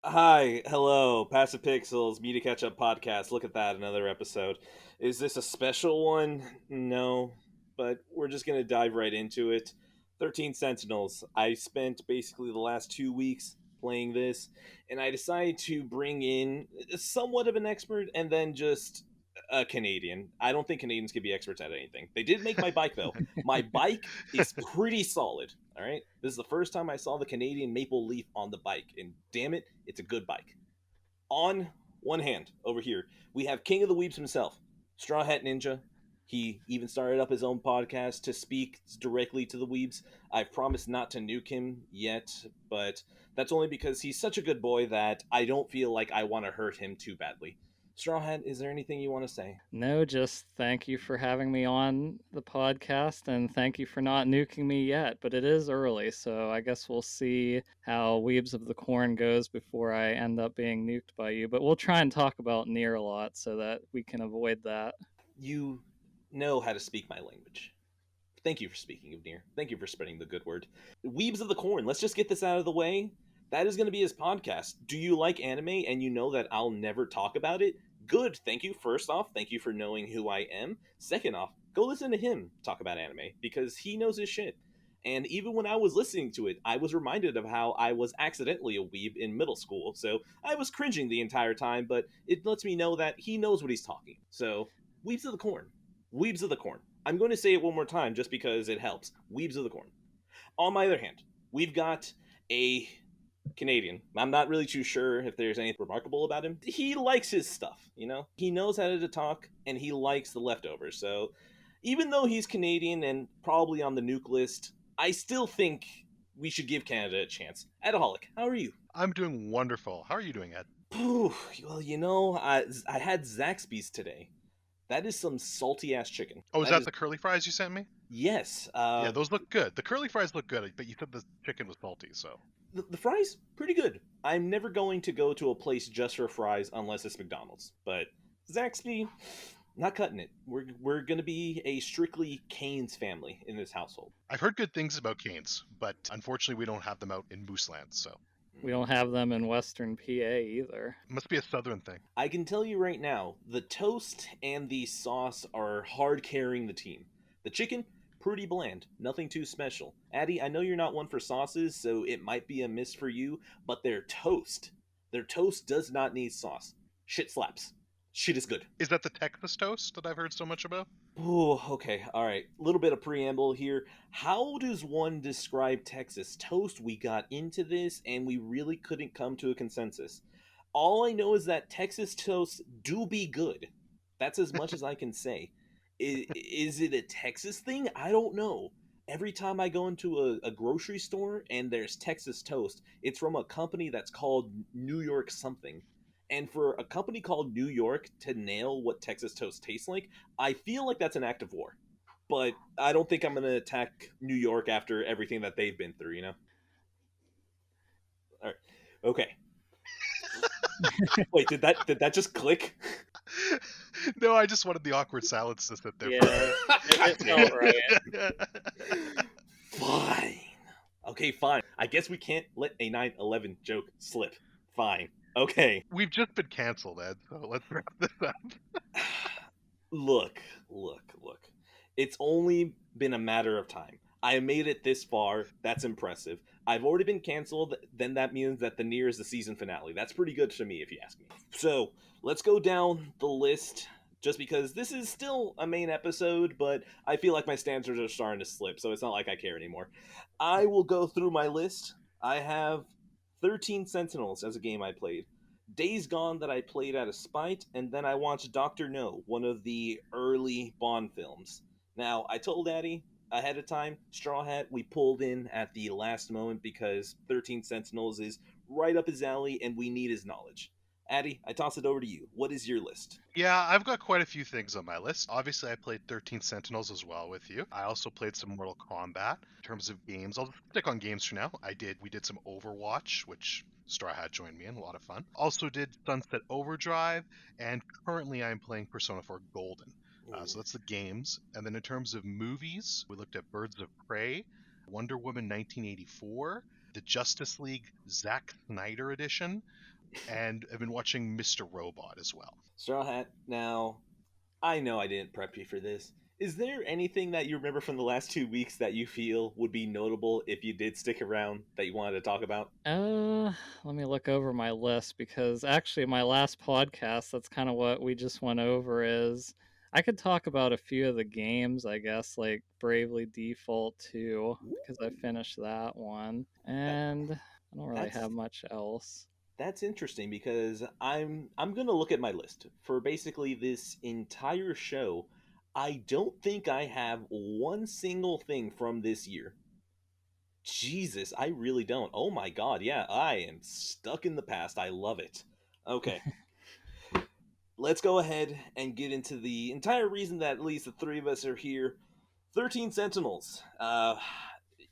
Hi, hello, Passive Pixels, Media Catch Up Podcast. Look at that, another episode. Is this a special one? No, but we're just going to dive right into it. 13 Sentinels. I spent basically the last 2 weeks playing this, and I decided to bring in somewhat of an expert and then just a Canadian. I don't think Canadians can be experts at anything. They did make my bike, though. My bike is pretty solid. All right. This is the first time I saw the Canadian maple leaf on the bike, and damn it, it's a good bike. On one hand, over here, we have King of the Weebs himself, StrawhatNinja. He even started up his own podcast to speak directly to the Weebs. I've promised not to nuke him yet, but that's only because he's such a good boy that I don't feel like I want to hurt him too badly. Strawhat, is there anything you want to say? No, just thank you for having me on the podcast and thank you for not nuking me yet. But it is early, so I guess we'll see how Weebs of the Corn goes before I end up being nuked by you. But we'll try and talk about Nier a lot so that we can avoid that. You know how to speak my language. Thank you for speaking of Nier. Thank you for spreading the good word. Weebs of the Corn, let's just get this out of the way. That is going to be his podcast. Do you like anime and you know that I'll never talk about it? Good. Thank you. First off, thank you for knowing who I am. Second off, go listen to him talk about anime because he knows his shit. And even when I was listening to it, I was reminded of how I was accidentally a weeb in middle school. So I was cringing the entire time, but it lets me know that he knows what he's talking. So, Weebs of the Corn. Weebs of the Corn. I'm going to say it one more time just because it helps. Weebs of the Corn. On my other hand, we've got a Canadian. I'm not really too sure if there's anything remarkable about him. He likes his stuff, you know? He knows how to talk and he likes the leftovers. So even though he's Canadian and probably on the nuke list, I still think we should give Canada a chance. Addiholic, how are you? I'm doing wonderful. How are you doing, Ed? Well, I had Zaxby's today. That is some salty ass chicken. Oh, is That that is the curly fries you sent me? yes. Yeah, those look good. The curly fries look good, but you said the chicken was salty, so. The fries pretty good. I'm never going to go to a place just for fries unless it's McDonald's. But Zaxby, not cutting it. We're gonna be a strictly Canes family in this household. I've heard good things about canes, but unfortunately we don't have them out in Mooseland, so. We don't have them in Western PA either. It must be a southern thing. I can tell you right now, the toast and the sauce are hard carrying the team. The chicken, pretty bland, nothing too special. Addie, I know you're not one for sauces, so it might be a miss for you, but their toast does not need sauce. Shit slaps. Shit is good. Is that the Texas toast that I've heard so much about? Oh, okay, all right. A little bit of preamble here. How does one describe Texas toast? We got into this and we really couldn't come to a consensus. All I know is that Texas toast do be good. That's as much as I can say. Is it a Texas thing? I don't know. Every time I go into a grocery store and there's Texas toast, it's from a company that's called New York something. And for a company called New York to nail what Texas toast tastes like, I feel like that's an act of war. But I don't think I'm going to attack New York after everything that they've been through, you know? All right. Okay. Wait, did that just click? No, I just wanted the awkward silence to sit there. Yeah, it felt right. Fine. Okay, fine. I guess we can't let a 9/11 joke slip. Fine. Okay. We've just been canceled, Ed, so let's wrap this up. Look. It's only been a matter of time. I made it this far. That's impressive. I've already been canceled. Then that means that the Nier is the season finale. That's pretty good to me, if you ask me. So let's go down the list. Just because this is still a main episode, but I feel like my standards are starting to slip, so it's not like I care anymore. I will go through my list. I have 13 Sentinels as a game I played. Days Gone that I played out of spite, and then I watched Doctor No, one of the early Bond films. Now, I told Daddy ahead of time, Straw Hat, we pulled in at the last moment because 13 Sentinels is right up his alley and we need his knowledge. Addy, I toss it over to you. What is your list? Yeah, I've got quite a few things on my list. Obviously, I played 13 Sentinels as well with you. I also played some Mortal Kombat. In terms of games, I'll stick on games for now. We did some Overwatch, which Straw Hat joined me in, a lot of fun. Also did Sunset Overdrive, and currently I'm playing Persona 4 Golden. So that's the games. And then in terms of movies, we looked at Birds of Prey, Wonder Woman 1984, the Justice League Zack Snyder edition, and have been watching Mr. Robot as well. Strawhat, now, I know I didn't prep you for this. Is there anything that you remember from the last 2 weeks that you feel would be notable if you did stick around that you wanted to talk about? Uh, Let me look over my list because actually my last podcast, that's kind of what we just went over is I could talk about a few of the games, I guess, like Bravely Default 2 because I finished that one. That, And I don't really that's have much else. that's interesting because I'm gonna look at my list for basically this entire show. I don't think I have one single thing from this year. Jesus, I really don't. Oh my god, yeah, I am stuck in the past. I love it. Okay, let's go ahead and get into the entire reason that at least the three of us are here. 13 Sentinels.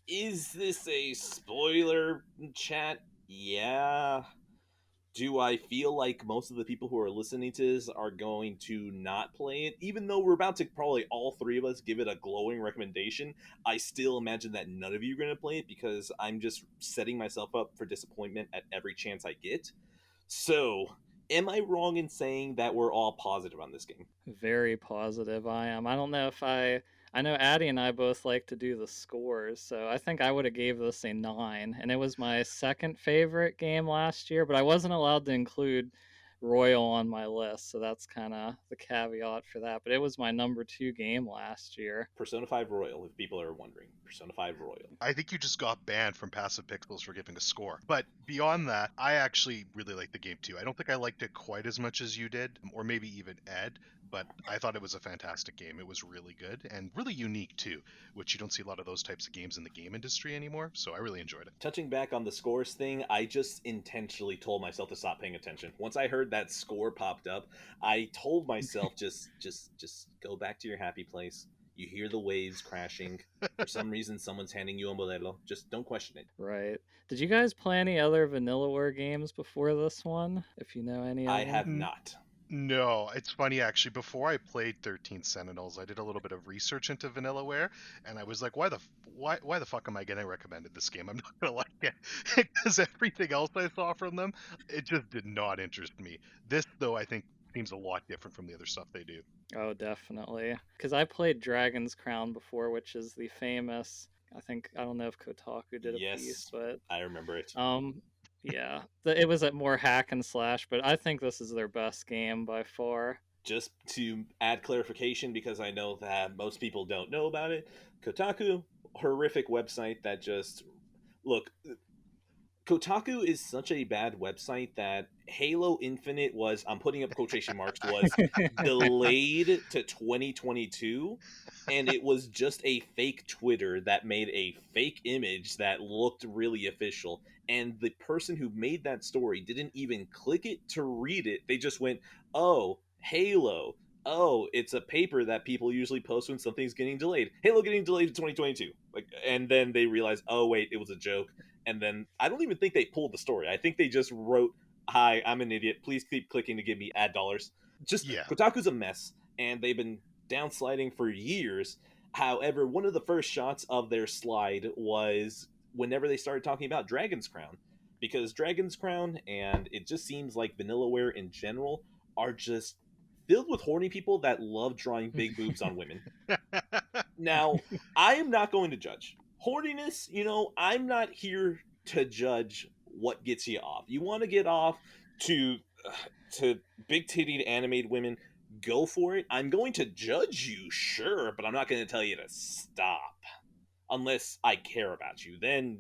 Is this a spoiler chat? Yeah. Do I feel like most of the people who are listening to this are going to not play it? Even though we're about to probably all three of us give it a glowing recommendation, I still imagine that none of you are going to play it because I'm just setting myself up for disappointment at every chance I get. So, am I wrong in saying that we're all positive on this game? Very positive I am. I don't know if I know Addie and I both like to do the scores, so I think I would have gave this a 9, and it was my second favorite game last year, but I wasn't allowed to include Royal on my list, so that's kind of the caveat for that. But it was my number 2 game last year. Persona 5 Royal, if people are wondering. Persona 5 Royal. I think you just got banned from Passive Pixels for giving a score. But beyond that, I actually really like the game too. I don't think I liked it quite as much as you did, or maybe even Ed, but I thought it was a fantastic game. It was really good and really unique too, which you don't see a lot of those types of games in the game industry anymore, so I really enjoyed it. Touching back on the scores thing, I just intentionally told myself to stop paying attention. Once I heard that score popped up, I told myself just go back to your happy place. You hear the waves crashing. For some reason, someone's handing you a modelo. Just don't question it. Right. Did you guys play any other Vanillaware games before this one? If you know any I of them? have not. No, it's funny actually. Before I played 13 Sentinels, I did a little bit of research into Vanillaware, and I was like, why the fuck am I getting recommended this game? I'm not gonna like it because everything else I saw from them, it just did not interest me. This though, I think seems a lot different from the other stuff they do. Oh, definitely. Because I played Dragon's Crown before, which is the famous. I don't know if Kotaku did a piece, Yes, but I remember it. yeah, it was a more hack and slash. But I think this is their best game by far. Just to add clarification, because I know that most people don't know about it, Kotaku, horrific website that just look. Kotaku is such a bad website that Halo Infinite was, I'm putting up quotation marks, was delayed to 2022, and it was just a fake Twitter that made a fake image that looked really official. And the person who made that story didn't even click it to read it. They just went, "Oh, Halo. Oh, it's a paper that people usually post when something's getting delayed. Halo getting delayed to 2022." Like, and then they realized, "Oh wait, it was a joke." And then I don't even think they pulled the story. I think they just wrote, "Hi, I'm an idiot. Please keep clicking to give me ad dollars." Just Yeah. Kotaku's a mess, and they've been downsliding for years. However, one of the first shots of their slide was whenever they started talking about Dragon's Crown, because Dragon's Crown and it just seems like Vanillaware in general are just filled with horny people that love drawing big boobs on women. Now, I am not going to judge. Horniness, I'm not here to judge what gets you off. You want to get off to to big titted animated women, go for it. I'm going to judge you, sure, but I'm not going to tell you to stop unless I care about you. Then,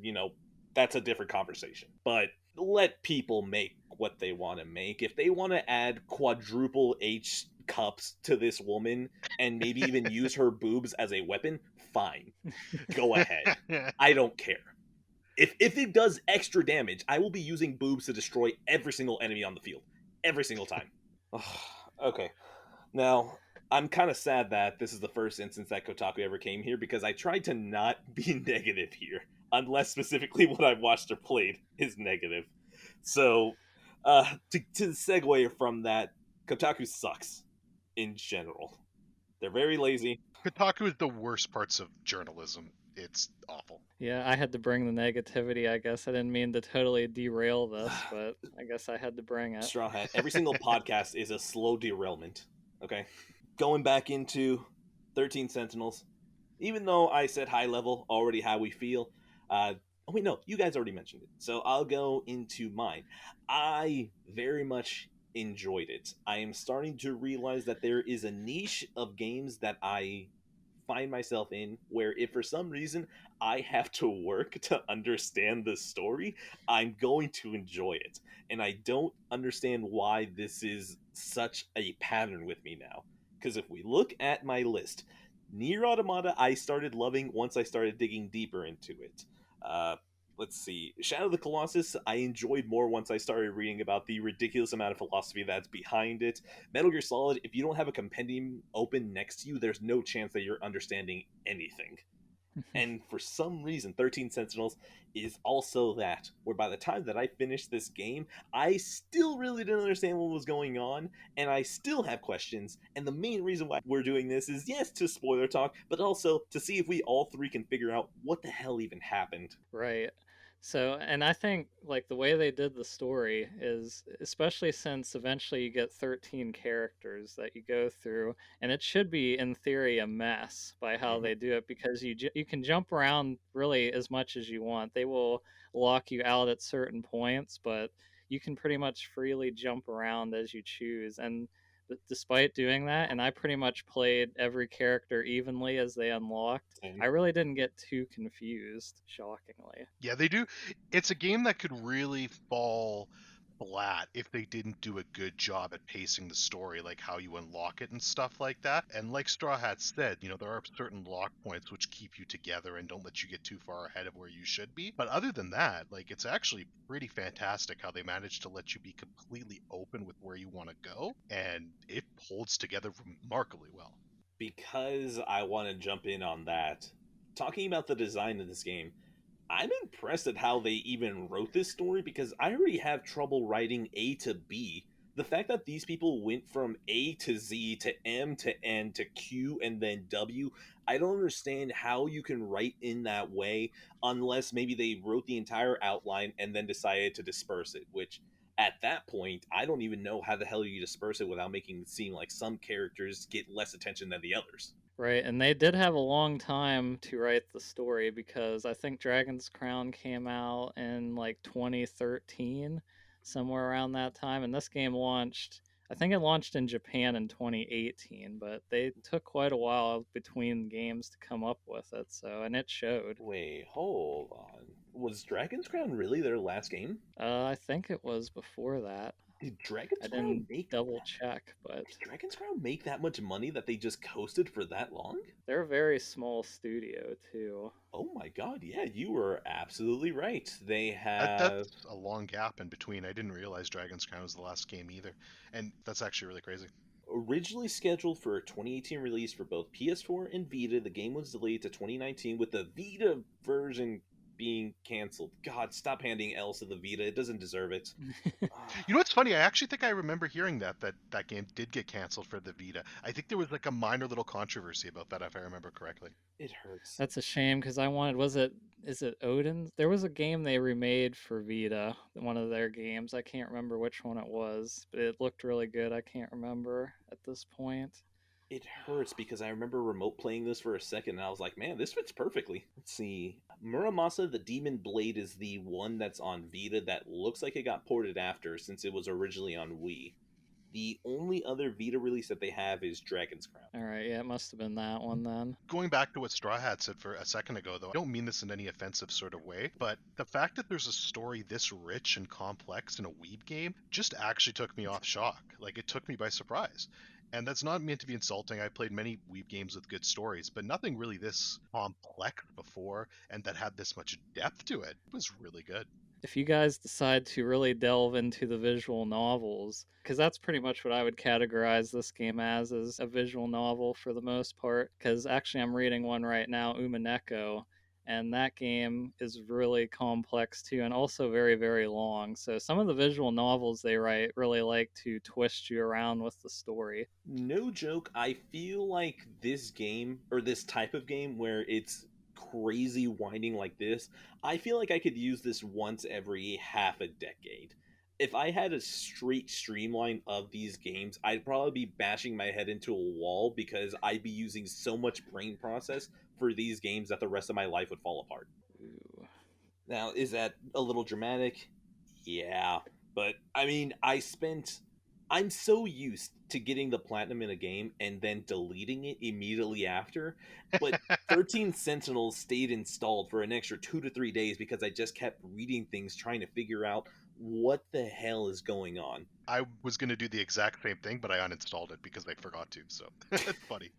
that's a different conversation. But let people make what they want to make. If they want to add quadruple H cups to this woman and maybe even use her boobs as a weapon, fine. Go ahead. I don't care. If it does extra damage, I will be using boobs to destroy every single enemy on the field. Every single time. Okay. Now, I'm kind of sad that this is the first instance that Kotaku ever came here because I tried to not be negative here, unless specifically what I've watched or played is negative. So, to segue from that, Kotaku sucks in general. They're very lazy. Kotaku is the worst parts of journalism. it's awful. Yeah, I had to bring the negativity, I guess. I didn't mean to totally derail this, but I guess I had to bring it. Strawhat, every single podcast is a slow derailment. Okay, going back into 13 Sentinels. Even though I said high level already how we feel, oh wait, no, you guys already mentioned it. So I'll go into mine. I very much enjoyed it. I am starting to realize that there is a niche of games that I find myself in where if for some reason I have to work to understand the story, I'm going to enjoy it. And I don't understand why this is such a pattern with me now. Because if we look at my list, Nier Automata I started loving once I started digging deeper into it. Uh, let's see. Shadow of the Colossus I enjoyed more once I started reading about the ridiculous amount of philosophy that's behind it. Metal Gear Solid, if you don't have a compendium open next to you, there's no chance that you're understanding anything. And for some reason, 13 Sentinels is also that, where by the time that I finished this game, I still really didn't understand what was going on, and I still have questions. And the main reason why we're doing this is, yes, to spoiler talk, but also to see if we all three can figure out what the hell even happened. Right. So, and I think like the way they did the story is, especially since eventually you get 13 characters that you go through, and it should be in theory a mess by how Mm-hmm. they do it because you can jump around really as much as you want. They will lock you out at certain points, but you can pretty much freely jump around as you choose. And despite doing that, and I pretty much played every character evenly as they unlocked, Same. I really didn't get too confused, shockingly. Yeah, they do. It's a game that could really fall flat if they didn't do a good job at pacing the story, like how you unlock it and stuff like that. And like Straw Hat said, there are certain lock points which keep you together and don't let you get too far ahead of where you should be. But other than that, like it's actually pretty fantastic how they managed to let you be completely open with where you want to go, and it holds together remarkably well. Because I want to jump in on that, talking about the design of this game, I'm impressed at how they even wrote this story because I already have trouble writing A to B. The fact that these people went from A to Z to M to N to Q and then W, I don't understand how you can write in that way unless maybe they wrote the entire outline and then decided to disperse it, which at that point, I don't even know how the hell you disperse it without making it seem like some characters get less attention than the others. Right, and they did have a long time to write the story because I think Dragon's Crown came out in like 2013, somewhere around that time, and this game launched, I think it launched in Japan in 2018, but they took quite a while between games to come up with it, so, and it showed. Wait, hold on. Was Dragon's Crown really their last game? I think it was before that. Did I Dragon's Crown didn't make double check, but Did Dragon's Crown make that much money that they just coasted for that long? they're a very small studio too. Oh my god, yeah, you were absolutely right. They That's have a long gap in between. I didn't realize Dragon's Crown was the last game either, and that's actually really crazy. originally scheduled for a 2018 release for both PS4 and Vita. The game was delayed to 2019 with the Vita version being canceled. God, stop handing L's to the Vita. It doesn't deserve it. You know what's funny? I actually think I remember hearing that game did get canceled for the Vita. I think there was like a minor little controversy about that, if I remember correctly. It hurts. That's a shame because I wanted. Is it Odin? There was a game they remade for Vita, one of their games. I can't remember which one it was, but it looked really good. I can't remember at this point. It hurts because I remember remote playing this for a second and I was like, man, this fits perfectly. Let's see. Muramasa the Demon Blade is the one that's on Vita that looks like it got ported after since it was originally on Wii. The only other Vita release that they have is Dragon's Crown. All right, yeah, it must have been that one then. Going back to what Straw Hat said for a second ago, though, I don't mean this in any offensive sort of way, but the fact that there's a story this rich and complex in a weeb game just actually took me off shock. Like, it took me by surprise. And that's not meant to be insulting. I played many weeb games with good stories, but nothing really this complex before and that had this much depth to it. It was really good. If you guys decide to really delve into the visual novels, because that's pretty much what I would categorize this game as, is a visual novel for the most part. Because actually, I'm reading one right now, Umaneko, and that game is really complex too, and also very, very long. So some of the visual novels they write really like to twist you around with the story. No joke, I feel like this game, or this type of game where it's crazy winding like this, I feel like I could use this once every half a decade. If I had a straight streamline of these games, I'd probably be bashing my head into a wall because I'd be using so much brain process for these games that the rest of my life would fall apart. Ooh. Now, is that a little dramatic? Yeah. But, I mean, I'm so used to getting the platinum in a game and then deleting it immediately after. But 13 Sentinels stayed installed for an extra 2 to 3 days because I just kept reading things trying to figure out what the hell is going on. I was going to do the exact same thing, but I uninstalled it because I forgot to. So it's funny.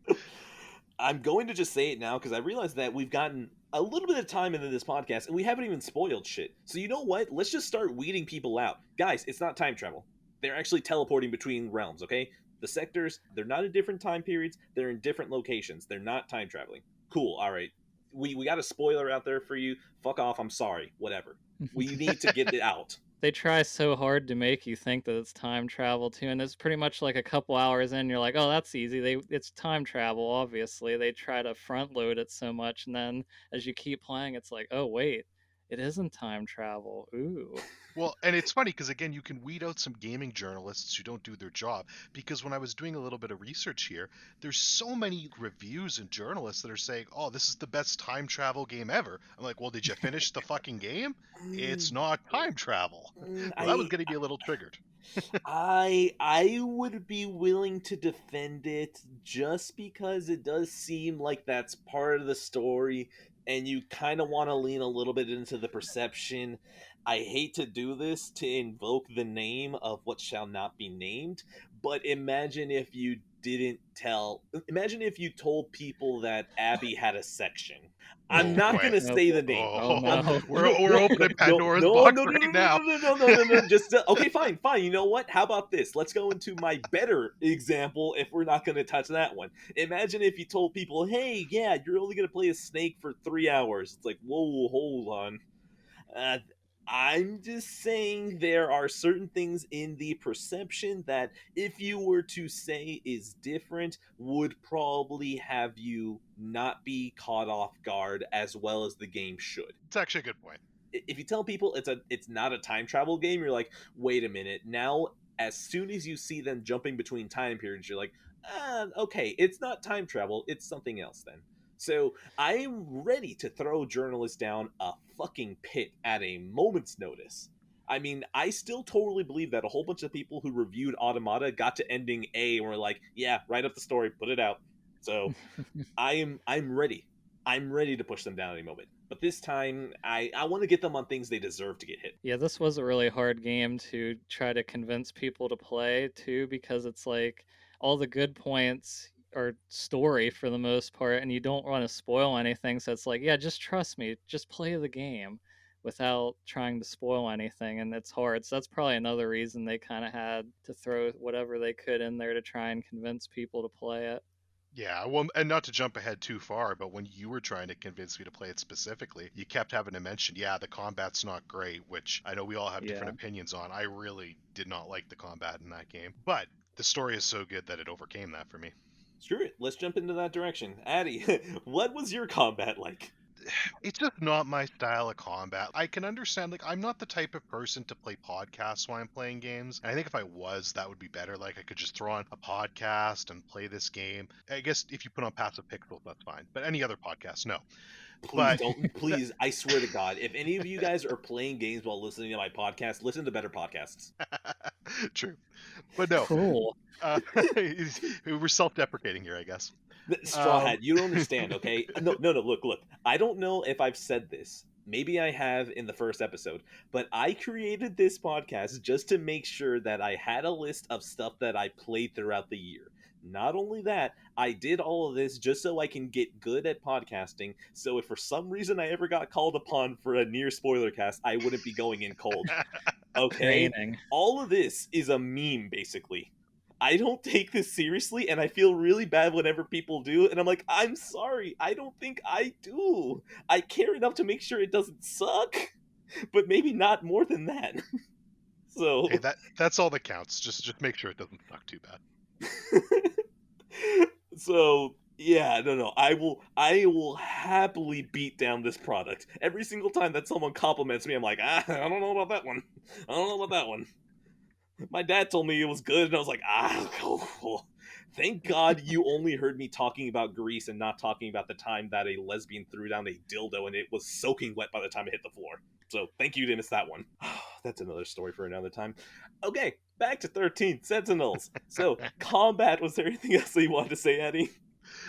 I'm going to just say it now because I realize that we've gotten a little bit of time into this podcast and we haven't even spoiled shit. So you know what? Let's just start weeding people out. Guys, it's not time travel. They're actually teleporting between realms, okay? The sectors, they're not in different time periods. They're in different locations. They're not time traveling. Cool, all right. We got a spoiler out there for you. Fuck off, I'm sorry. Whatever. We need to get it out. They try so hard to make you think that it's time travel too, and it's pretty much like a couple hours in, you're like, oh, that's easy. It's time travel, obviously. They try to front load it so much, and then as you keep playing, it's like, oh wait, it isn't time travel. Ooh. Well, and it's funny because again, you can weed out some gaming journalists who don't do their job. Because when I was doing a little bit of research here, there's so many reviews and journalists that are saying, "Oh, this is the best time travel game ever." I'm like, "Well, did you finish the fucking game? It's not time travel." Well, that was getting me a little triggered. I would be willing to defend it just because it does seem like that's part of the story and you kind of want to lean a little bit into the perception. I hate to do this to invoke the name of what shall not be named, but imagine if you told people that Abby had a section. Oh I'm not boy. gonna Nope. say the name. Oh no. We're opening Pandora's box right now. No. Just okay, fine. You know what? How about this? Let's go into my better example. If we're not going to touch that one, imagine if you told people, "Hey, yeah, you're only going to play a snake for 3 hours." It's like, whoa, hold on. Uh, I'm just saying there are certain things in the perception that if you were to say is different, would probably have you not be caught off guard as well as the game should. It's actually a good point. If you tell people it's not a time travel game, you're like, wait a minute. Now, as soon as you see them jumping between time periods, you're like, okay, it's not time travel, it's something else then. So I'm ready to throw journalists down a fucking pit at a moment's notice. I mean, I still totally believe that a whole bunch of people who reviewed Automata got to ending A and were like, yeah, write up the story, put it out. So I'm ready. I'm ready to push them down any moment. But this time, I want to get them on things they deserve to get hit. Yeah, this was a really hard game to try to convince people to play too, because it's like all the good points are story for the most part, and you don't want to spoil anything. So it's like, yeah, just trust me, just play the game without trying to spoil anything, and it's hard. So that's probably another reason they kind of had to throw whatever they could in there to try and convince people to play it. Yeah, well, and not to jump ahead too far, but when you were trying to convince me to play it specifically, you kept having to mention, yeah, the combat's not great, which I know we all have different opinions on. I really did not like the combat in that game, but the story is so good that it overcame that for me. Screw it. Let's jump into that direction. Addie, what was your combat like? It's just not my style of combat. I can understand, like, I'm not the type of person to play podcasts while I'm playing games. And I think if I was, that would be better. Like, I could just throw on a podcast and play this game. I guess if you put on Passive Pixels, that's fine. But any other podcast, no. Please don't. Please, I swear to God, if any of you guys are playing games while listening to my podcast, listen to better podcasts. True. But no. Cool. We're self-deprecating here, I guess. Strawhat, you don't understand, okay? No, look. I don't know if I've said this. Maybe I have in the first episode, but I created this podcast just to make sure that I had a list of stuff that I played throughout the year. Not only that, I did all of this just so I can get good at podcasting, so if for some reason I ever got called upon for a near spoiler cast, I wouldn't be going in cold. Okay? Training. All of this is a meme, basically. I don't take this seriously, and I feel really bad whenever people do, and I'm like, I'm sorry, I don't think I do. I care enough to make sure it doesn't suck, but maybe not more than that. So hey, that's all that counts. Just make sure it doesn't suck too bad. So Yeah, no. I will happily beat down this product. Every single time that someone compliments me, I'm like, I don't know about that one. I don't know about that one. My dad told me it was good, and I was like, cool. Thank God you only heard me talking about Grease and not talking about the time that a lesbian threw down a dildo and it was soaking wet by the time it hit the floor. So thank you to miss that one. That's another story for another time. Okay, back to 13 Sentinels. So combat. Was there anything else that you wanted to say, Eddie?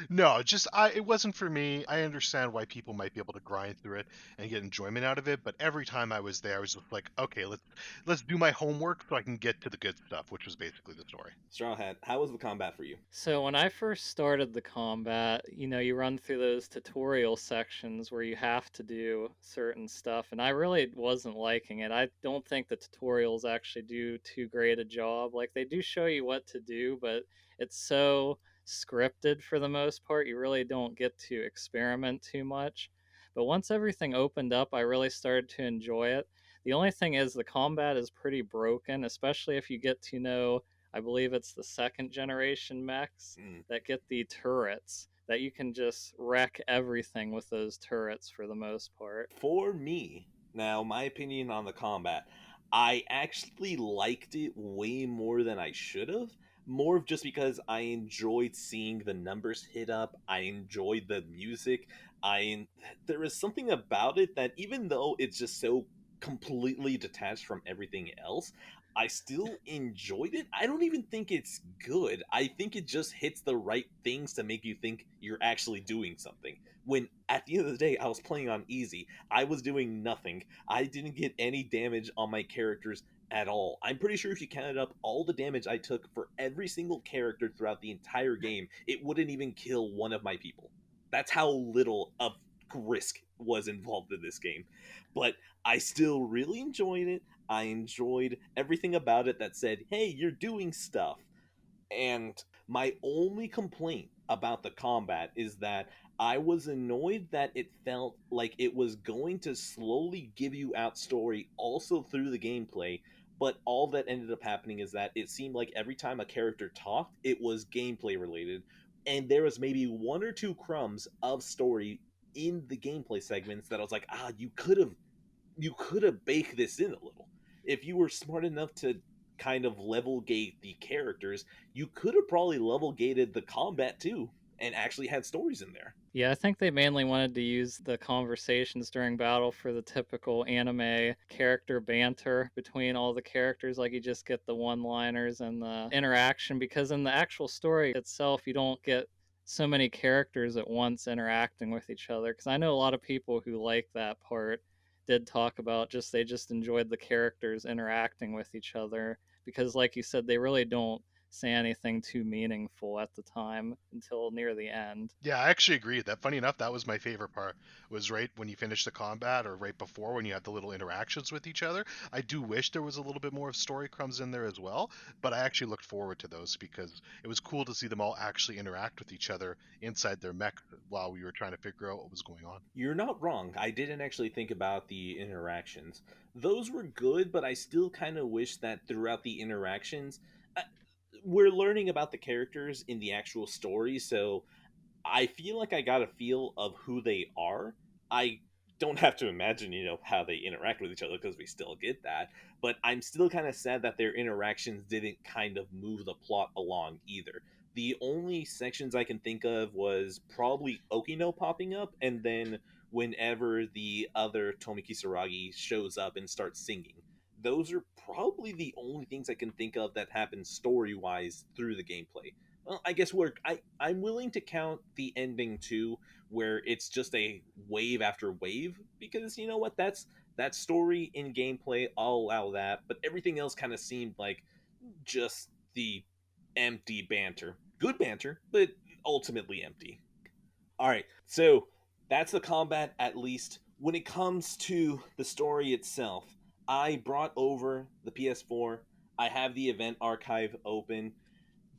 No, just it wasn't for me. I understand why people might be able to grind through it and get enjoyment out of it, but every time I was there, I was just like, okay, let's do my homework so I can get to the good stuff, which was basically the story. Strawhat, how was the combat for you? So when I first started the combat, you run through those tutorial sections where you have to do certain stuff, and I really wasn't liking it. I don't think the tutorials actually do too great a job. Like they do show you what to do, but it's so scripted for the most part, you really don't get to experiment too much. But once everything opened up, I really started to enjoy it. The only thing is the combat is pretty broken, especially if you get to know, I believe it's the second generation mechs Mm. that get the turrets that you can just wreck everything with those turrets for the most part. For me, now my opinion on the combat, I actually liked it way more than I should have. More of just because I enjoyed seeing the numbers hit up. I enjoyed the music. There is something about it that even though it's just so completely detached from everything else, I still enjoyed it. I don't even think it's good. I think it just hits the right things to make you think you're actually doing something. When at the end of the day, I was playing on easy. I was doing nothing. I didn't get any damage on my characters at all. I'm pretty sure if you counted up all the damage I took for every single character throughout the entire game, it wouldn't even kill one of my people. That's how little of risk was involved in this game. But I still really enjoyed it. I enjoyed everything about it that said, hey, you're doing stuff. And my only complaint about the combat is that I was annoyed that it felt like it was going to slowly give you out story also through the gameplay, but all that ended up happening is that it seemed like every time a character talked, it was gameplay related, and there was maybe one or two crumbs of story in the gameplay segments that I was like, you could have baked this in a little. If you were smart enough to kind of level gate the characters, you could have probably level gated the combat too and actually had stories in there. Yeah, I think they mainly wanted to use the conversations during battle for the typical anime character banter between all the characters. Like, you just get the one liners and the interaction, because in the actual story itself, you don't get so many characters at once interacting with each other. Because I know a lot of people who like that part did talk about just they just enjoyed the characters interacting with each other. Because, like you said, they really don't say anything too meaningful at the time until near the end. Yeah, I actually agree. That funny enough, that was my favorite part. Was right when you finish the combat or right before when you had the little interactions with each other. I do wish there was a little bit more of story crumbs in there as well, but I actually looked forward to those because it was cool to see them all actually interact with each other inside their mech while we were trying to figure out what was going on. You're not wrong. I didn't actually think about the interactions. Those were good, but I still kind of wish that throughout the interactions, uh, we're learning about the characters in the actual story, so I feel like I got a feel of who they are. I don't have to imagine, how they interact with each other because we still get that. But I'm still kind of sad that their interactions didn't kind of move the plot along either. The only sections I can think of was probably Okino popping up, and then whenever the other Tomi Kisaragi shows up and starts singing. Those are probably the only things I can think of that happen story wise through the gameplay. Well, I guess I'm willing to count the ending too, where it's just a wave after wave, because you know what, that story in gameplay, I'll allow that, but everything else kind of seemed like just the empty banter. Good banter, but ultimately empty. All right, so that's the combat at least. When it comes to the story itself, I brought over the PS4. I have the event archive open.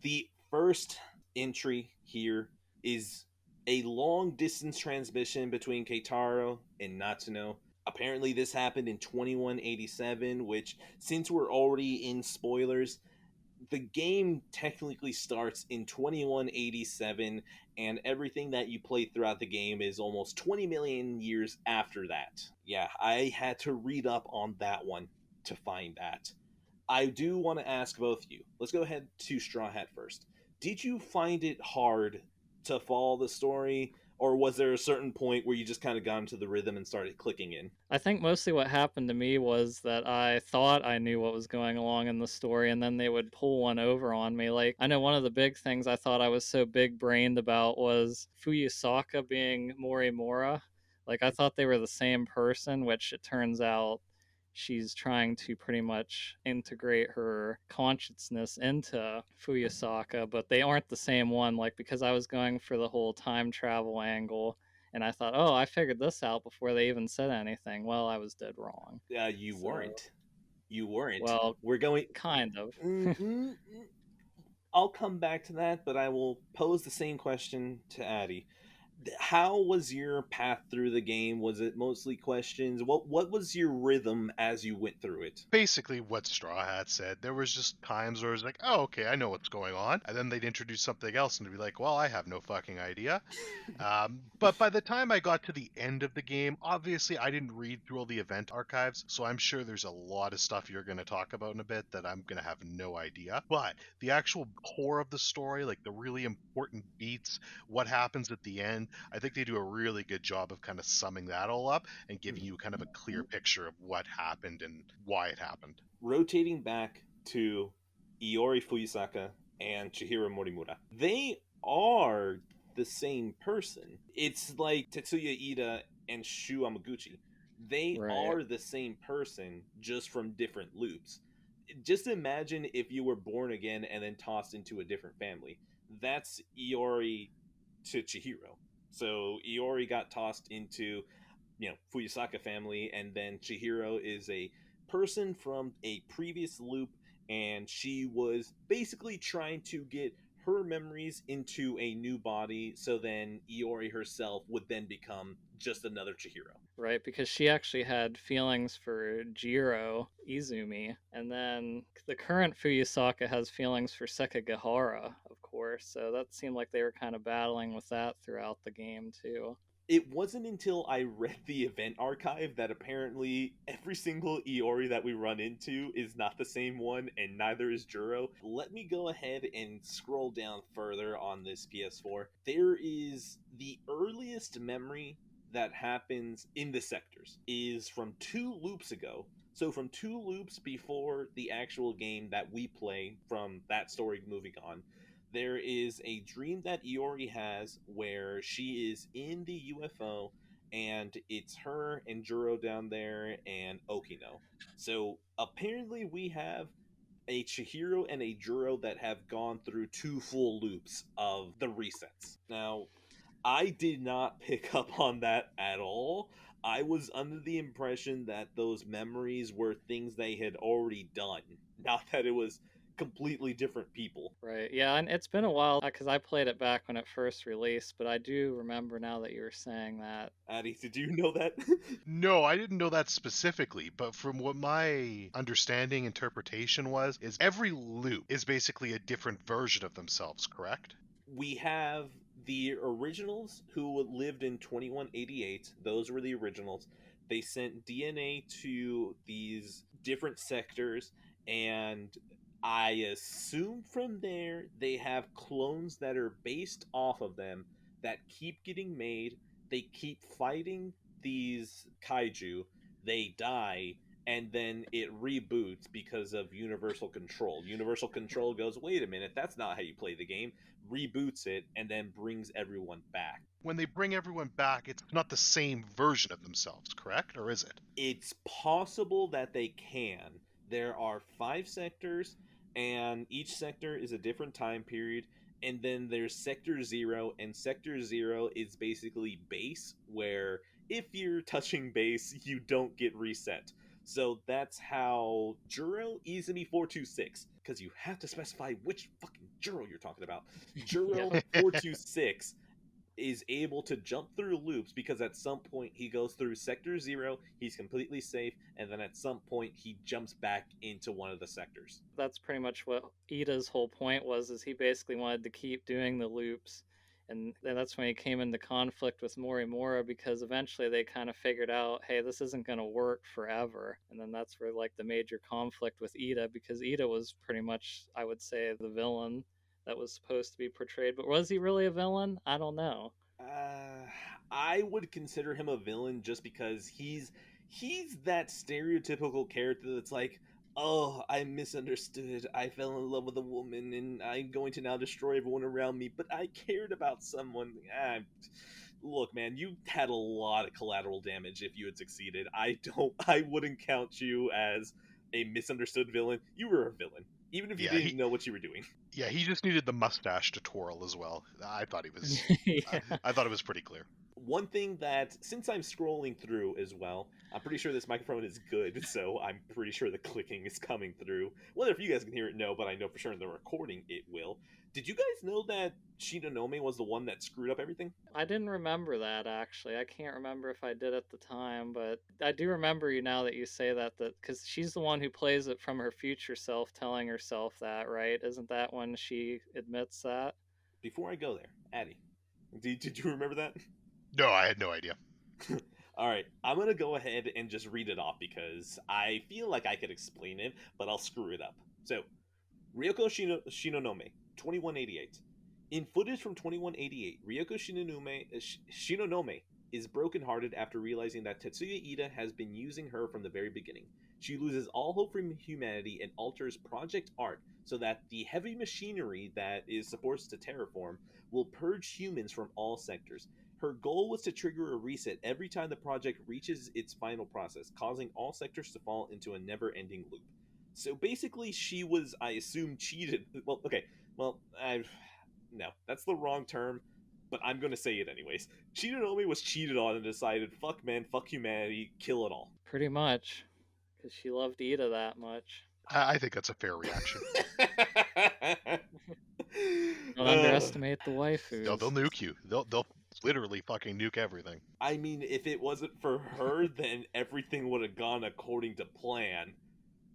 The first entry here is a long distance transmission between Keitaro and Natsuno. Apparently, this happened in 2187, which, since we're already in spoilers, the game technically starts in 2187, and everything that you play throughout the game is almost 20 million years after that. Yeah, I had to read up on that one to find that. I do want to ask both of you. Let's go ahead to Straw Hat first. Did you find it hard to follow the story, or was there a certain point where you just kind of got into the rhythm and started clicking in? I think mostly what happened to me was that I thought I knew what was going along in the story, and then they would pull one over on me. Like, I know one of the big things I thought I was so big brained about was Fuyusaka being Morimura. Like, I thought they were the same person, which it turns out she's trying to pretty much integrate her consciousness into Fuyusaka, but they aren't the same one. Like, because I was going for the whole time travel angle, and I thought, oh, I figured this out before they even said anything. Well, I was dead wrong. You So, weren't. You weren't. well, We're going. kind of. I'll come back to that, but I will pose the same question to Addie. How was your path through the game? Was it mostly questions? What was your rhythm as you went through it? Basically, what Straw Hat said. There was just times where it was like, oh, okay, I know what's going on. And then they'd introduce something else and it'd be like, well, I have no fucking idea. But by the time I got to the end of the game, obviously I didn't read through all the event archives, so I'm sure there's a lot of stuff you're going to talk about in a bit that I'm going to have no idea. But the actual core of the story, like the really important beats, what happens at the end, I think they do a really good job of kind of summing that all up and giving you kind of a clear picture of what happened and why it happened. Rotating back to Iori Fuyusaka and Chihiro Morimura, they are the same person. It's like Tetsuya Ida and Shu Amaguchi. They Right. are the same person, just from different loops. Just imagine if you were born again and then tossed into a different family. That's Iori to Chihiro. So Iori got tossed into, Fuyusaka family, and then Chihiro is a person from a previous loop, and she was basically trying to get her memories into a new body, so then Iori herself would then become just another Chihiro. Right, because she actually had feelings for Jiro Izumi, and then the current Fuyusaka has feelings for Sekigahara, of course, so that seemed like they were kind of battling with that throughout the game, too. It wasn't until I read the event archive that apparently every single Iori that we run into is not the same one, and neither is Juro. Let me go ahead and scroll down further on this PS4. There is the earliest memory that happens in the sectors is from 2 loops ago. So from 2 loops before the actual game that we play from that story moving on, there is a dream that Iori has where she is in the UFO, and it's her and Juro down there and Okino. So apparently we have a Chihiro and a Juro that have gone through 2 full loops of the resets. Now, I did not pick up on that at all. I was under the impression that those memories were things they had already done, not that it was completely different people. Right, yeah, and it's been a while because I played it back when it first released, but I do remember now that you were saying that. Addie, did you know that? No, I didn't know that specifically, but from what my understanding interpretation was, is every loop is basically a different version of themselves, correct? We have the originals who lived in 2188. Those were the originals. They sent DNA to these different sectors, and I assume from there they have clones that are based off of them that keep getting made. They keep fighting these kaiju. They die, and then it reboots because of Universal Control. Universal Control goes, wait a minute, that's not how you play the game, reboots it, and then brings everyone back. When they bring everyone back, it's not the same version of themselves, correct? Or is it? It's possible that they can. There are 5 sectors, and each sector is a different time period. And then there's Sector Zero, and Sector Zero is basically base, where if you're touching base, you don't get reset. So that's how Juro Izumi 426, because you have to specify which fucking Juro you're talking about. Juro Yeah. 426 is able to jump through loops because at some point he goes through Sector 0, he's completely safe, and then at some point he jumps back into one of the sectors. That's pretty much what Ida's whole point was, is he basically wanted to keep doing the loops. And that's when he came into conflict with Morimura, because eventually they kind of figured out, hey, this isn't going to work forever. And then that's where like the major conflict with Ida, because Ida was pretty much, I would say, the villain that was supposed to be portrayed. But was he really a villain? I don't know. I would consider him a villain just because he's that stereotypical character that's like, oh, I misunderstood. I fell in love with a woman, and I'm going to now destroy everyone around me. But I cared about someone. Look, man, you had a lot of collateral damage if you had succeeded. I wouldn't count you as a misunderstood villain. You were a villain, even if you didn't know what you were doing. Yeah, he just needed the mustache to twirl as well. I thought he was. Yeah. I thought it was pretty clear. One thing that, since I'm scrolling through as well, I'm pretty sure this microphone is good, so I'm pretty sure the clicking is coming through. Whether if you guys can hear it, no, but I know for sure in the recording it will. Did you guys know that Shinonome was the one that screwed up everything? I didn't remember that, actually. I can't remember if I did at the time, but I do remember you now that you say that because she's the one who plays it from her future self, telling herself that, right? Isn't that when she admits that? Before I go there, Addie, did you remember that? No, I had no idea. All right, I'm going to go ahead and just read it off because I feel like I could explain it, but I'll screw it up. So, Ryoko Shinonome, 2188. In footage from 2188, Ryoko Shinonome is brokenhearted after realizing that Tetsuya Ida has been using her from the very beginning. She loses all hope for humanity and alters Project Art so that the heavy machinery that is supposed to terraform will purge humans from all sectors. Her goal was to trigger a reset every time the project reaches its final process, causing all sectors to fall into a never-ending loop. So basically, she was, I assume, cheated. Well, okay, well, no, that's the wrong term, but I'm going to say it anyways. Shinonome was cheated on and decided, fuck man, fuck humanity, kill it all. Pretty much, because she loved Ida that much. I think that's a fair reaction. Don't underestimate the waifus. No, they'll nuke you. They'll literally fucking nuke everything. I mean, if it wasn't for her, then everything would have gone according to plan.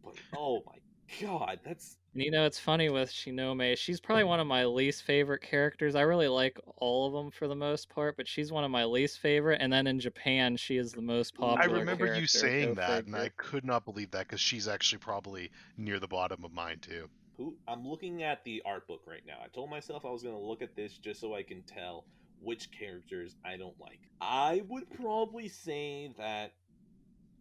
But oh my god, that's... You know, it's funny with Shinome. She's probably one of my least favorite characters. I really like all of them for the most part, but she's one of my least favorite. And then in Japan, she is the most popular. I remember character. you saying that, and I could not believe that because she's actually probably near the bottom of mine too. I'm looking at the art book right now. I told myself I was going to look at this just so I can tell which characters I don't like. I would probably say that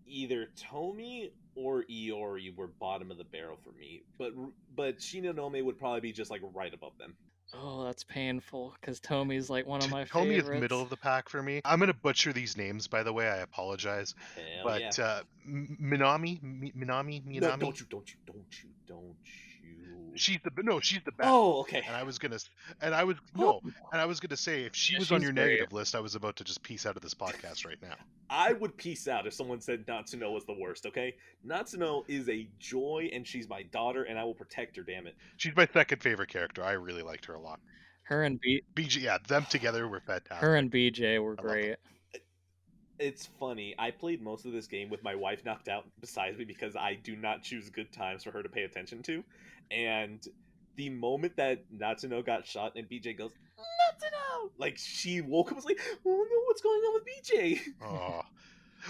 either Tomi or Iori were bottom of the barrel for me, but Shinonome would probably be just like right above them. Oh, that's painful, because Tomi's like one of my Tomi favorites. is middle of the pack for me. I'm gonna butcher these names, by the way. I apologize. Hell but yeah. Minami. No, don't you. She's the best. Oh, okay. And I was gonna say if she was She's on your great. negative list, I was about to just peace out of this podcast right now. I would peace out if someone said Natsuno was the worst, okay? Natsuno is a joy, and she's my daughter, and I will protect her, damn it. She's my second favorite character. I really liked her a lot. Her and BJ, yeah, them together were fantastic. Her and BJ were great. It's funny. I played most of this game with my wife knocked out beside me because I do not choose good times for her to pay attention to. And the moment that Natsuno got shot and BJ goes, Natsuno! Like, she woke up and was like, oh no, what's going on with BJ?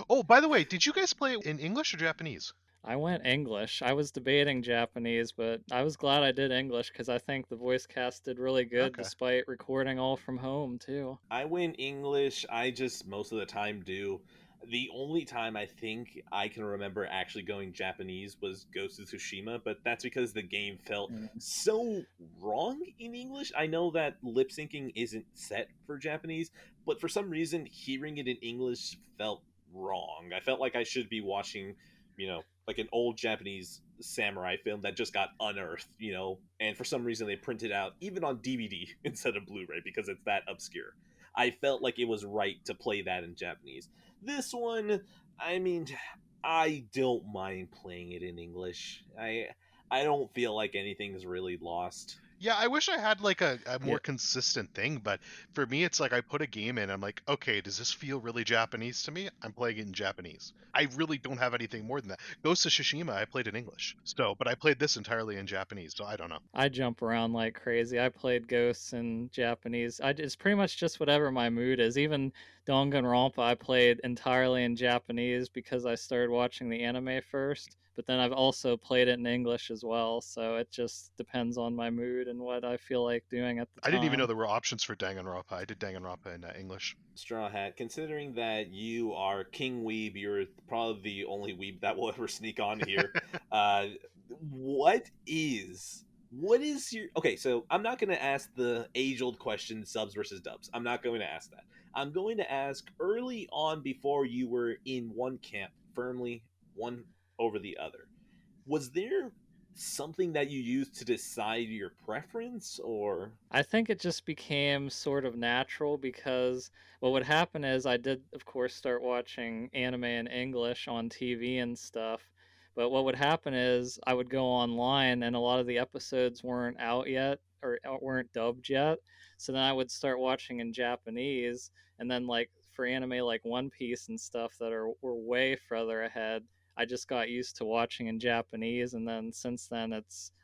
Oh, by the way, did you guys play in English or Japanese? I went English. I was debating Japanese, but I was glad I did English because I think the voice cast did really good despite recording all from home, too. I went English. I just most of the time do. The only time I think I can remember actually going Japanese was Ghost of Tsushima, but that's because the game felt so wrong in English. I know that lip syncing isn't set for Japanese, but for some reason hearing it in English felt wrong. I felt like I should be watching, like an old Japanese samurai film that just got unearthed, and for some reason they printed out even on DVD instead of Blu-ray because it's that obscure. I felt like it was right to play that in Japanese. This one, I mean, I don't mind playing it in English. I don't feel like anything's really lost. Yeah, I wish I had like a more Yeah. consistent thing, but for me, it's like I put a game in, I'm like, okay, does this feel really Japanese to me? I'm playing it in Japanese. I really don't have anything more than that. Ghost of Tsushima, I played in English, but I played this entirely in Japanese, so I don't know. I jump around like crazy. I played Ghosts in Japanese. It's pretty much just whatever my mood is. Even Danganronpa I played entirely in Japanese because I started watching the anime first, but then I've also played it in English as well, so it just depends on my mood and what I feel like doing at the I didn't even know time. there were options for Danganronpa. I did Danganronpa in English. Straw Hat, considering that you are King Weeb, you're probably the only Weeb that will ever sneak on here. Uh, what is your okay? So I'm not going to ask the age-old question, subs versus dubs. I'm not going to ask that. I'm going to ask early on before you were in one camp firmly, one over the other. Was there something that you used to decide your preference, or I think it just became sort of natural because what would happen is I did, of course, start watching anime in English on TV and stuff. But what would happen is I would go online and a lot of the episodes weren't out yet or weren't dubbed yet. So then I would start watching in Japanese. And then, like, for anime like One Piece and stuff that were way further ahead, I just got used to watching in Japanese, and then since then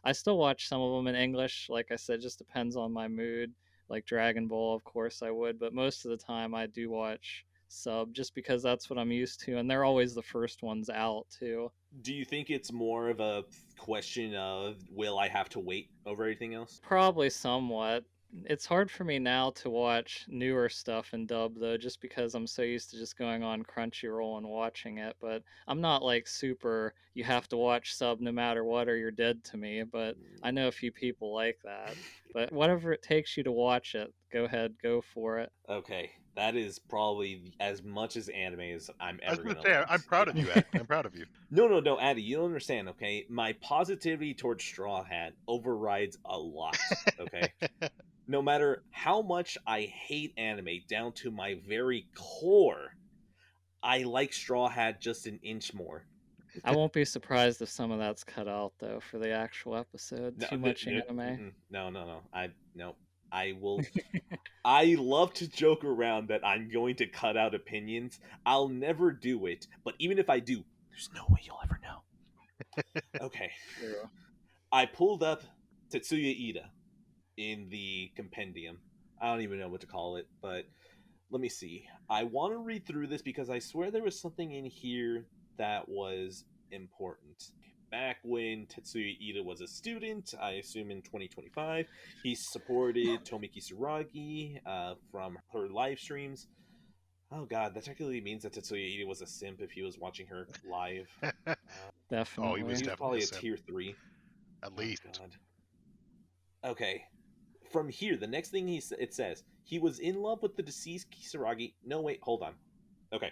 I still watch some of them in English. Like I said, just depends on my mood. Like Dragon Ball, of course I would, but most of the time I do watch sub just because that's what I'm used to, and they're always the first ones out too. do you think it's more of a question of will I have to wait over everything else? Probably somewhat. It's hard for me now to watch newer stuff in dub though, just because I'm so used to just going on Crunchyroll and watching it. But I'm not like super, you have to watch sub no matter what or you're dead to me. But I know a few people like that. But whatever it takes you to watch it, go ahead, go for it. Okay, that is probably as much as anime as I'm I was ever going to gonna say, like. I'm proud of you, Ed. I'm proud of you. No, Addy, you don't understand. Okay, my positivity towards Straw Hat overrides a lot. Okay, no matter how much I hate anime down to my very core, I like Straw Hat just an inch more. I won't be surprised if some of that's cut out though for the actual episode. No, Too much anime. no. No. I will. I love to joke around that I'm going to cut out opinions. I'll never do it, but even if I do, there's no way you'll ever know. Okay. True. I pulled up Tetsuya Ida in the compendium. I don't even know what to call it, but let me see. I want to read through this because I swear there was something in here that was important. Back when Tetsuya Ida was a student, I assume in 2025, he supported Tomiki Suragi from her live streams. Oh god, that technically means that Tetsuya Ida was a simp if he was watching her live. Oh, he was Definitely. He was definitely a probably a simp, tier 3. at Oh least. god. Okay. From here, the next thing it says, he was in love with the deceased Kisaragi. No, wait, hold on. Okay.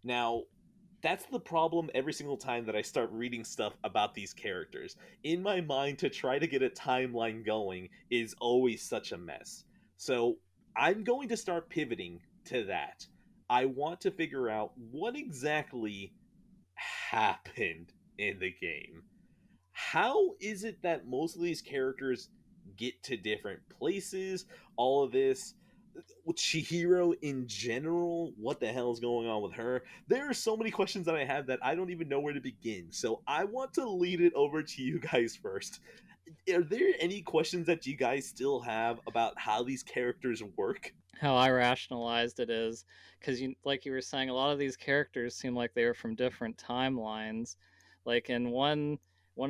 Now, that's the problem every single time that I start reading stuff about these characters. In my mind, to try to get a timeline going is always such a mess. So, I'm going to start pivoting to that. I want to figure out what exactly happened in the game. How is it that most of these characters get to different places? All of this with Chihiro in general, what the hell is going on with her? There are so many questions that I have that I don't even know where to begin. So I want to lead it over to you guys first. Are there any questions that you guys still have about how these characters work? How I rationalized it is because like you were saying, a lot of these characters seem like they were from different timelines. Like in one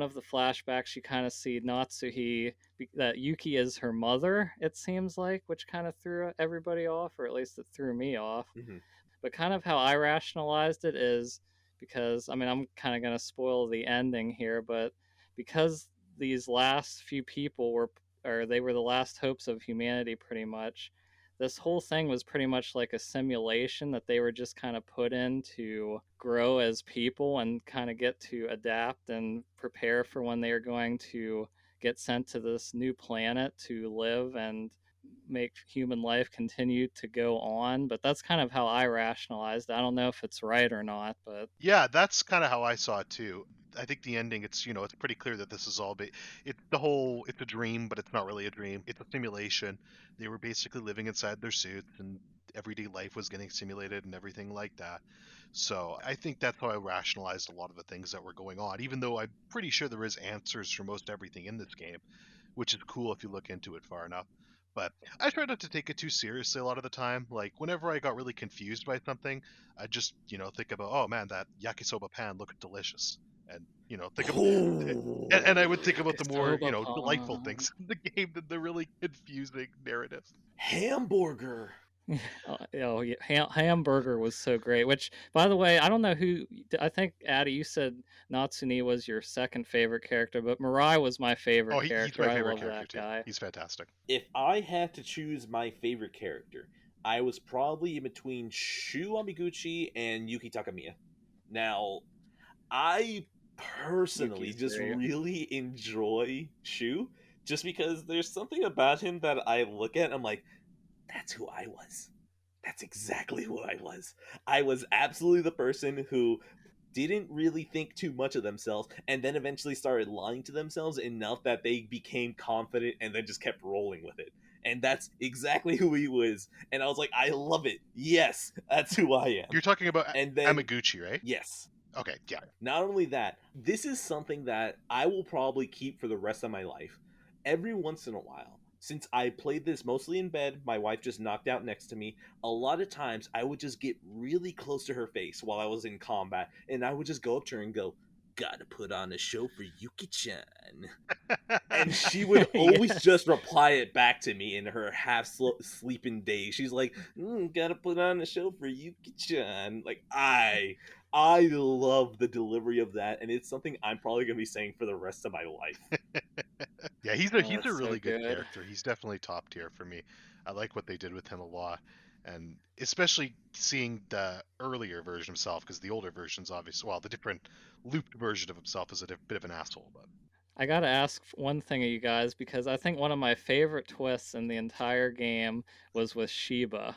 of the flashbacks, you kind of see Natsuhi that Yuki is her mother. It seems like, which kind of threw everybody off, or at least it threw me off. Mm-hmm. But kind of how I rationalized it is because, I mean, I'm kind of going to spoil the ending here, but because these last few people were, or they were the last hopes of humanity pretty much, this whole thing was pretty much like a simulation that they were just kind of put in to grow as people and kind of get to adapt and prepare for when they are going to get sent to this new planet to live and make human life continue to go on. But that's kind of how I rationalized it. I don't know if it's right or not, but Yeah, that's kind of how I saw it too. I think the ending, it's it's pretty clear that this is all it's a dream, but it's not really a dream. It's a simulation. They were basically living inside their suits, and everyday life was getting simulated and everything like that. So I think that's how I rationalized a lot of the things that were going on, even though I'm pretty sure there is answers for most everything in this game, which is cool if you look into it far enough. But I try not to take it too seriously a lot of the time. Like whenever I got really confused by something, I just think about, oh man, that yakisoba pan looked delicious, and think of, and I would think about the more Soba delightful Pond. things in the game than the really confusing narratives. Hamburger. Oh, yeah, hamburger was so great. Which, by the way, I don't know who. I think Addy, you said Natsuni was your second favorite character, but Mirai was my Oh, favorite he's character. my I favorite love character that too. guy. He's fantastic. If I had to choose my favorite character, I was probably in between Shu Amiguchi and Yuki Takamiya. Now, I personally Yuki's just great. really enjoy Shu, just because there's something about him that I look at and I'm like, that's who I was. That's exactly who I was. I was absolutely the person who didn't really think too much of themselves and then eventually started lying to themselves enough that they became confident and then just kept rolling with it. And that's exactly who he was. And I was like, I love it. Yes, that's who I am. You're talking about And then, Amaguchi, right? yes. Okay, yeah. Not only that, this is something that I will probably keep for the rest of my life. Every once in a while, since I played this mostly in bed, my wife just knocked out next to me. A lot of times I would just get really close to her face while I was in combat, and I would just go up to her and go, "Gotta put on a show for Yuki-chan." And she would always Yes. just reply it back to me in her sleeping days. She's like, "Gotta put on a show for Yuki-chan." Like I love the delivery of that, and it's something I'm probably gonna be saying for the rest of my life. Yeah, he's Oh, a that's so really good good. character. He's definitely top tier for me. I like what they did with him a lot, and especially seeing the earlier version of himself, because the older version's obviously, well, the different looped version of himself is a bit of an asshole. But I gotta ask one thing of you guys because I think one of my favorite twists in the entire game was with Sheba.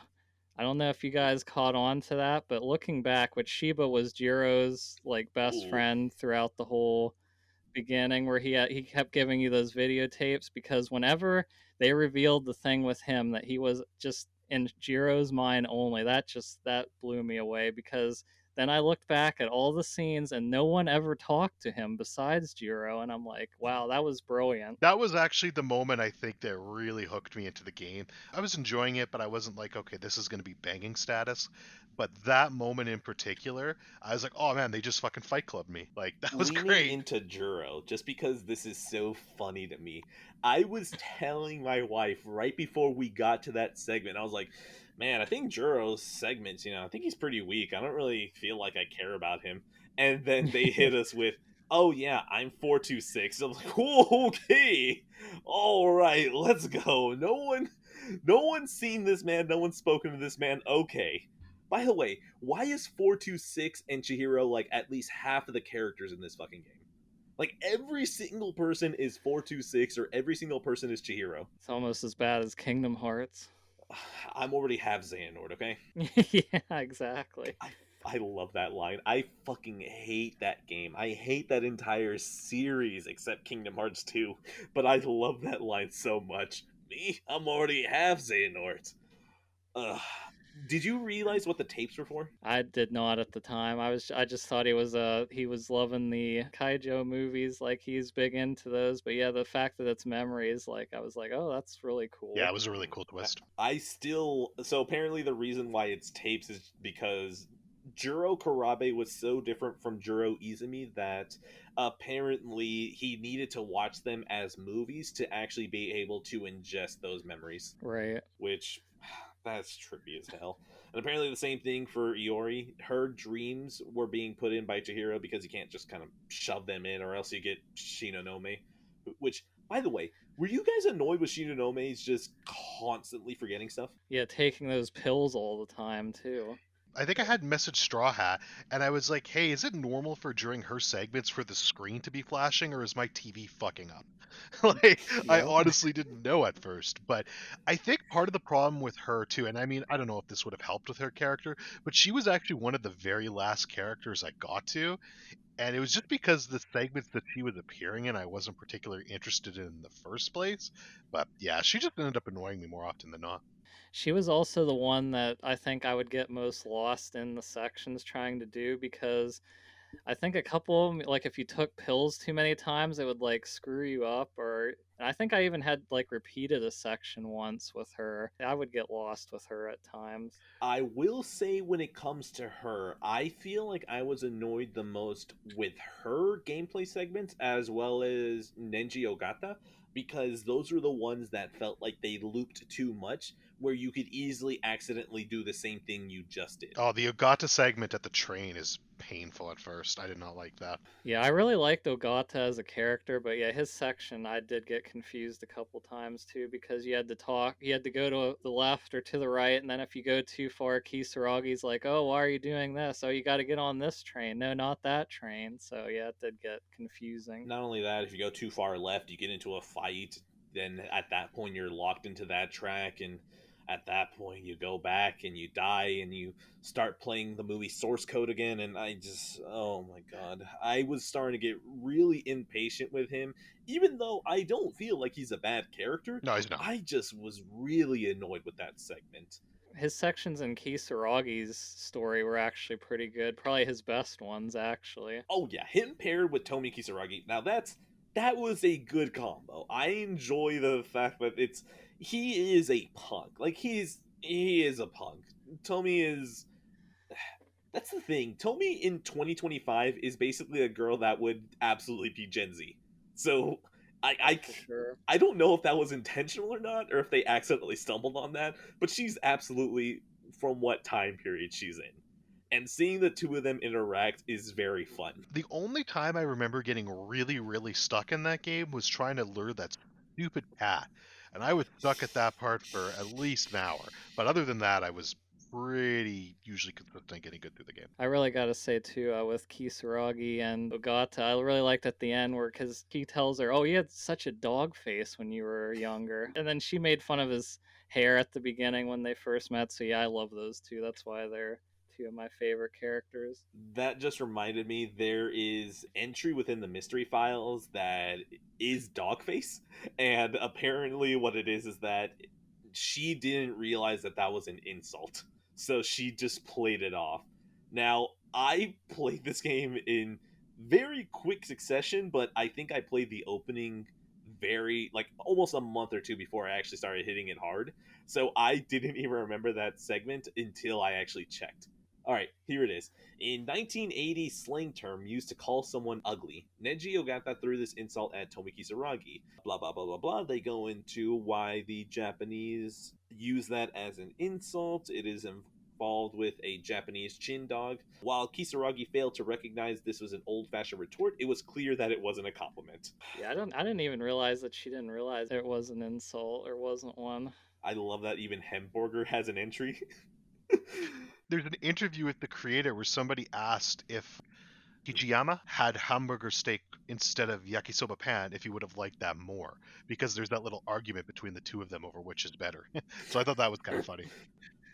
I don't know if you guys caught on to that, but looking back, with Sheba was Jiro's like best Ooh. friend throughout the whole beginning, where he kept giving you those videotapes because whenever they revealed the thing with him that he was just in Jiro's mind only, that blew me away because then I looked back at all the scenes and no one ever talked to him besides Jiro, and I'm like, wow, that was brilliant. that was actually the moment I think that really hooked me into the game. I was enjoying it, but I wasn't like, okay, this is going to be banging status. But that moment in particular, I was like, oh man, they just fucking Fight Clubbed me. Like, that was Leaning great. into Juro, just because this is so funny to me. I was telling my wife right before we got to that segment, I was like, man, I think Juro's segments, I think he's pretty weak. I don't really feel like I care about him. And then they hit us with, oh yeah, I'm 426. I'm like, whoa, okay. All right, let's go. No one's seen this man, no one's spoken to this man. Okay. By the way, why is 426 and Chihiro like at least half of the characters in this fucking game? Like every single person is 426 or every single person is Chihiro. It's almost as bad as Kingdom Hearts. I'm already half Xehanort, okay? Yeah, exactly. I love that line. I fucking hate that game. I hate that entire series except Kingdom Hearts 2. But I love that line so much. Me, I'm already half Xehanort. Ugh. Did you realize what the tapes were for? I did not at the time. I just thought he was loving the Kaijo movies, like he's big into those. But yeah, the fact that it's memories, like I was like, oh, that's really Yeah, cool. it was a really cool twist. So apparently the reason why it's tapes is because Juro Karabe was so different from Juro Izumi that apparently he needed to watch them as movies to actually be able to ingest those memories, Right. which that's trippy as hell. And apparently the same thing for Iori. Her dreams were being put in by Chihiro because you can't just kind of shove them in or else you get Shinonome. Which, by the way, were you guys annoyed with Shinonome's just constantly forgetting stuff? Yeah, taking those pills all the time too. I think I had messaged Strawhat, and I was like, hey, is it normal for during her segments for the screen to be flashing, or is my TV fucking up? Like, I Yep. honestly didn't know at first. But I think part of the problem with her, too, and I mean, I don't know if this would have helped with her character, but she was actually one of the very last characters I got to. And it was just because the segments that she was appearing in, I wasn't particularly interested in the first place. But yeah, she just ended up annoying me more often than not. She was also the one that I think I would get most lost in the sections trying to do, because I think a couple of them, like if you took pills too many times, it would like screw you up. Or I think I even had like repeated a section once with her. I would get lost with her at times. I will say, when it comes to her, I feel like I was annoyed the most with her gameplay segments as well as Nenji Ogata, because those were the ones that felt like they looped too much, where you could easily accidentally do the same thing you just did. Oh, the Ogata segment at the train is painful at first. I did not like that. Yeah, I really liked Ogata as a character, but yeah, his section I did get confused a couple times too, because you had to talk, you had to go to the left or to the right, and then if you go too far, Kisaragi's like, "Oh, why are you doing this? Oh, you got to get on this train. No, not that train." So yeah, it did get confusing. Not only that, if you go too far left, you get into a fight, then at that point you're locked into that track, and at that point you go back and you die and you start playing the movie source code again. And I just, oh my god, I was starting to get really impatient with him. Even though I don't feel like he's a bad character, No, he's not. I just was really annoyed with that segment. His sections in Kisaragi's story were actually pretty good, probably his best ones actually. Oh yeah, him paired with Tomi Kisaragi. Now that was a good combo. I enjoy the fact that he is a punk. Like he is a punk. Tomi is that's the thing. Tomi in 2025 is basically a girl that would absolutely be Gen Z. So For sure. I don't know if that was intentional or not, or if they accidentally stumbled on that, but she's absolutely from what time period she's in. And seeing the two of them interact is very fun. The only time I remember getting really, really stuck in that game was trying to lure that stupid cat. And I was stuck at that part for at least an hour. But other than that, I was pretty usually consistent getting good through the game. I really gotta say too, with Kisaragi and Ogata, I really liked at the end where, because he tells her, "Oh, you had such a dog face when you were younger," and then she made fun of his hair at the beginning when they first met. So yeah, I love those two. That's why they're two of my favorite characters. That just reminded me, there is entry within the mystery files that is Dogface, and apparently what it is that she didn't realize that that was an insult, so she just played it off. Now, I played this game in very quick succession, but I think I played the opening very, like, almost a month or two before I actually started hitting it hard, so I didn't even remember that segment until I actually checked. All right, here it is. In 1980 slang term used to call someone ugly, Neji Ogata threw this insult at Tomi Kisaragi. Blah, blah, blah, blah, blah. They go into why the Japanese use that as an insult. It is involved with a Japanese chin dog. While Kisaragi failed to recognize this was an old-fashioned retort, it was clear that it wasn't a compliment. Yeah, I didn't even realize that she didn't realize it was an insult or wasn't one. I love that even Hemburger has an entry. There's an interview with the creator where somebody asked if Hijiyama had hamburger steak instead of yakisoba pan, if he would have liked that more, because there's that little argument between the two of them over which is better. So I thought that was kind of funny.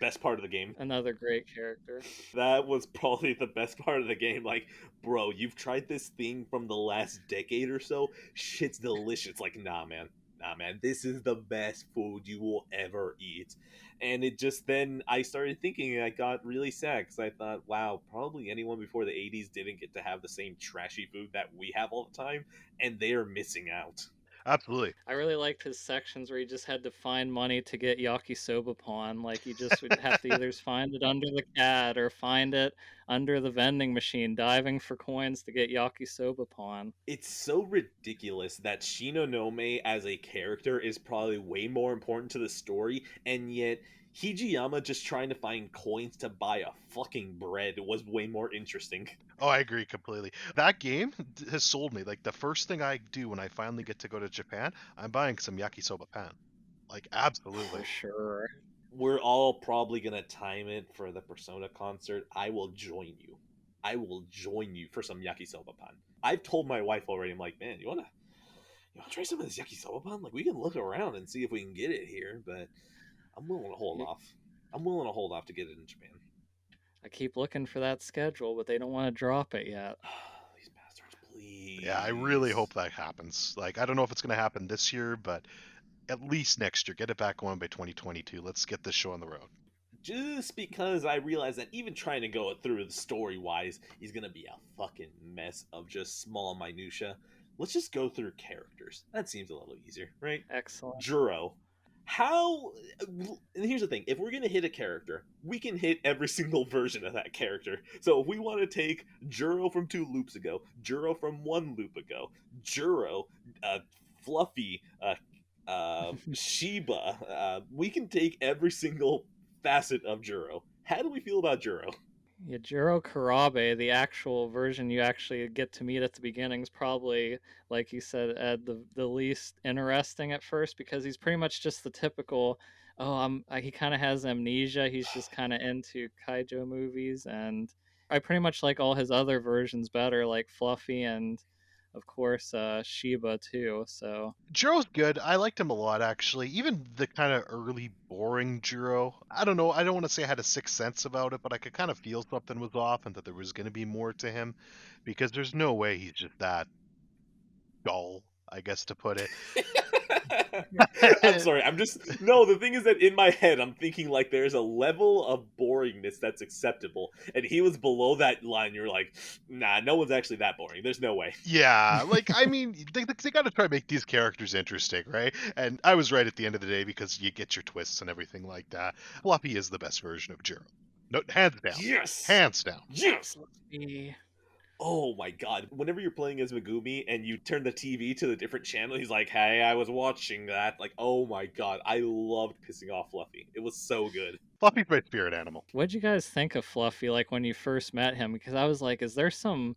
Best part of the game. Another great character. That was probably the best part of the game. Like, bro, you've tried this thing from the last decade or so. Shit's delicious. Like, nah, man. Nah, man. This is the best food you will ever eat. And it just, then I started thinking, and I got really sad because I thought, wow, probably anyone before the 80s didn't get to have the same trashy food that we have all the time, and they are missing out. Absolutely. I really liked his sections where he just had to find money to get yakisoba pawn. Like, you just would have to either find it under the cat or find it under the vending machine, diving for coins to get yakisoba pawn. It's so ridiculous that Shinonome as a character is probably way more important to the story, and yet Hijiyama just trying to find coins to buy a fucking bread was way more interesting. Oh, I agree completely. That game has sold me. Like, the first thing I do when I finally get to go to Japan, I'm buying some yakisoba pan. Like, absolutely. For sure. We're all probably gonna time it for the Persona concert. I will join you. I will join you for some yakisoba pan. I've told my wife already. I'm like, man, you wanna try some of this yakisoba pan? Like, we can look around and see if we can get it here, but I'm willing to hold off. I'm willing to hold off to get it in Japan. I keep looking for that schedule, but they don't want to drop it yet. These Yeah, I really hope that happens. Like, I don't know if it's going to happen this year, but at least next year. Get it back going by 2022. Let's get this show on the road. Just because I realize that even trying to go through the story wise is gonna be a fucking mess of just small minutia. Let's just go through characters. That seems a little easier, right? Excellent. Juro. How? And here's the thing: if we're gonna hit a character, we can hit every single version of that character. So if we want to take Juro from 2 loops ago, Juro from 1 loop ago, Juro, Fluffy, Sheba, we can take every single facet of Juro. How do we feel about Juro? Yeah, Jiro Karabe, the actual version you actually get to meet at the beginning, is probably, like you said, Ed, the least interesting at first because he's pretty much just the typical. Oh, he kind of has amnesia. He's just kind of into kaijo movies, and I pretty much like all his other versions better, like Fluffy and, of course, Sheba too. So Jiro's good. I liked him a lot, actually. Even the kind of early, boring Jiro. I don't know. I don't want to say I had a sixth sense about it, but I could kind of feel something was off and that there was going to be more to him because there's no way he's just that dull, I guess, to put it. I'm sorry. No. The thing is that in my head, I'm thinking like there's a level of boringness that's acceptable, and he was below that line. You're like, nah, no one's actually that boring. There's no way. Yeah, like, I mean, they got to try to make these characters interesting, right? And I was right at the end of the day because you get your twists and everything like that. Fluffy is the best version of Jiro. No, hands down. Yes. Hands down. Yes. yeah. Oh my god. Whenever you're playing as Megumi and you turn the TV to the different channel, he's like, hey, I was watching that. Like, oh my god. I loved pissing off Fluffy. It was so good. Fluffy's my spirit animal. What'd you guys think of Fluffy like when you first met him? Because I was like, is there some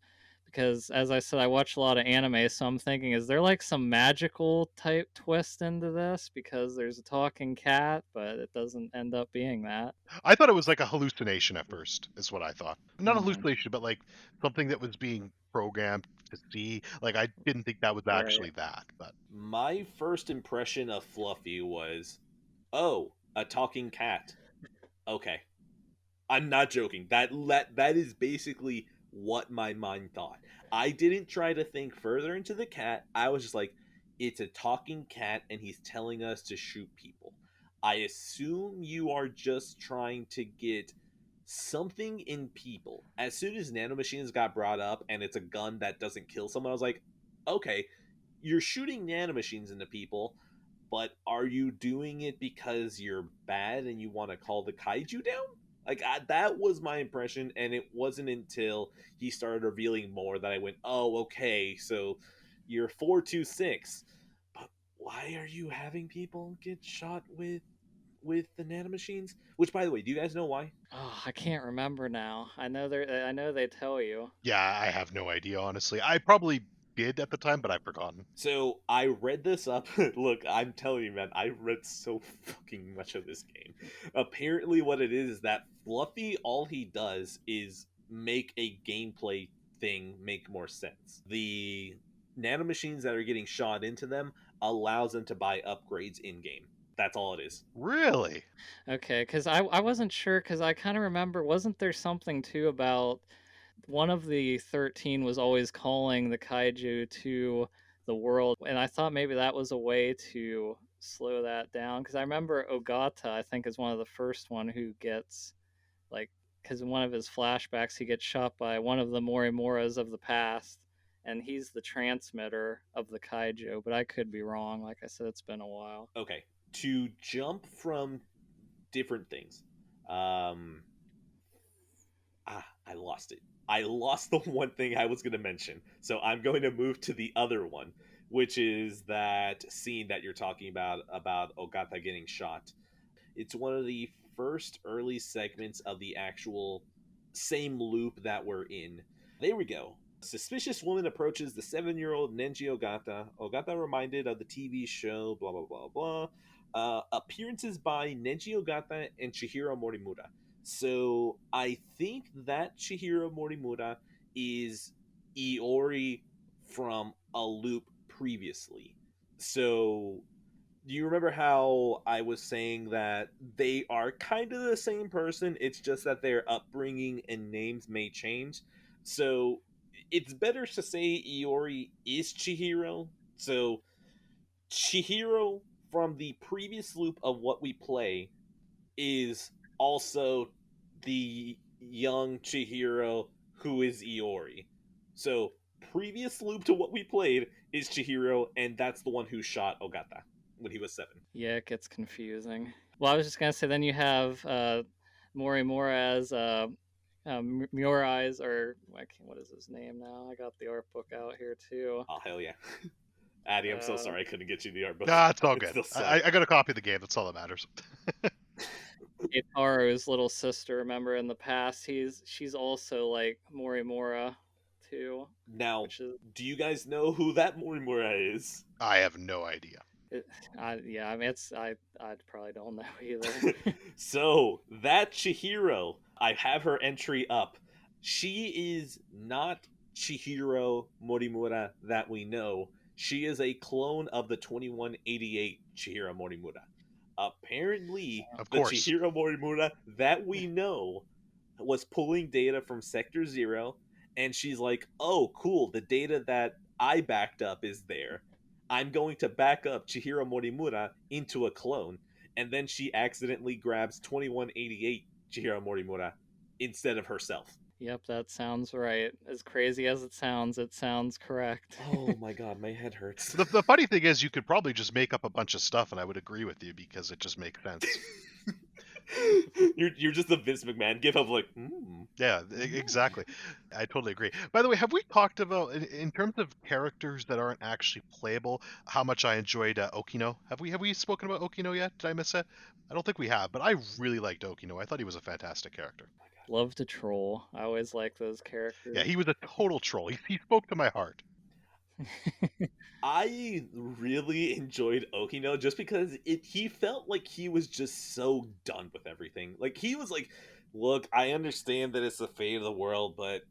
because as I said, I watch a lot of anime, so I'm thinking, is there like some magical type twist into this? Because there's a talking cat, but it doesn't end up being that. I thought it was like a hallucination at first, is what I thought. Not a Mhm. hallucination, but like something that was being programmed to see. Like, I didn't think that was Right. actually that, but My first impression of Fluffy was, oh, a talking cat. Okay. I'm not joking. That is basically what my mind thought. I didn't try to think further into the cat. I was just like, it's a talking cat and he's telling us to shoot people. I assume you are just trying to get something in people. As soon as nanomachines got brought up and it's a gun that doesn't kill someone, I was like, okay, you're shooting nanomachines into people, but are you doing it because you're bad and you want to call the kaiju down? Like that was my impression, and it wasn't until he started revealing more that I went, "Oh, okay, so you're 426, but why are you having people get shot with the nanomachines?" Which, by the way, do you guys know why? Oh, I can't remember now. I know they tell you. yeah, I have no idea, honestly. I probably did at the time, but I've forgotten. So I read this up. Look, I'm telling you, man, I read so fucking much of this game. Apparently, what it is that Fluffy, all he does is make a gameplay thing make more sense. The nanomachines that are getting shot into them allows them to buy upgrades in game. That's all it is. Really? Okay, because I wasn't sure, because I kind of remember, wasn't there something too about one of the 13 was always calling the kaiju to the world, and I thought maybe that was a way to slow that down, because I remember Ogata, I think, is one of the first one who gets, like, because in one of his flashbacks he gets shot by one of the Morimoras of the past, and he's the transmitter of the kaiju, but I could be wrong. Like I said, it's been a while. Okay, to jump from different things. Um, I lost it. I lost the one thing I was going to mention. So I'm going to move to the other one, which is that scene that you're talking about Ogata getting shot. It's one of the first early segments of the actual same loop that we're in. There we go. Suspicious woman approaches the 7-year-old Nenji Ogata. Ogata reminded of the TV show, blah, blah, blah, blah. Appearances by Nenji Ogata and Chihiro Morimura. So I think that Chihiro Morimura is Iori from a loop previously. So do you remember how I was saying that they are kind of the same person? It's just that their upbringing and names may change. So it's better to say Iori is Chihiro. So Chihiro from the previous loop of what we play is also the young Chihiro who is Iori. So previous loop to what we played is Chihiro, and that's the one who shot Ogata when he was 7. Yeah, it gets confusing. Well, I was just gonna say then you have Morimura as Murai's, or what is his name now? I got the art book out here too. Oh hell yeah. Addy, I'm so sorry I couldn't get you the art book. Nah, it's all It good. still sucked. I got a copy of the game. That's all that matters. Itaru's little sister, remember in the past, she's also like Morimura too. Now, Which is, do you guys know who that Morimura is? I have no idea. I mean, I probably don't know either. So, that Chihiro, I have her entry up. She is not Chihiro Morimura that we know. She is a clone of the 2188 Chihiro Morimura. Apparently, Of the course. Chihiro Morimura that we know was pulling data from Sector Zero, and she's like, oh, cool, the data that I backed up is there. I'm going to back up Chihiro Morimura into a clone. And then she accidentally grabs 2188 Chihiro Morimura instead of herself. Yep, that sounds right. As crazy as it sounds correct. Oh my god, my head hurts. The funny thing is, you could probably just make up a bunch of stuff, and I would agree with you because it just makes sense. You're just the Vince McMahon give up like, Yeah, exactly. I totally agree. By the way, have we talked about, in terms of characters that aren't actually playable, how much I enjoyed Okino? Have we spoken about Okino yet? Did I miss it? I don't think we have, but I really liked Okino. I thought he was a fantastic character. Love to troll. I always like those characters. Yeah, he was a total troll. He spoke to my heart. I really enjoyed Okino just because he felt like he was just so done with everything. Like he was like, look, I understand that it's the fate of the world, but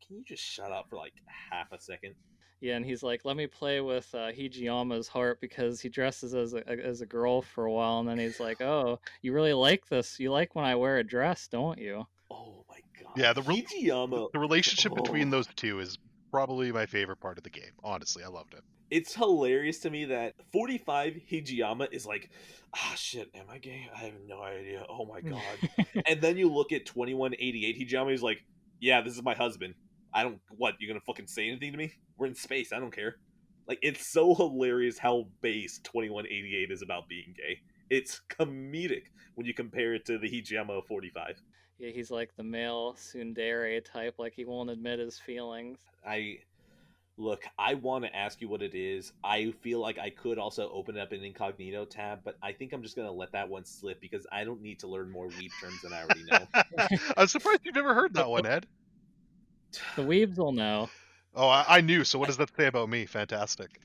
can you just shut up for like half a second? Yeah, and he's like, let me play with Hijiyama's heart because he dresses as a girl for a while, and then he's like, oh, you really like this? You like when I wear a dress, don't you? Oh my god. Yeah, Hijiyama. the relationship between those two is probably my favorite part of the game. Honestly, I loved it. It's hilarious to me that 45 Hijiyama is like, shit, am I gay? I have no idea. Oh my god. And then you look at 2188 Hijiyama, he's like, yeah, this is my husband. I don't, what, you gonna fucking say anything to me? We're in space, I don't care. Like, it's so hilarious how base 2188 is about being gay. It's comedic when you compare it to the Hijiyama of 45. Yeah, he's like the male tsundere type, like he won't admit his feelings. Look, I want to ask you what it is. I feel like I could also open up an incognito tab, but I think I'm just going to let that one slip because I don't need to learn more weeb terms than I already know. I'm surprised you've never heard that one, Ed. The weebs will know. Oh, I knew. So what does that say about me? Fantastic.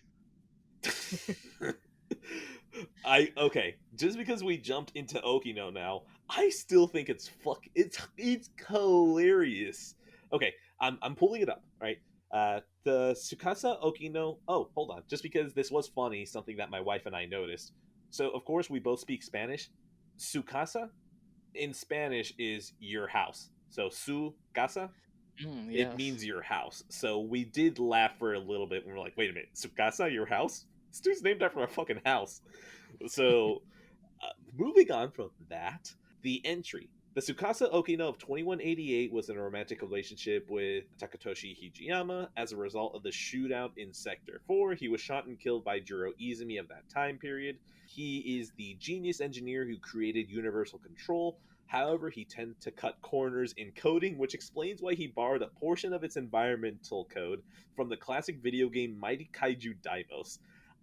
Okay, just because we jumped into Okino now, I still think it's hilarious. Okay, I'm pulling it up, right? The Tsukasa Okino. Oh, hold on. Just because this was funny, something that my wife and I noticed. So, of course, we both speak Spanish. Tsukasa in Spanish is your house. So, su casa, Yes. it means your house. So, we did laugh for a little bit when we were like, wait a minute, Tsukasa, your house? This dude's named after my fucking house. So, moving on from that, the entry. The Tsukasa Okino of 2188 was in a romantic relationship with Takatoshi Hijiyama. As a result of the shootout in Sector 4, he was shot and killed by Jiro Izumi of that time period. He is the genius engineer who created Universal Control. However, he tended to cut corners in coding, which explains why he borrowed a portion of its environmental code from the classic video game Mighty Kaiju Daimos.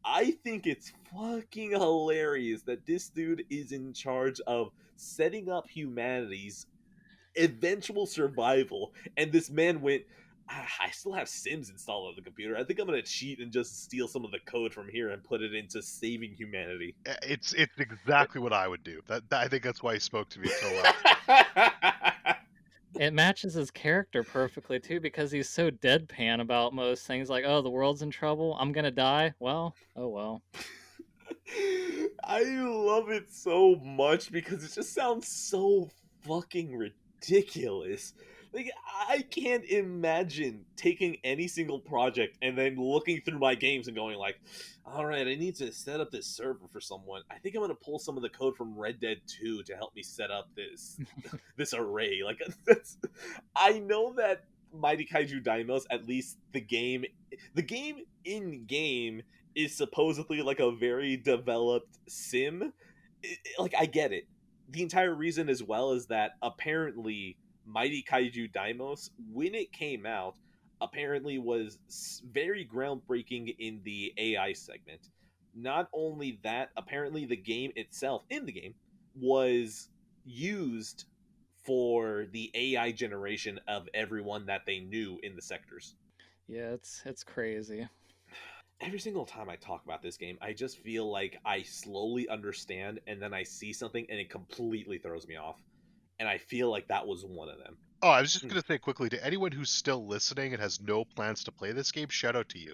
I think it's fucking hilarious that this dude is in charge of setting up humanity's eventual survival, and this man went, I still have Sims installed on the computer. I think I'm gonna cheat and just steal some of the code from here and put it into saving humanity. It's exactly what I would do. I think that's why he spoke to me so well. It matches his character perfectly too because he's so deadpan about most things. Like, oh, the world's in trouble. I'm gonna die. Well, oh well. I love it so much because it just sounds so fucking ridiculous. Like, I can't imagine taking any single project and then looking through my games and going like, all right, I need to set up this server for someone. I think I'm going to pull some of the code from Red Dead 2 to help me set up this array. Like, I know that Mighty Kaiju Daimos, at least the game in game is supposedly like a very developed sim. Like, I get it. The entire reason as well is that apparently Mighty Kaiju Daimos, when it came out, apparently was very groundbreaking in the AI segment. Not only that, apparently the game itself, in the game, was used for the AI generation of everyone that they knew in the sectors. Yeah, it's crazy. Every single time I talk about this game, I just feel like I slowly understand and then I see something and it completely throws me off. And I feel like that was one of them. Oh, I was just going to say quickly to anyone who's still listening and has no plans to play this game, shout out to you.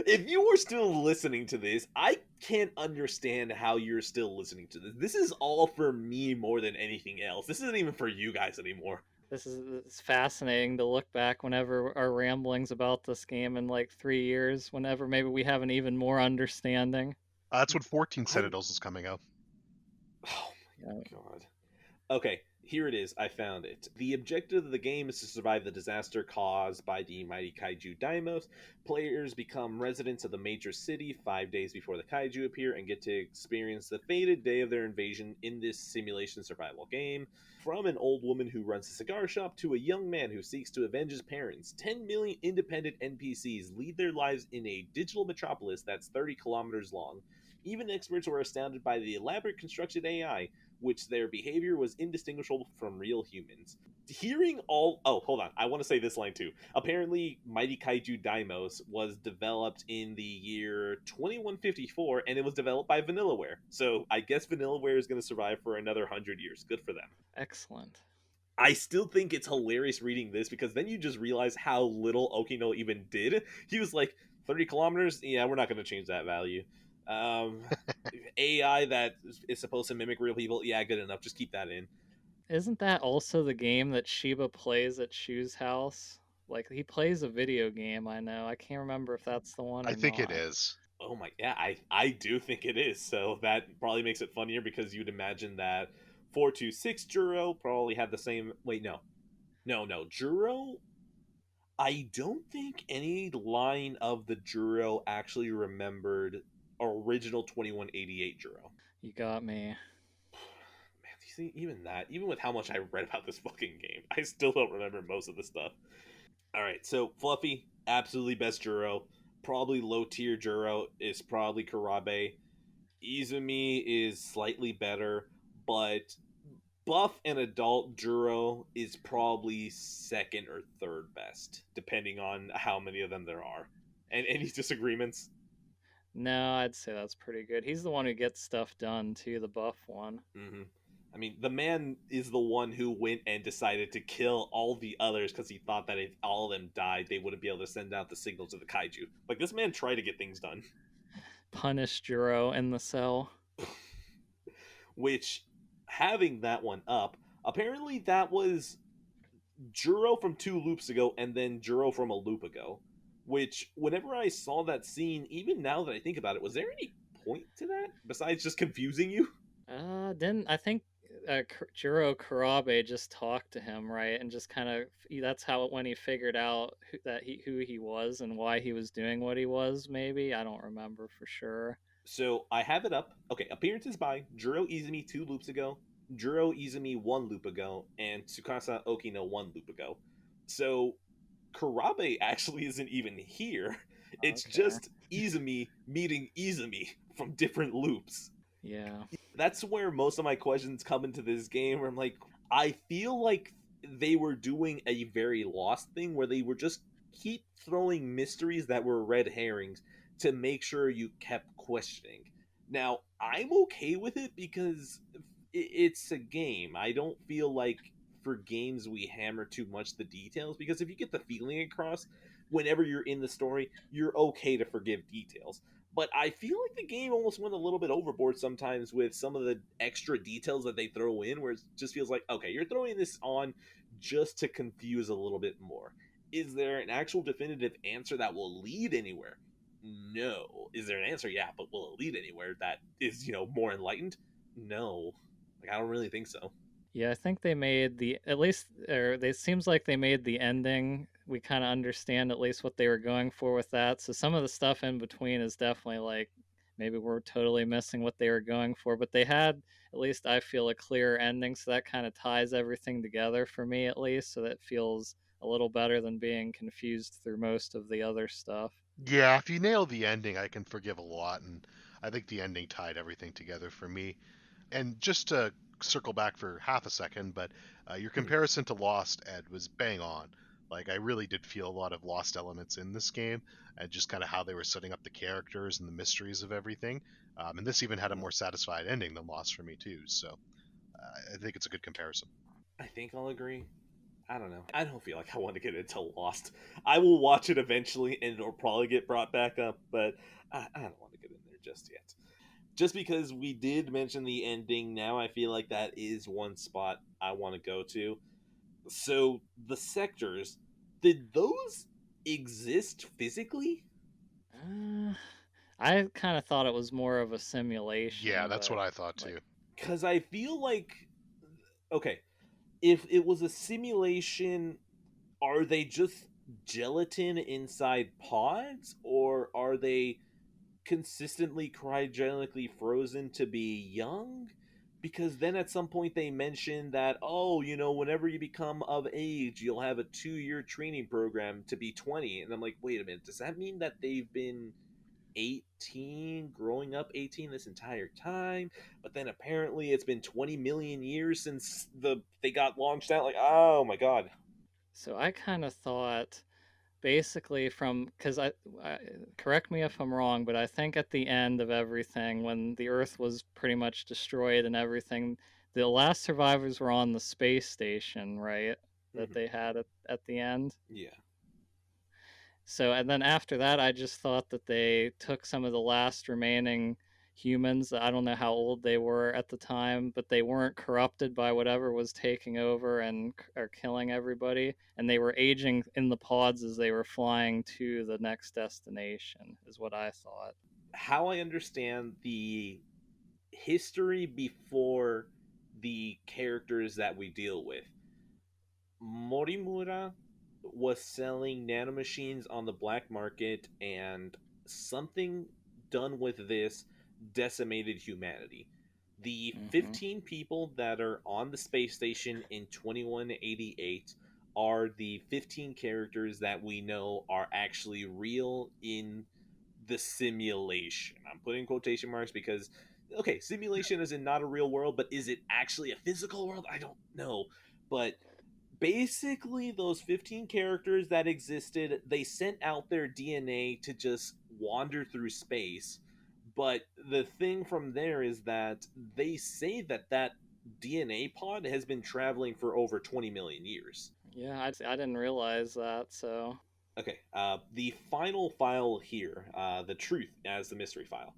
If you were still listening to this, I can't understand how you're still listening to this. This is all for me more than anything else. This isn't even for you guys anymore. It's fascinating to look back whenever our ramblings about this game in like 3 years, whenever maybe we have an even more understanding. That's when 14 I Sentinels is coming out. Oh my Yeah. god. Okay, here it is. I found it. The objective of the game is to survive the disaster caused by the mighty kaiju Daimos. Players become residents of the major city 5 days before the kaiju appear and get to experience the fated day of their invasion in this simulation survival game. From an old woman who runs a cigar shop to a young man who seeks to avenge his parents, 10 million independent NPCs lead their lives in a digital metropolis that's 30 kilometers long. Even experts were astounded by the elaborate constructed AI, which their behavior was indistinguishable from real humans. Hearing all. Oh, hold on. I want to say this line too. Apparently, Mighty Kaiju Daimos was developed in the year 2154, and it was developed by Vanillaware. So I guess Vanillaware is going to survive for another 100 years. Good for them. Excellent. I still think it's hilarious reading this because then you just realize how little Okino even did. He was like, 30 kilometers? Yeah, we're not going to change that value. Um, AI that is supposed to mimic real people? Yeah, good enough. Just keep that in. Isn't that also the game that Shiba plays at Shu's house? Like he plays a video game, I know. I can't remember if that's the one I or think it not. is. Oh my, yeah, I do think it is. So that probably makes it funnier because you'd imagine that 426 Juro probably had the same. Wait, no, Juro. I don't think any line of the Juro actually remembered original 2188 Juro. You got me. Man, you see, even with how much I read about this fucking game, I still don't remember most of the stuff. All right, so Fluffy, absolutely best Juro. Probably low tier Juro is probably Karabe. Izumi is slightly better, but buff and adult Juro is probably second or third best, depending on how many of them there are. And any disagreements? No, I'd say that's pretty good. He's the one who gets stuff done too, the buff one. Mm-hmm. I mean, the man is the one who went and decided to kill all the others because he thought that if all of them died, they wouldn't be able to send out the signal to the kaiju. Like, this man tried to get things done. Punish Juro in the cell. Which, having that one up, apparently that was Juro from 2 loops ago and then Juro from a loop ago. Which, whenever I saw that scene, even now that I think about it, was there any point to that besides just confusing you? Didn't I think Juro Karabe just talked to him, right? And just kind of that's how when he figured out who he was and why he was doing what he was. Maybe I don't remember for sure. So I have it up. Okay, appearances by Juro Izumi 2 loops ago, Juro Izumi 1 loop ago, and Tsukasa Okino 1 loop ago. So Karabe actually isn't even here. It's Okay. just Izumi meeting Izumi from different loops. Yeah. That's where most of my questions come into this game, where I'm like, I feel like they were doing a very Lost thing where they were just keep throwing mysteries that were red herrings to make sure you kept questioning. Now, I'm okay with it because it's a game. I don't feel like for games we hammer too much the details because if you get the feeling across whenever you're in the story, you're okay to forgive details. But I feel like the game almost went a little bit overboard sometimes with some of the extra details that they throw in, where it just feels like, okay, you're throwing this on just to confuse a little bit more. Is there an actual definitive answer that will lead anywhere? No. Is there an answer? Yeah, but will it lead anywhere that is, more enlightened? No. Like, I don't really think so. Yeah, I think they made the at least, or it seems like they made the ending. We kind of understand at least what they were going for with that. So some of the stuff in between is definitely like maybe we're totally missing what they were going for. But they had, at least I feel, a clear ending, so that kind of ties everything together for me at least. So that feels a little better than being confused through most of the other stuff. Yeah, if you nail the ending, I can forgive a lot, and I think the ending tied everything together for me. And just to circle back for half a second, but your Mhm. comparison to Lost, Ed, was bang on. Like, I really did feel a lot of Lost elements in this game, and just kind of how they were setting up the characters and the mysteries of everything. And this even had a Mhm. more satisfied ending than Lost for me, too. So I think it's a good comparison. I think I'll agree. I don't know. I don't feel like I want to get into Lost. I will watch it eventually, and it'll probably get brought back up, but I don't want to get in there just yet. Just because we did mention the ending, now I feel like that is one spot I want to go to. So, the sectors, did those exist physically? Uh, I kind of thought it was more of a Yeah, simulation, that's what but I thought, like too. Because I feel like, okay, if it was a simulation, are they just gelatin inside pods, or are they consistently cryogenically frozen to be young? Because then at some point they mentioned that, oh, whenever you become of age, you'll have a 2-year training program to be 20. And I'm like, wait a minute, does that mean that they've been 18, growing up 18 this entire time? But then apparently it's been 20 million years since they got launched out. Like, oh my god. so I kind of thought basically from because I correct me if I'm wrong, but I think at the end of everything, when the Earth was pretty much destroyed and everything, the last survivors were on the space station, right? That Mhm. they had at the end. Yeah. So, and then after that, I just thought that they took some of the last remaining humans. I don't know how old they were at the time, but they weren't corrupted by whatever was taking over and or killing everybody. And they were aging in the pods as they were flying to the next destination, is what I thought. How I understand the history before the characters that we deal with, Morimura was selling nanomachines on the black market, and something done with this decimated humanity. The Hmm. 15 people that are on the space station in 2188 are the 15 characters that we know are actually real in the simulation. I'm putting quotation marks because, okay, simulation is in not a real world, but is it actually a physical world? I don't know. But basically, those 15 characters that existed, they sent out their DNA to just wander through space. But the thing from there is that they say that DNA pod has been traveling for over 20 million years. Yeah, I didn't realize that. So, Okay, the final file here, the truth as the mystery file.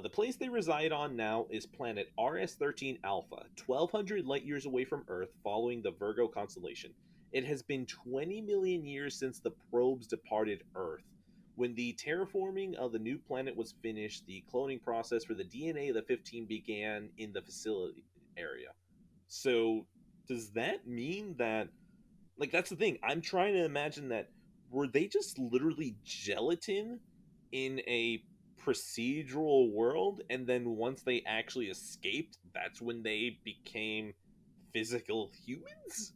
The place they reside on now is planet RS-13 Alpha, 1,200 light years away from Earth, following the Virgo constellation. It has been 20 million years since the probes departed Earth. When the terraforming of the new planet was finished, the cloning process for the DNA of the 15 began in the facility area. So, does that mean that, like, that's the thing. I'm trying to imagine that, were they just literally gelatin in a procedural world, and then once they actually escaped, that's when they became physical humans?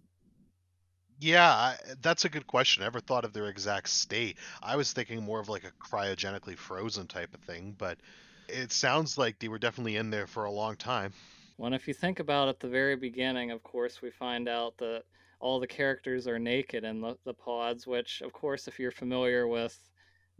Yeah, that's a good question. I never thought of their exact state. I was thinking more of like a cryogenically frozen type of thing, but it sounds like they were definitely in there for a long time. well, if you think about at the very beginning, of course, we find out that all the characters are naked in the pods, which, of course, if you're familiar with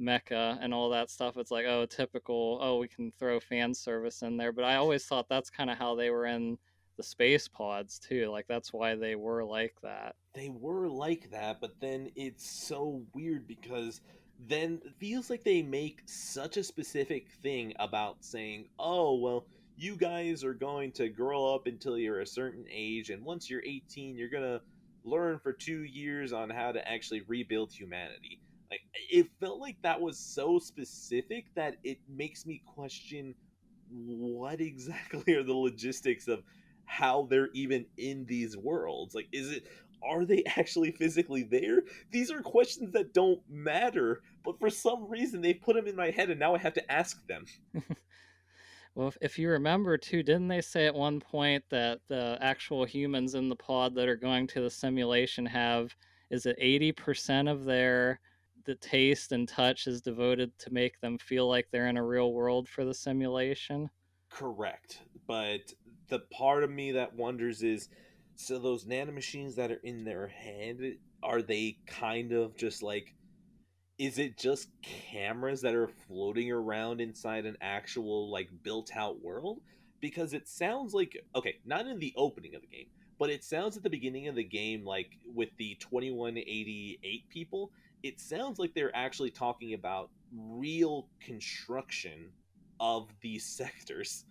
mecha and all that stuff, it's like, oh, typical, oh, we can throw fan service in there. But I always thought that's kind of how they were in the space pods, too. Like, that's why they were like that. They were like that, but then it's so weird because then it feels like they make such a specific thing about saying, oh, well, you guys are going to grow up until you're a certain age, and once you're 18, you're going to learn for 2 years on how to actually rebuild humanity. Like, it felt like that was so specific that it makes me question what exactly are the logistics of how they're even in these worlds. Like, are they actually physically there? These are questions that don't matter, but for some reason they put them in my head and now I have to ask them. Well, if you remember too, didn't they say at one point that the actual humans in the pod that are going to the simulation have, is it 80% of the taste and touch is devoted to make them feel like they're in a real world for the simulation? Correct. But the part of me that wonders is, so those nanomachines that are in their head, are they kind of just like, is it just cameras that are floating around inside an actual like built out world? Because it sounds like, okay, not in the opening of the game, but it sounds at the beginning of the game, like with the 2188 people, it sounds like they're actually talking about real construction of these sectors.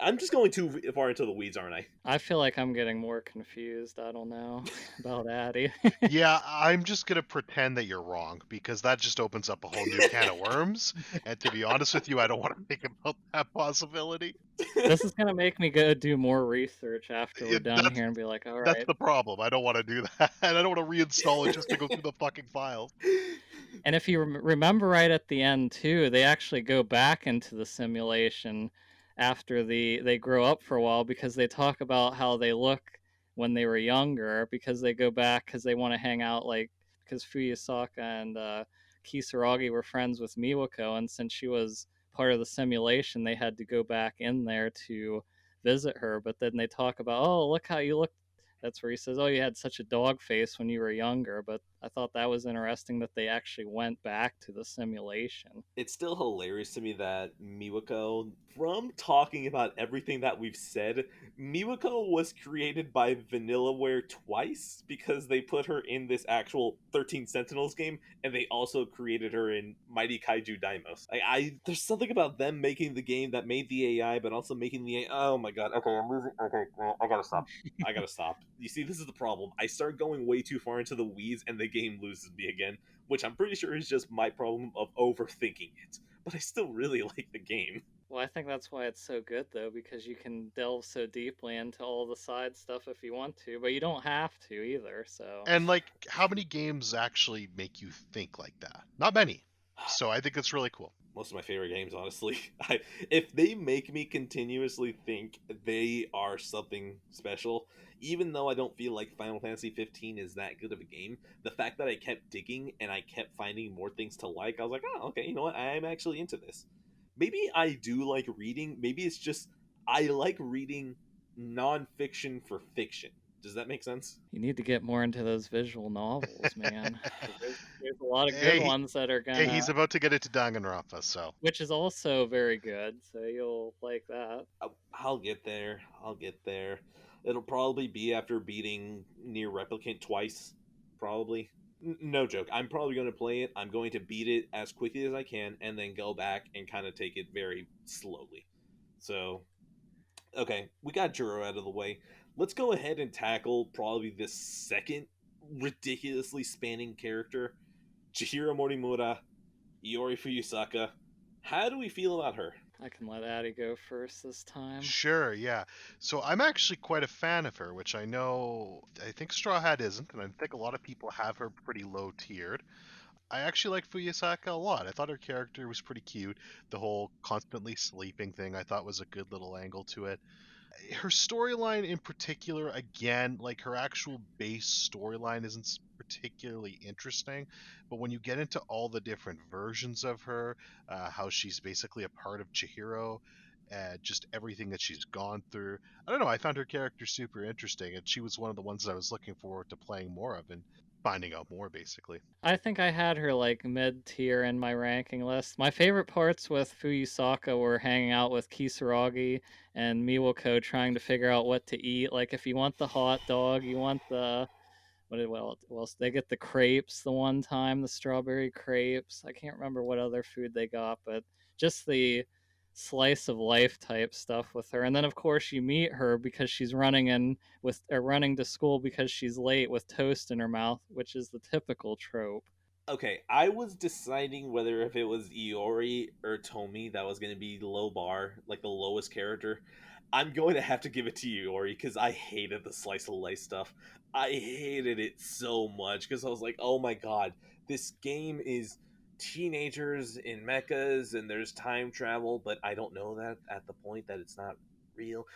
I'm just going too far into the weeds, aren't I? I feel like I'm getting more confused. I don't know about Addie. Yeah, I'm just gonna pretend that you're wrong because that just opens up a whole new can of worms. And to be honest with you, I don't want to think about that possibility. This is gonna make me go do more research after we're It, done that's here and be like, all that's right. the problem. I don't want to do that. And I don't want to reinstall it just to go through the fucking files. And if you remember right at the end too, they actually go back into the simulation after they grow up for a while, because they talk about how they look when they were younger, because they go back because they want to hang out, like, because Fuyusaka and Kisaragi were friends with Miwako, and since she was part of the simulation, they had to go back in there to visit her. But then they talk about, oh, look how you look. That's where he says, "Oh, you had such a dog face when you were younger." But I thought that was interesting that they actually went back to the simulation. It's still hilarious to me that Miwako, from talking about everything that we've said, Miwako was created by Vanillaware twice because they put her in this actual 13 Sentinels game, and they also created her in Mighty Kaiju Daimos. There's something about them making the game that made the AI, but also making the AI. Oh my god. Okay, I'm losing. Okay, I gotta stop. I gotta stop. You see, this is the problem. I start going way too far into the weeds, and the game loses me again, which I'm pretty sure is just my problem of overthinking it. But I still really like the game. Well, I think that's why it's so good, though, because you can delve so deeply into all the side stuff if you want to, but you don't have to either. So And like, how many games actually make you think like that? Not many. So I think that's really cool. Most of my favorite games, honestly. If they make me continuously think, they are something special. Even though I don't feel like Final Fantasy 15 is that good of a game, the fact that I kept digging and I kept finding more things to like, I was like, oh, okay, you know what? I'm actually into this. Maybe I do like reading. Maybe it's just I like reading nonfiction for fiction. Does that make sense? you need to get more into those visual novels, man. 'Cause there's a lot of good Hey, ones that are hey, gonna, he's about to get into Danganronpa, so which is also very good. So you'll like that. I'll get there. I'll get there. It'll probably be after beating Near Replicant twice. Probably. No joke. I'm probably going to play it. I'm going to beat it as quickly as I can and then go back and kind of take it very slowly. So, okay, we got Juro out of the way. Let's go ahead and tackle probably the second ridiculously spanning character, Chihiro Morimura, Iori Fuyusaka. How do we feel about her? I can let Addie go first this time. sure, yeah. So I'm actually quite a fan of her, which I think Straw Hat isn't, and I think a lot of people have her pretty low tiered. I actually like Fuyusaka a lot. I thought her character was pretty cute. The whole constantly sleeping thing I thought was a good little angle to it. Her storyline in particular, again, like her actual base storyline isn't particularly interesting, but when you get into all the different versions of her, how she's basically a part of Chihiro, just everything that she's gone through, I don't know, I found her character super interesting, and she was one of the ones that I was looking forward to playing more of and finding out more, basically. I think I had her like mid tier in my ranking list. My favorite parts with Fuyusaka were hanging out with Kisaragi and Miwako trying to figure out what to eat. Like, if you want the hot dog, you want the what else? They get the crepes the one time, the strawberry crepes. I can't remember what other food they got, but just the slice of life type stuff with her. And then of course you meet her because she's running to school because she's late with toast in her mouth, which is the typical trope. Okay, I was deciding whether if it was Iori or Tomi that was going to be low bar, like the lowest character. I'm going to have to give it to Iori because I hated the slice of life stuff. I hated it so much because I was like, oh my god, this game is teenagers in mechas and there's time travel, but I don't know that at the point that it's not real.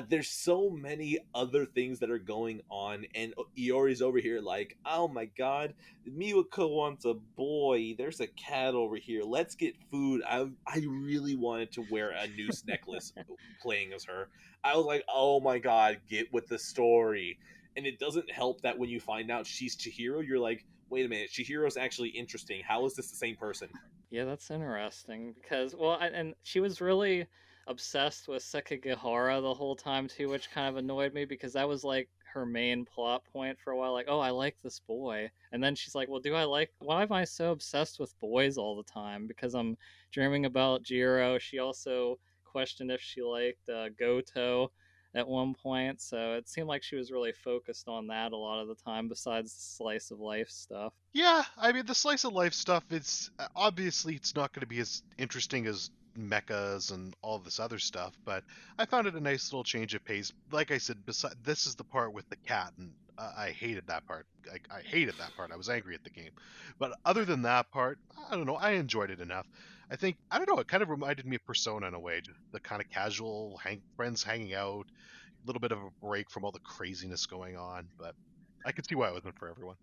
There's so many other things that are going on, and Iori's over here like, oh my god, Miwako wants a boy. There's a cat over here. Let's get food. I really wanted to wear a noose necklace playing as her. I was like, oh my god, get with the story. And it doesn't help that when you find out she's Chihiro, you're like, wait a minute, Chihiro's actually interesting. How is this the same person? Yeah, that's interesting because, well, and she was really obsessed with Sekigahara the whole time too, which kind of annoyed me because that was like her main plot point for a while. Like, oh, I like this boy, and then she's like, well, do I like? Why am I so obsessed with boys all the time? Because I'm dreaming about Jiro. She also questioned if she liked Goto at one point, so it seemed like she was really focused on that a lot of the time, besides the slice of life stuff. Yeah, I mean the slice of life stuff. It's obviously it's not going to be as interesting as mechas and all this other stuff, but I found it a nice little change of pace. Like I said, this is the part with the cat, and I hated that part. I hated that part. I was angry at the game, but other than that part, I don't know. I enjoyed it enough. I don't know. It kind of reminded me of Persona in a way, just the kind of casual friends hanging out, a little bit of a break from all the craziness going on. But I could see why it wasn't for everyone.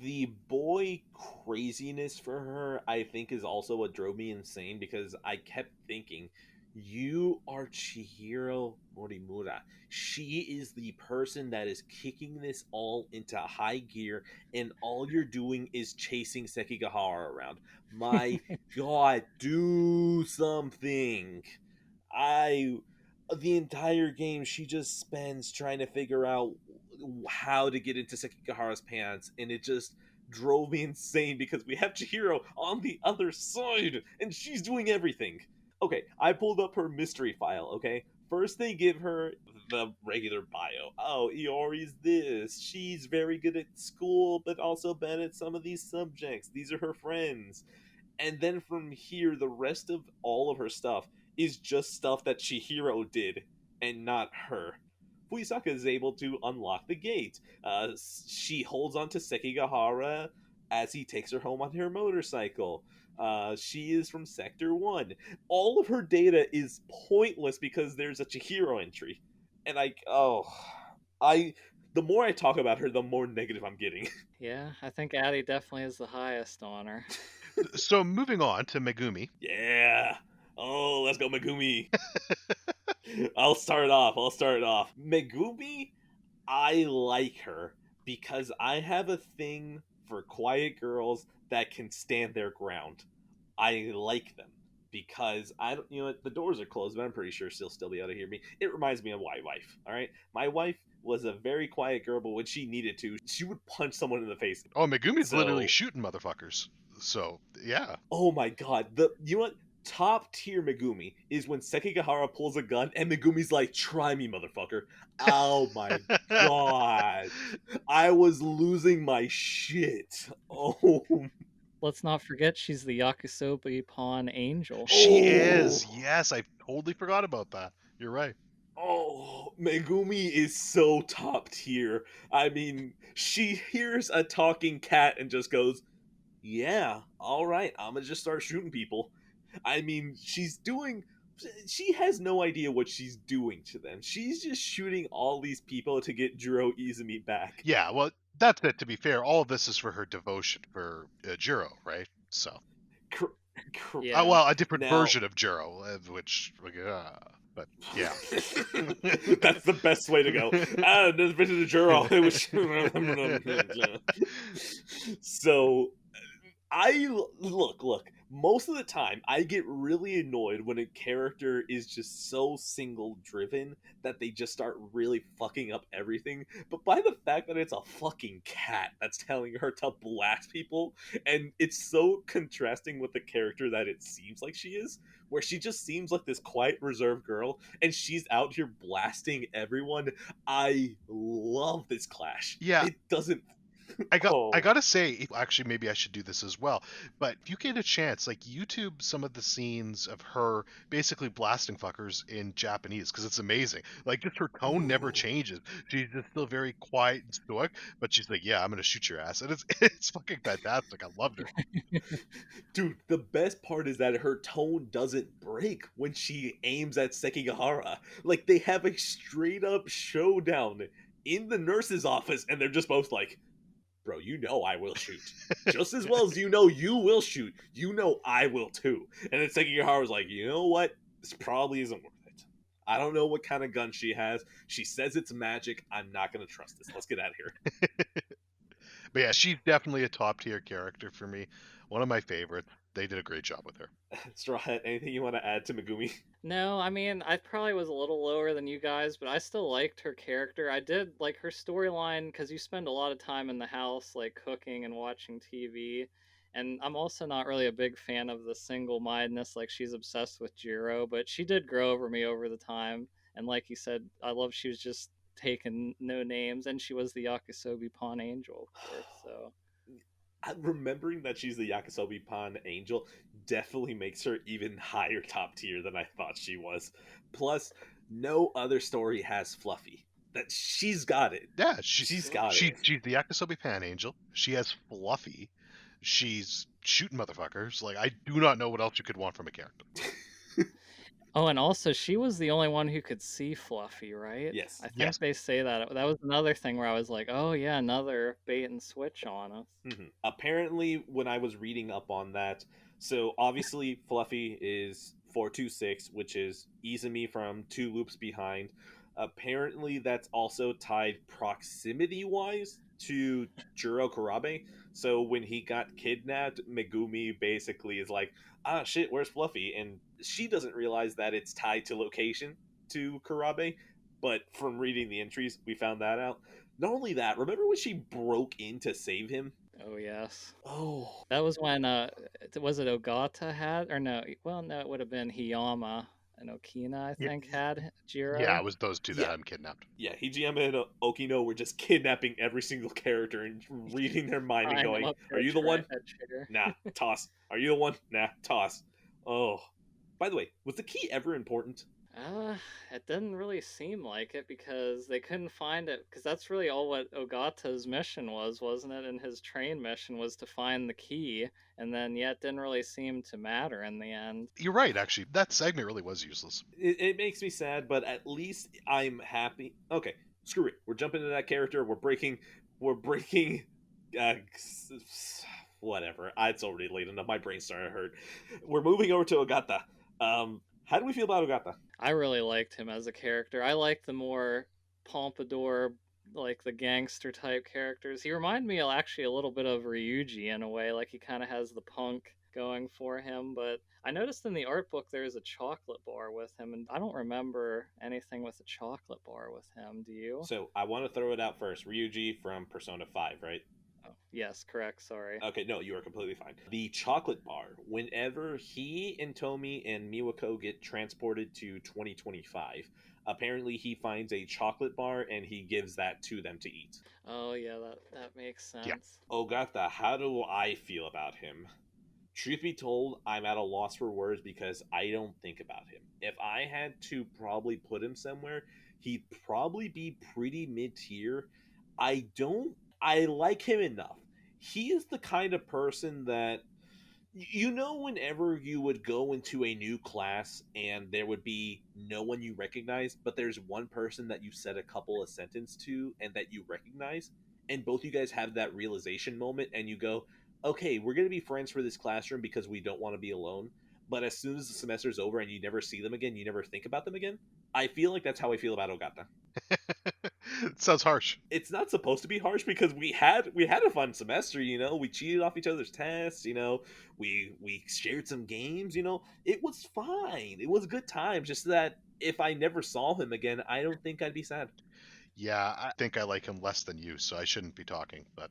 The boy craziness for her, I think, is also what drove me insane because I kept thinking, you are Chihiro Morimura. She is the person that is kicking this all into high gear, and all you're doing is chasing Sekigahara around. My god, do something. I the entire game she just spends trying to figure out how to get into Sekigahara's pants, and it just drove me insane because we have Chihiro on the other side and she's doing everything. Okay, I pulled up her mystery file, okay? First they give her the regular bio. Oh, Iori's this. She's very good at school, but also bad at some of these subjects. These are her friends. And then from here, the rest of all of her stuff is just stuff that Chihiro did and not her. Fuyusaka is able to unlock the gate. She holds on to Sekigahara as he takes her home on her motorcycle. She is from Sector 1. All of her data is pointless because there's a Chihiro entry. And the more I talk about her, the more negative I'm getting. Yeah, I think Addie definitely is the highest on her. So moving on to Megumi. Yeah. Oh, let's go, Megumi. I'll start it off. Megumi, I like her because I have a thing for quiet girls that can stand their ground. I like them because I don't, the doors are closed, but I'm pretty sure she'll still be able to hear me. It reminds me of my wife. All right, my wife was a very quiet girl, but when she needed to, she would punch someone in the face. Oh, Megumi's literally shooting motherfuckers. So yeah. Oh my god, you know what? Top tier Megumi is when Sekigahara pulls a gun and Megumi's like, try me, motherfucker. Oh my god. I was losing my shit. Oh. Let's not forget she's the Yakisobe Pawn Angel. She is. Yes, I totally forgot about that. You're right. Oh, Megumi is so top tier. I mean, she hears a talking cat and just goes, yeah, all right, I'm gonna just start shooting people. I mean, she has no idea what she's doing to them. She's just shooting all these people to get Jiro Izumi back. Yeah, well, that's it. To be fair, all of this is for her devotion for Jiro, right? So. Yeah. Well, a different version of Jiro, which, but yeah. That's the best way to go. This version of Jiro. So, look. most of the time I get really annoyed when a character is just so single driven that they just start really fucking up everything. But by the fact that it's a fucking cat that's telling her to blast people, and it's so contrasting with the character that it seems like she is, where she just seems like this quiet reserved girl and she's out here blasting everyone. I love this clash. Yeah. It doesn't I oh gotta say, actually, maybe I should do this as well. But if you get a chance, like YouTube some of the scenes of her basically blasting fuckers in Japanese, because it's amazing. Like just her tone never Ooh. changes. She's just still very quiet and stoic, but she's like, "Yeah, I'm gonna shoot your ass," and it's it's fucking fantastic. I loved her. Dude, the best part is that her tone doesn't break when she aims at Sekigahara. Like, they have a straight up showdown in the nurse's office, and they're just both like, bro, you know I will shoot. Just as well as you know you will shoot, you know I will too. And then Sekigahara's like, you know what? This probably isn't worth it. I don't know what kind of gun she has. She says it's magic. I'm not going to trust this. Let's get out of here. But yeah, she's definitely a top tier character for me. One of my favorites. They did a great job with her. Strawhat, anything you want to add to Megumi? No, I mean, I probably was a little lower than you guys, but I still liked her character. I did like her storyline because you spend a lot of time in the house, like cooking and watching TV. And I'm also not really a big fan of the single mindedness, like she's obsessed with Jiro, but she did grow over me over the time. And like you said, I love she was just taking no names, and she was the Yakisobi Pawn Angel, of course. So Remembering that she's the Yakisobi Pan Angel definitely makes her even higher top tier than I thought she was. Plus, no other story has Fluffy. That she's got it. Yeah, She's got she's it. the Yakisobi Pan Angel. She has Fluffy. She's shooting motherfuckers. Like I do not know what else you could want from a character. oh, and also she was the only one who could see Fluffy, right? Yes. I think Yes. they say that. That was another thing where I was like, oh yeah, another bait and switch on us. Apparently, when I was reading up on that, so obviously Fluffy is 426, which is Izumi from Two Loops Behind. Apparently, that's also tied proximity wise to Juro Kurabe. So when he got kidnapped, Megumi basically is like, ah, shit, where's Fluffy? And she doesn't realize that it's tied to location to Kurabe. But from reading the entries, we found that out. Not only that, remember when she broke in to save him? Oh yes. Oh, That was when was it Ogata had, or no, well no, it would have been Hiyama and Okina, I Yeah, think, had yeah, Jiro. it was those two that yeah. had him kidnapped. Yeah, Hijiyama and Okino were just kidnapping every single character and reading their mind and Tying them going, up to are you the one? a trigger. Nah, toss. Are you the one? Nah, toss. Oh. By the way, was the key ever important? Uh, it didn't really seem like it because they couldn't find it. Because that's really all what Ogata's mission was, wasn't it? And his train mission was to find the key, and then yet didn't really seem to matter in the end. You're right, actually. That segment really was useless. It makes me sad, but at least I'm happy. Okay, screw it. We're jumping into that character. We're breaking, uh, whatever. It's already late enough. My brain's starting to hurt. We're moving over to Ogata. How do we feel about Ogata? I really liked him as a character. I like the more pompadour, like the gangster type characters. He reminded me actually a little bit of Ryuji in a way. Like he kind of has the punk going for him. But I noticed in the art book there's a chocolate bar with him, and I don't remember anything with a chocolate bar with him. Do you? So I want to throw it out first. Ryuji from Persona 5, right? Oh, yes, correct. Sorry. Okay, no, you are completely fine. The chocolate bar, whenever he and Tomi and Miwako get transported to 2025, apparently he finds a chocolate bar and he gives that to them to eat. Oh yeah, that makes sense. Yeah. Ogata, how do I feel about him? Truth be told, I'm at a loss for words because I don't think about him. If I had to probably put him somewhere, he'd probably be pretty mid tier. I like him enough. He is the kind of person that, whenever you would go into a new class and there would be no one you recognize, but there's one person that you said a couple of sentences to and that you recognize, and both you guys have that realization moment and you go, okay, we're going to be friends for this classroom because we don't want to be alone. But as soon as the semester's over and you never see them again, you never think about them again. I feel like that's how I feel about Ogata. It sounds harsh. It's not supposed to be harsh because we had a fun semester, you know. We cheated off each other's tests, you know. We shared some games, you know. It was fine. It was a good time. Just that if I never saw him again, I don't think I'd be sad. Yeah, I think I like him less than you, so I shouldn't be talking. But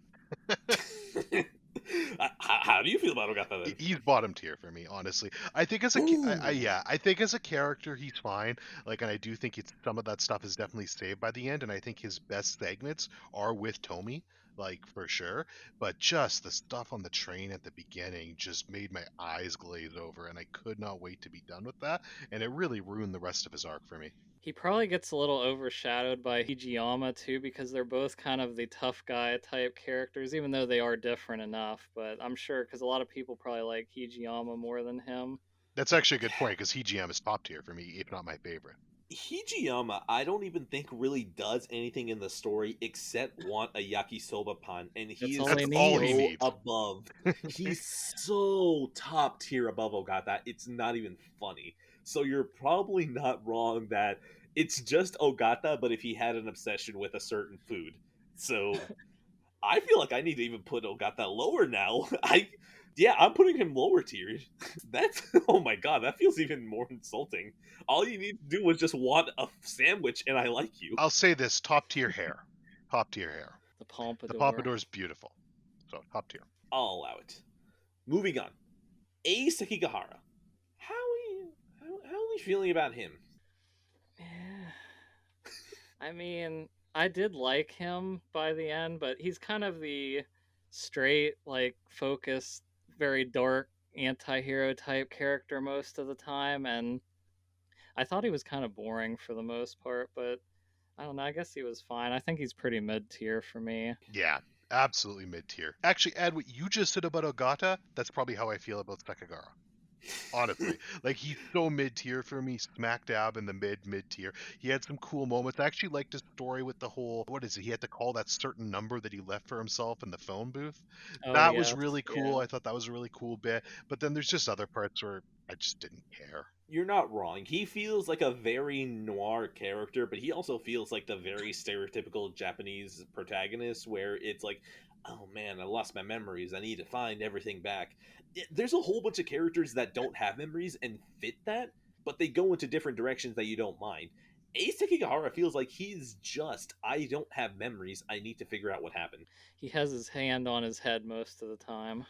How do you feel about Ogata then? he's bottom tier for me, honestly. I think as a Ooh. I think as a character he's fine. Like, and I do think it's some of that stuff is definitely saved by the end, and I think his best segments are with Tomy, like for sure. But just the stuff on the train at the beginning just made my eyes glaze over, and I could not wait to be done with that. And it really ruined the rest of his arc for me. He probably gets a little overshadowed by Hijiyama too, because they're both kind of the tough guy type characters, even though they are different enough. But I'm sure because a lot of people probably like Hijiyama more than him. That's actually a good point because Hijiyama is top tier for me, if not my favorite. Hijiyama, I don't even think really does anything in the story except want a yakisoba pan, and he That's is all he That's all he needs. so needs. above. He's so top tier above Ogata. It's not even funny. So you're probably not wrong that it's just Ogata, but if he had an obsession with a certain food. So I feel like I need to even put Ogata lower now. I'm putting him lower tier. That's oh my god, that feels even more insulting. All you need to do was just want a sandwich, and I like you. I'll say this: top tier hair, top tier hair. The The pompadour. pompadour is beautiful, so top tier. I'll allow it. Moving on, A Sekigahara. How are we feeling about him? I mean, I did like him by the end, but he's kind of the straight, like, focused, very dark anti-hero type character most of the time, and I thought he was kind of boring for the most part, but I don't know, I guess he was fine. I think he's pretty mid-tier for me. Yeah, absolutely mid tier. Actually, Ed, what you just said about Ogata, that's probably how I feel about Sekigahara. Honestly, like he's so mid tier for me, smack dab in the mid tier. He had some cool moments. I actually liked his story with the whole what is it? He had to call that certain number that he left for himself in the phone booth. Oh, That was yes, really cool. yeah. I thought that was a really cool bit. But then there's just other parts where I just didn't care. You're not wrong. He feels like a very noir character, but he also feels like the very stereotypical Japanese protagonist where it's like, oh man, I lost my memories. I need to find everything back. There's a whole bunch of characters that don't have memories and fit that, but they go into different directions that you don't mind. Ace Sekigahara feels like he's just, I don't have memories. I need to figure out what happened. He has his hand on his head most of the time.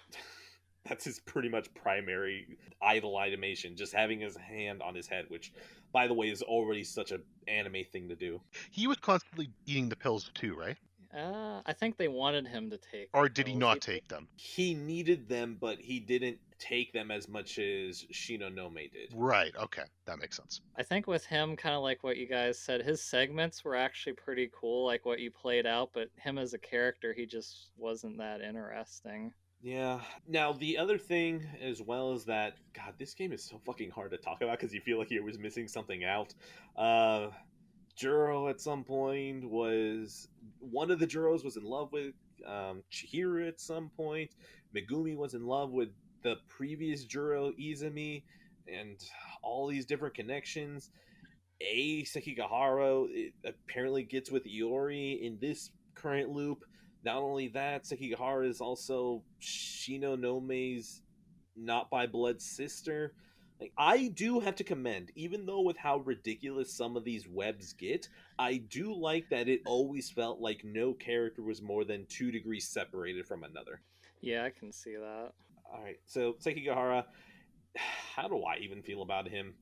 That's his pretty much primary idol animation, just having his hand on his head, which, by the way, is already such an anime thing to do. He was constantly eating the pills too, right? I think they wanted him to take the Or did he pills. not take them? He needed them, but he didn't take them as much as Shinonome did. Right. Okay, that makes sense. I think with him, kind of like what you guys said, his segments were actually pretty cool, like what you played out, but him as a character, he just wasn't that interesting. Yeah. Now, the other thing as well is that, God, this game is so fucking hard to talk about because you feel like you was missing something out. Juro at some point was one of the Juros was in love with Chihiro at some point. Megumi was in love with the previous Juro Izumi, and all these different connections. A Sekigahara apparently gets with Iori in this current loop. Not only that, Sekigahara is also Shinonome's not by blood sister. Like, I do have to commend, even though with how ridiculous some of these webs get, I do like that it always felt like no character was more than 2 degrees separated from another. Yeah, I can see that. All right, so Sekigahara, how do I even feel about him?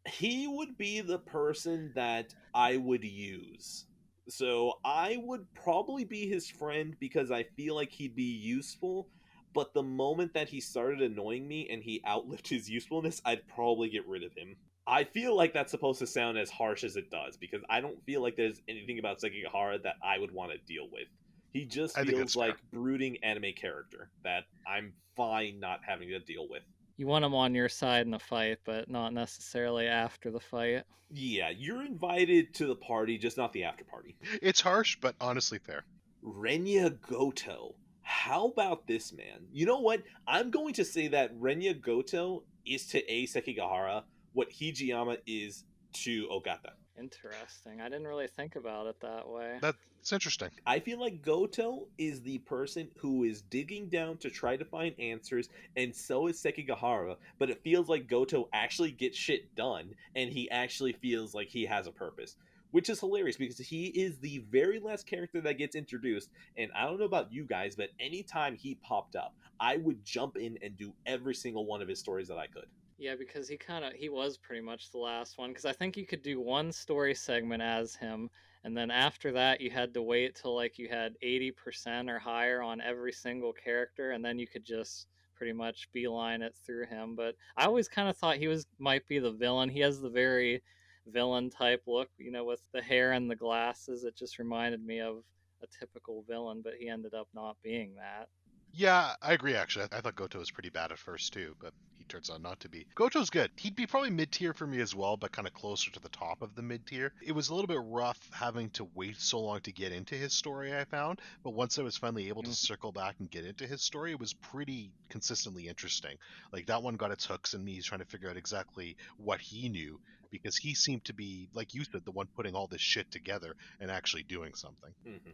He would be the person that I would use. So I would probably be his friend because I feel like he'd be useful. But the moment that he started annoying me and he outlived his usefulness, I'd probably get rid of him. I feel like that's supposed to sound as harsh as it does because I don't feel like there's anything about Sekigahara that I would want to deal with. He just I think that's feels fair. like brooding anime character that I'm fine not having to deal with. You want him on your side in a fight, but not necessarily after the fight. Yeah, you're invited to the party, just not the after party. It's harsh, but honestly fair. Renya Goto. How about this, man? You know what? I'm going to say that Renya Goto is to A Sekigahara what Hijiyama is to Ogata. Interesting. I didn't really think about it that way. That's interesting. I feel like Goto is the person who is digging down to try to find answers, and so is Sekigahara, but it feels like Goto actually gets shit done, and he actually feels like he has a purpose. Which is hilarious because he is the very last character that gets introduced, and I don't know about you guys, but anytime he popped up, I would jump in and do every single one of his stories that I could. Yeah, because he was pretty much the last one. Because I think you could do one story segment as him, and then after that you had to wait till like you had 80% or higher on every single character, and then you could just pretty much beeline it through him. But I always kind of thought he might be the villain. He has the very villain type look, with the hair and the glasses. It just reminded me of a typical villain, but he ended up not being that. Yeah, I agree, actually. I thought Goto was pretty bad at first, too, but he turns out not to be. Goto's good. He'd be probably mid-tier for me as well, but kind of closer to the top of the mid-tier. It was a little bit rough having to wait so long to get into his story, I found, but once I was finally able to circle back and get into his story, it was pretty consistently interesting. Like, that one got its hooks in me. He's trying to figure out exactly what he knew, because he seemed to be, like you said, the one putting all this shit together and actually doing something. Mm-hmm.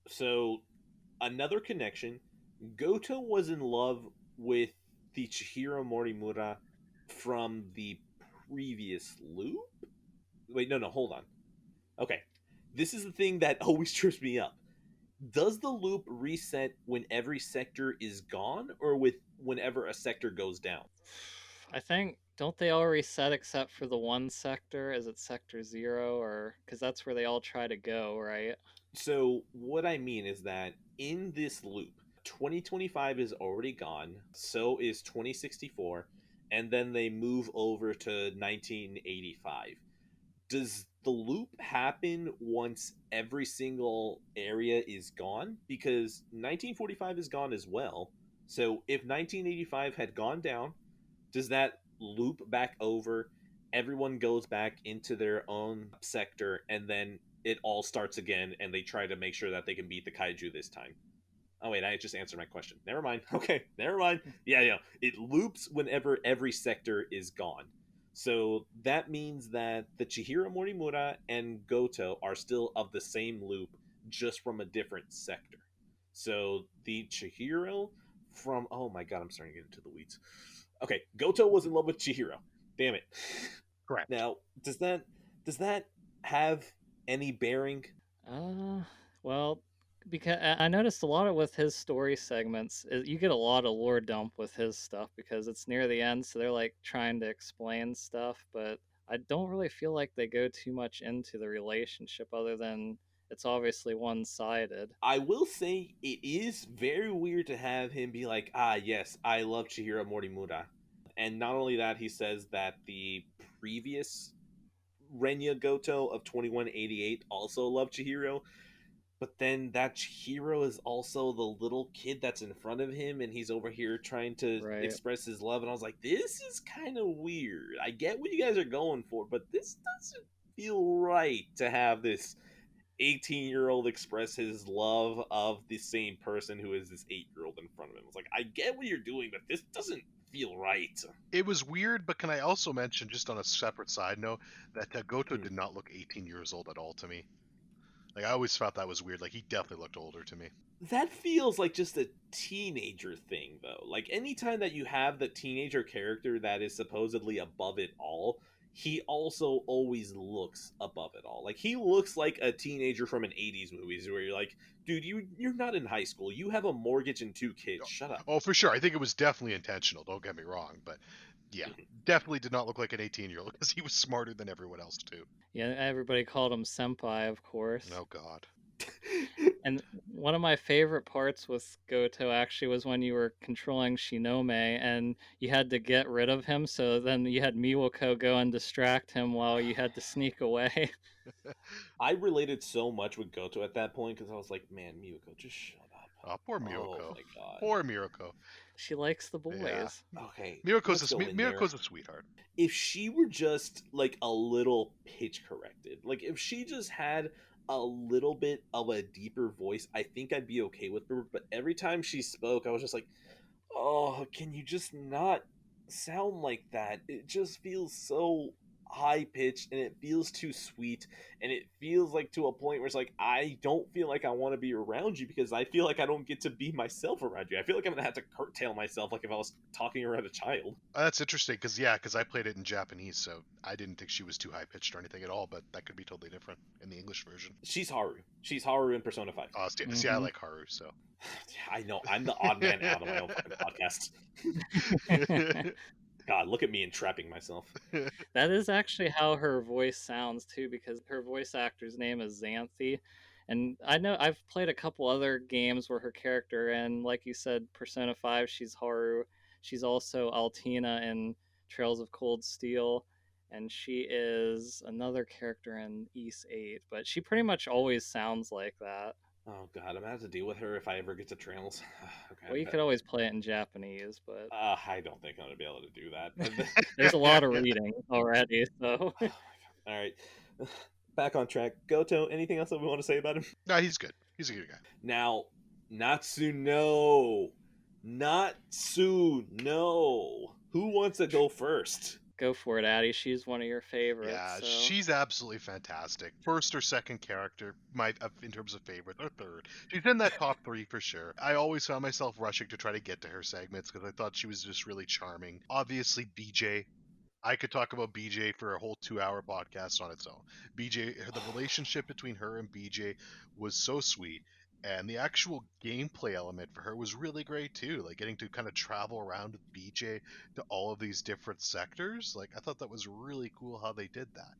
So, another connection, Goto was in love with the Chihiro Morimura from the previous loop? Wait, no, hold on. Okay. This is the thing that always trips me up. Does the loop reset when every sector is gone, or with whenever a sector goes down? I think, don't they all reset except for the one sector? Is it sector 0, or because that's where they all try to go, right? So, what I mean is that in this loop, 2025 is already gone, so is 2064, and then they move over to 1985. Does the loop happen once every single area is gone? Because 1945 is gone as well. So, if 1985 had gone down, does that loop back over? Everyone goes back into their own sector, and then it all starts again, and they try to make sure that they can beat the kaiju this time. Oh wait, I just answered my question. Never mind. Okay, never mind. Yeah. It loops whenever every sector is gone. So that means that the Chihiro Morimura and Goto are still of the same loop, just from a different sector. So the Chihiro from, oh my god, I'm starting to get into the weeds. Okay, Goto was in love with Chihiro. Damn it. Correct. Now, does that have any bearing? Uh, well, because I noticed a lot of with his story segments, you get a lot of lore dump with his stuff because it's near the end, so they're like trying to explain stuff, but I don't really feel like they go too much into the relationship other than it's obviously one-sided. I will say it is very weird to have him be like, ah, yes, I love Chihiro Morimura. And not only that, he says that the previous Renya Goto of 2188 also loved Chihiro, but then that Chihiro is also the little kid that's in front of him, and he's over here trying to Right. express his love. And I was like, this is kind of weird. I get what you guys are going for, but this doesn't feel right to have this 18-year-old express his love of the same person who is this 8-year-old in front of him. It's like, I get what you're doing, but this doesn't feel right. It was weird, but can I also mention, just on a separate side note, that Goto Hmm. did not look 18 years old at all to me. Like, I always felt that was weird. Like, he definitely looked older to me. That feels like just a teenager thing, though. Like, anytime that you have the teenager character that is supposedly above it all, he also always looks above it all. Like, he looks like a teenager from an 80s movies where you're like, dude, you're not in high school. You have a mortgage and 2 kids. Shut up. Oh, for sure. I think it was definitely intentional. Don't get me wrong. But yeah, Mhm. definitely did not look like an 18-year-old because he was smarter than everyone else, too. Yeah, everybody called him Senpai, of course. Oh, God. And one of my favorite parts with Goto actually was when you were controlling Shinome and you had to get rid of him, so then you had Miwako go and distract him while you had to sneak away. I related so much with Goto at that point because I was like, man, Miyuko, just shut up. Oh, poor Oh Miroko. my god. Poor Miroko. She likes the Yeah. boys. Okay, Miroko's let's go in there. Miroko's a sweetheart. If she were just like a little pitch corrected, like if she just had a little bit of a deeper voice, I think I'd be okay with her. But every time she spoke, I was just like, oh, can you just not sound like that? It just feels so high pitched and it feels too sweet, and it feels like to a point where it's like I don't feel like I want to be around you because I feel like I don't get to be myself around you. I feel like I'm gonna have to curtail myself like if I was talking around a child. That's interesting because I played it in Japanese, so I didn't think she was too high pitched or anything at all. But that could be totally different in the English version. She's Haru. She's Haru in Persona 5. See, I like Haru, so I know I'm the odd man out of my own fucking podcast. God, look at me entrapping myself. That is actually how her voice sounds too, because her voice actor's name is Xanthi. And I know I've played a couple other games where her character, and like you said, Persona 5, she's Haru. She's also Altina in Trails of Cold Steel, and she is another character in East 8, but she pretty much always sounds like that. Oh god, I'm gonna have to deal with her if I ever get to Trails. Okay, Well, you could always play it in Japanese, but I don't think I'm gonna be able to do that. there's a lot of reading already, so. Oh my god. All right, back on track. Goto, anything else that we want to say about him? no, he's good. He's a good guy. Now, Natsuno. Who wants to go first? Go for it, Addie. She's one of your favorites. Yeah, so. she's absolutely fantastic. First or second character, in terms of favorite, or third. She's in that top 3 for sure. I always found myself rushing to try to get to her segments because I thought she was just really charming. Obviously, BJ. I could talk about BJ for a whole 2-hour podcast on its own. BJ, the relationship between her and BJ was so sweet. And the actual gameplay element for her was really great too, like getting to kind of travel around with BJ to all of these different sectors. Like I thought that was really cool how they did that.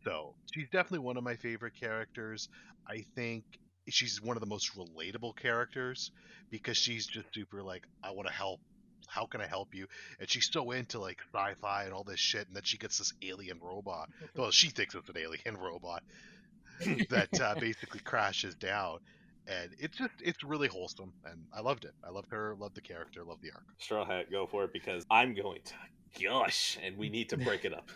So she's definitely one of my favorite characters. I think she's one of the most relatable characters because she's just super like, I want to help. How can I help you? And she's so into like sci-fi and all this shit, and then she gets this alien robot. Well, she thinks it's an alien robot that basically crashes down. And it's really wholesome, and I loved it. I loved her, loved the character, loved the arc. Strawhat, go for it because I'm going to gush, and we need to break it up.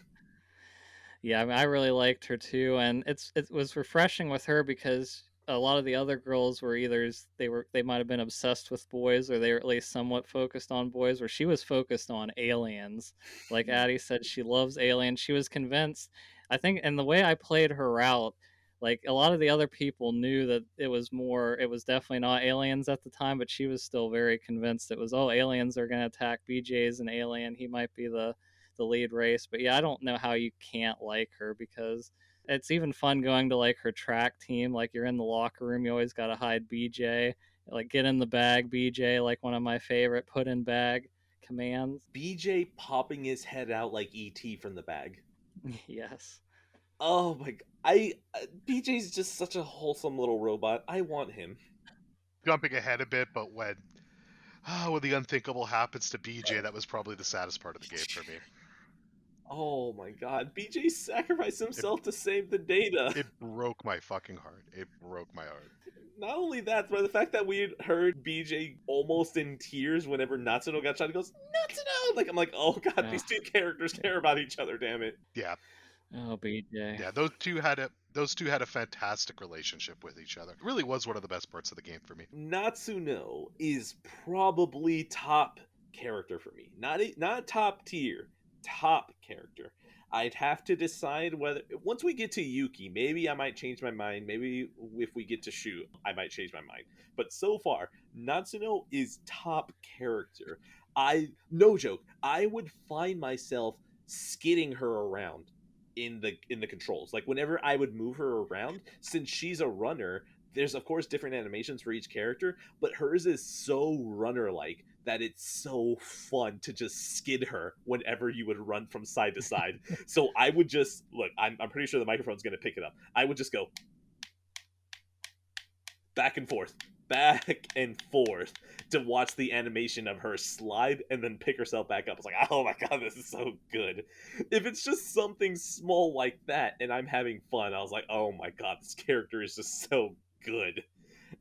Yeah, I mean, I really liked her too, and it was refreshing with her because a lot of the other girls were either they might have been obsessed with boys or they were at least somewhat focused on boys, where she was focused on aliens. Like Addie said, she loves aliens. She was convinced, I think, and the way I played her out, like a lot of the other people knew that it was definitely not aliens at the time, but she was still very convinced it was, oh, aliens are going to attack. BJ's an alien. He might be the lead race. But yeah, I don't know how you can't like her because it's even fun going to like her track team. Like you're in the locker room, you always got to hide BJ. Like get in the bag, BJ, like one of my favorite put in bag commands. BJ popping his head out like ET from the bag. Yes. Oh my god. BJ's just such a wholesome little robot. I want him. Jumping ahead a bit, but when the unthinkable happens to BJ, that was probably the saddest part of the game for me. Oh my god. BJ sacrificed himself to save the data. It broke my fucking heart. It broke my heart. Not only that, but the fact that we had heard BJ almost in tears whenever Natsuno got shot, he goes, Natsuno! Like, I'm like, oh god, these two characters care about each other, damn it. Yeah. Oh, BJ. Yeah, those two had a fantastic relationship with each other. It really was one of the best parts of the game for me. Natsuno is probably top character for me. Not top tier, top character. I'd have to decide whether once we get to Yuki, maybe I might change my mind. Maybe if we get to Shu, I might change my mind. But so far, Natsuno is top character. No joke, I would find myself skidding her around in the controls. Like whenever I would move her around, since she's a runner, there's of course different animations for each character, but hers is so runner like that it's so fun to just skid her whenever you would run from side to side. So I would just look, I'm pretty sure the microphone's gonna pick it up. I would just go back and forth to watch the animation of her slide and then pick herself back up. It's like, oh my god, this is so good. If it's just something small like that and I'm having fun, I was like, oh my god, this character is just so good.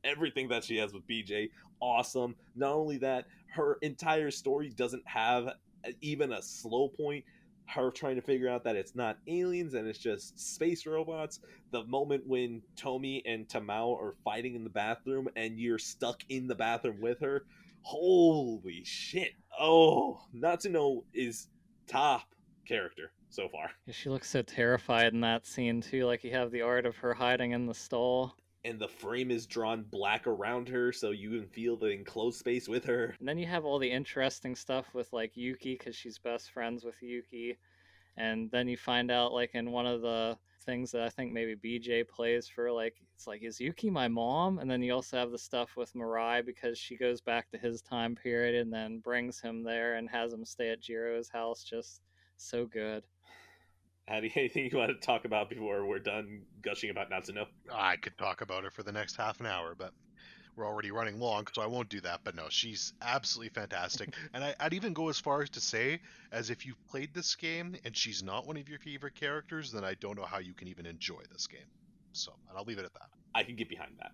Everything that she has with BJ, awesome. Not only that, her entire story doesn't have even a slow point. Her trying to figure out that it's not aliens and it's just space robots. The moment when Tomi and Tamao are fighting in the bathroom and you're stuck in the bathroom with her. Holy shit. Oh, Natsuno is top character. so far. Yeah, she looks so terrified in that scene too. Like you have the art of her hiding in the stall. And the frame is drawn black around her so you can feel the enclosed space with her. And then you have all the interesting stuff with like Yuki because she's best friends with Yuki. And then you find out like in one of the things that I think maybe BJ plays for, like it's like, is Yuki my mom? And then you also have the stuff with Mirai because she goes back to his time period and then brings him there and has him stay at Jiro's house. Just so good. Addy, anything you want to talk about before we're done gushing about Natsuno? I could talk about her for the next half an hour, but we're already running long, so I won't do that. But no, she's absolutely fantastic. And I'd even go as far as to say, as if you've played this game and she's not one of your favorite characters, then I don't know how you can even enjoy this game. So, and I'll leave it at that. I can get behind that.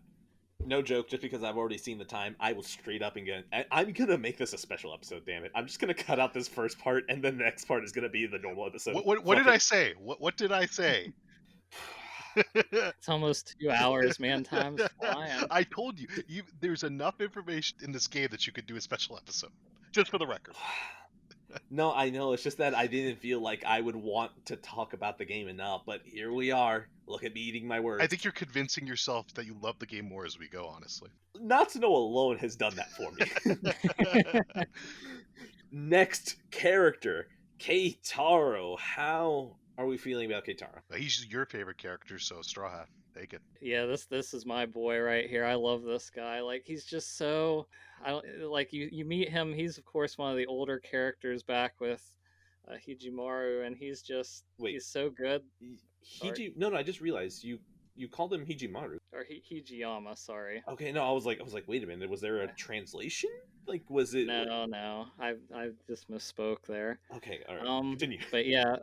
No joke, just because I've already seen the time, I will straight up and I'm gonna make this a special episode, damn it. I'm just gonna cut out this first part, and then the next part is gonna be the normal episode. What did I say? What did I say? It's almost 2 hours, man. Time's flying. I told you, there's enough information in this game that you could do a special episode. Just for the record. No, I know. It's just that I didn't feel like I would want to talk about the game enough, but here we are. Look at me eating my words. I think you're convincing yourself that you love the game more as we go, honestly. Natsuno alone has done that for me. Next character, Keitaro. How are we feeling about Keitaro? He's your favorite character, so Strawhat, take it. Yeah, this is my boy right here. I love this guy. Like he's just so, I like you meet him. He's of course one of the older characters back with Hijimaru, and he's so good. No, I just realized you called him Hijimaru or Hijiyama. Sorry. Okay, no, I was like, wait a minute. Was there a translation? Like, was it? No. I just misspoke there. Okay, all right. Continue. But yeah,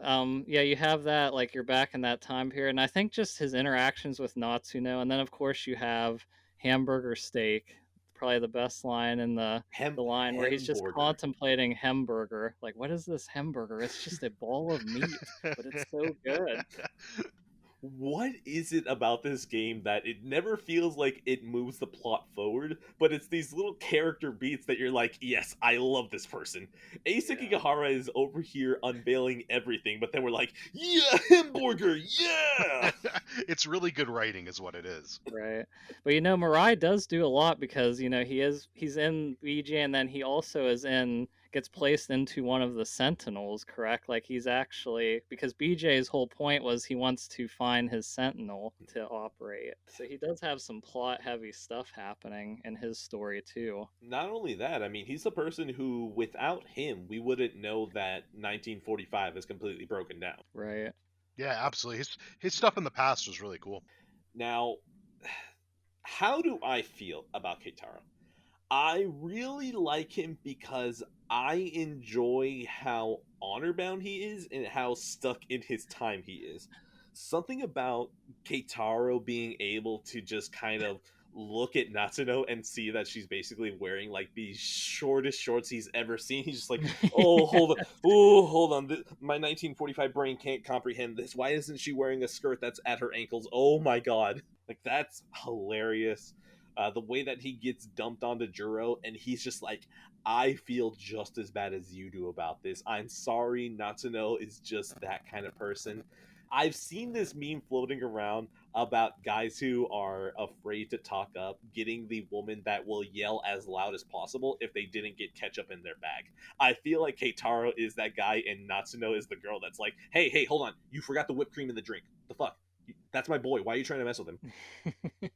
you have that, like you're back in that time period, and I think just his interactions with Natsuno, and then of course you have hamburger steak, probably the best line in the line where he's just contemplating hamburger. Like, what is this hamburger? It's just a ball of meat, but it's so good. What is it about this game that it never feels like it moves the plot forward, but it's these little character beats that you're like, yes, I love this person. Asa Kigahara is over here unveiling everything, but then we're like, yeah, hamburger, yeah! It's really good writing is what it is. Right. But Mirai does do a lot because, he's in BJ, and then he also gets placed into one of the Sentinels, correct? Like he's actually, because BJ's whole point was he wants to find his Sentinel to operate. So he does have some plot heavy stuff happening in his story too. Not only that, I mean, he's the person who, without him, we wouldn't know that 1945 is completely broken down. Right. Yeah, absolutely. His stuff in the past was really cool. Now, how do I feel about Keitaro? I really like him because I enjoy how honor-bound he is and how stuck in his time he is. Something about Keitaro being able to just kind of look at Natsuno and see that she's basically wearing like the shortest shorts he's ever seen. He's just like, oh, hold on. Oh, hold on. My 1945 brain can't comprehend this. Why isn't she wearing a skirt that's at her ankles? Oh my god. Like, that's hilarious. The way that he gets dumped onto Juro and he's just like, I feel just as bad as you do about this. I'm sorry, Natsuno is just that kind of person. I've seen this meme floating around about guys who are afraid to talk up getting the woman that will yell as loud as possible if they didn't get ketchup in their bag. I feel like Keitaro is that guy and Natsuno is the girl that's like, hey, hold on. You forgot the whipped cream in the drink. The fuck? That's my boy. Why are you trying to mess with him?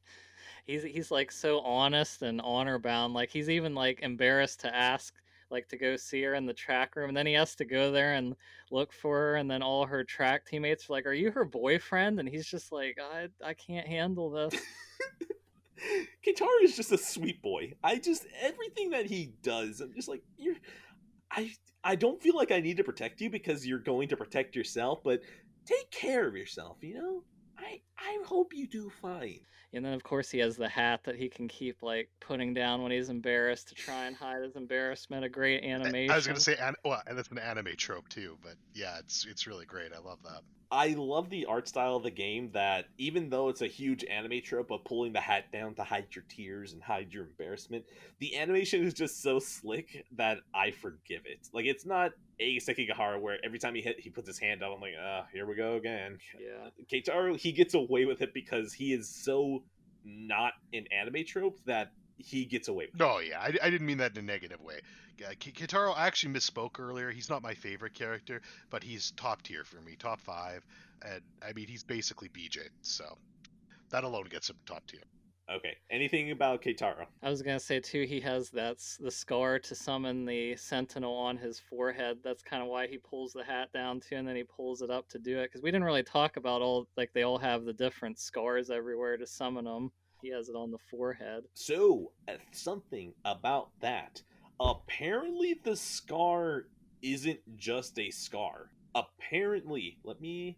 He's like so honest and honor bound. Like he's even like embarrassed to ask like to go see her in the track room, and then he has to go there and look for her, and then all her track teammates are like, are you her boyfriend? And he's just like, I can't handle this. Keitaro is just a sweet boy. Everything that he does, I'm just like, I don't feel like I need to protect you because you're going to protect yourself, but take care of yourself, you know? I hope you do fine. And then, of course, he has the hat that he can keep, like, putting down when he's embarrassed to try and hide his embarrassment. A great I was gonna animation. say, well, and it's an anime trope too, but yeah, it's really great. I love that. I love the art style of the game that, even though it's a huge anime trope of pulling the hat down to hide your tears and hide your embarrassment, the animation is just so slick that I forgive it. Like, it's not a Sekigahara where every time he puts his hand out, I'm like, here we go again. Yeah. Keitaro, he gets away with it because he is so not an anime trope that he gets away with it. No, yeah, I didn't mean that in a negative way. Kitaro, I actually misspoke earlier. He's not my favorite character, but he's top tier for me, top 5. And I mean, he's basically BJ, so that alone gets him top tier. Okay, anything about Keitaro? I was gonna say too, he has the scar to summon the Sentinel on his forehead. That's kind of why he pulls the hat down too, and then he pulls it up to do it. Because we didn't really talk about all, like, they all have the different scars everywhere to summon them. He has it on the forehead. So, something about that. Apparently, the scar isn't just a scar. Apparently, let me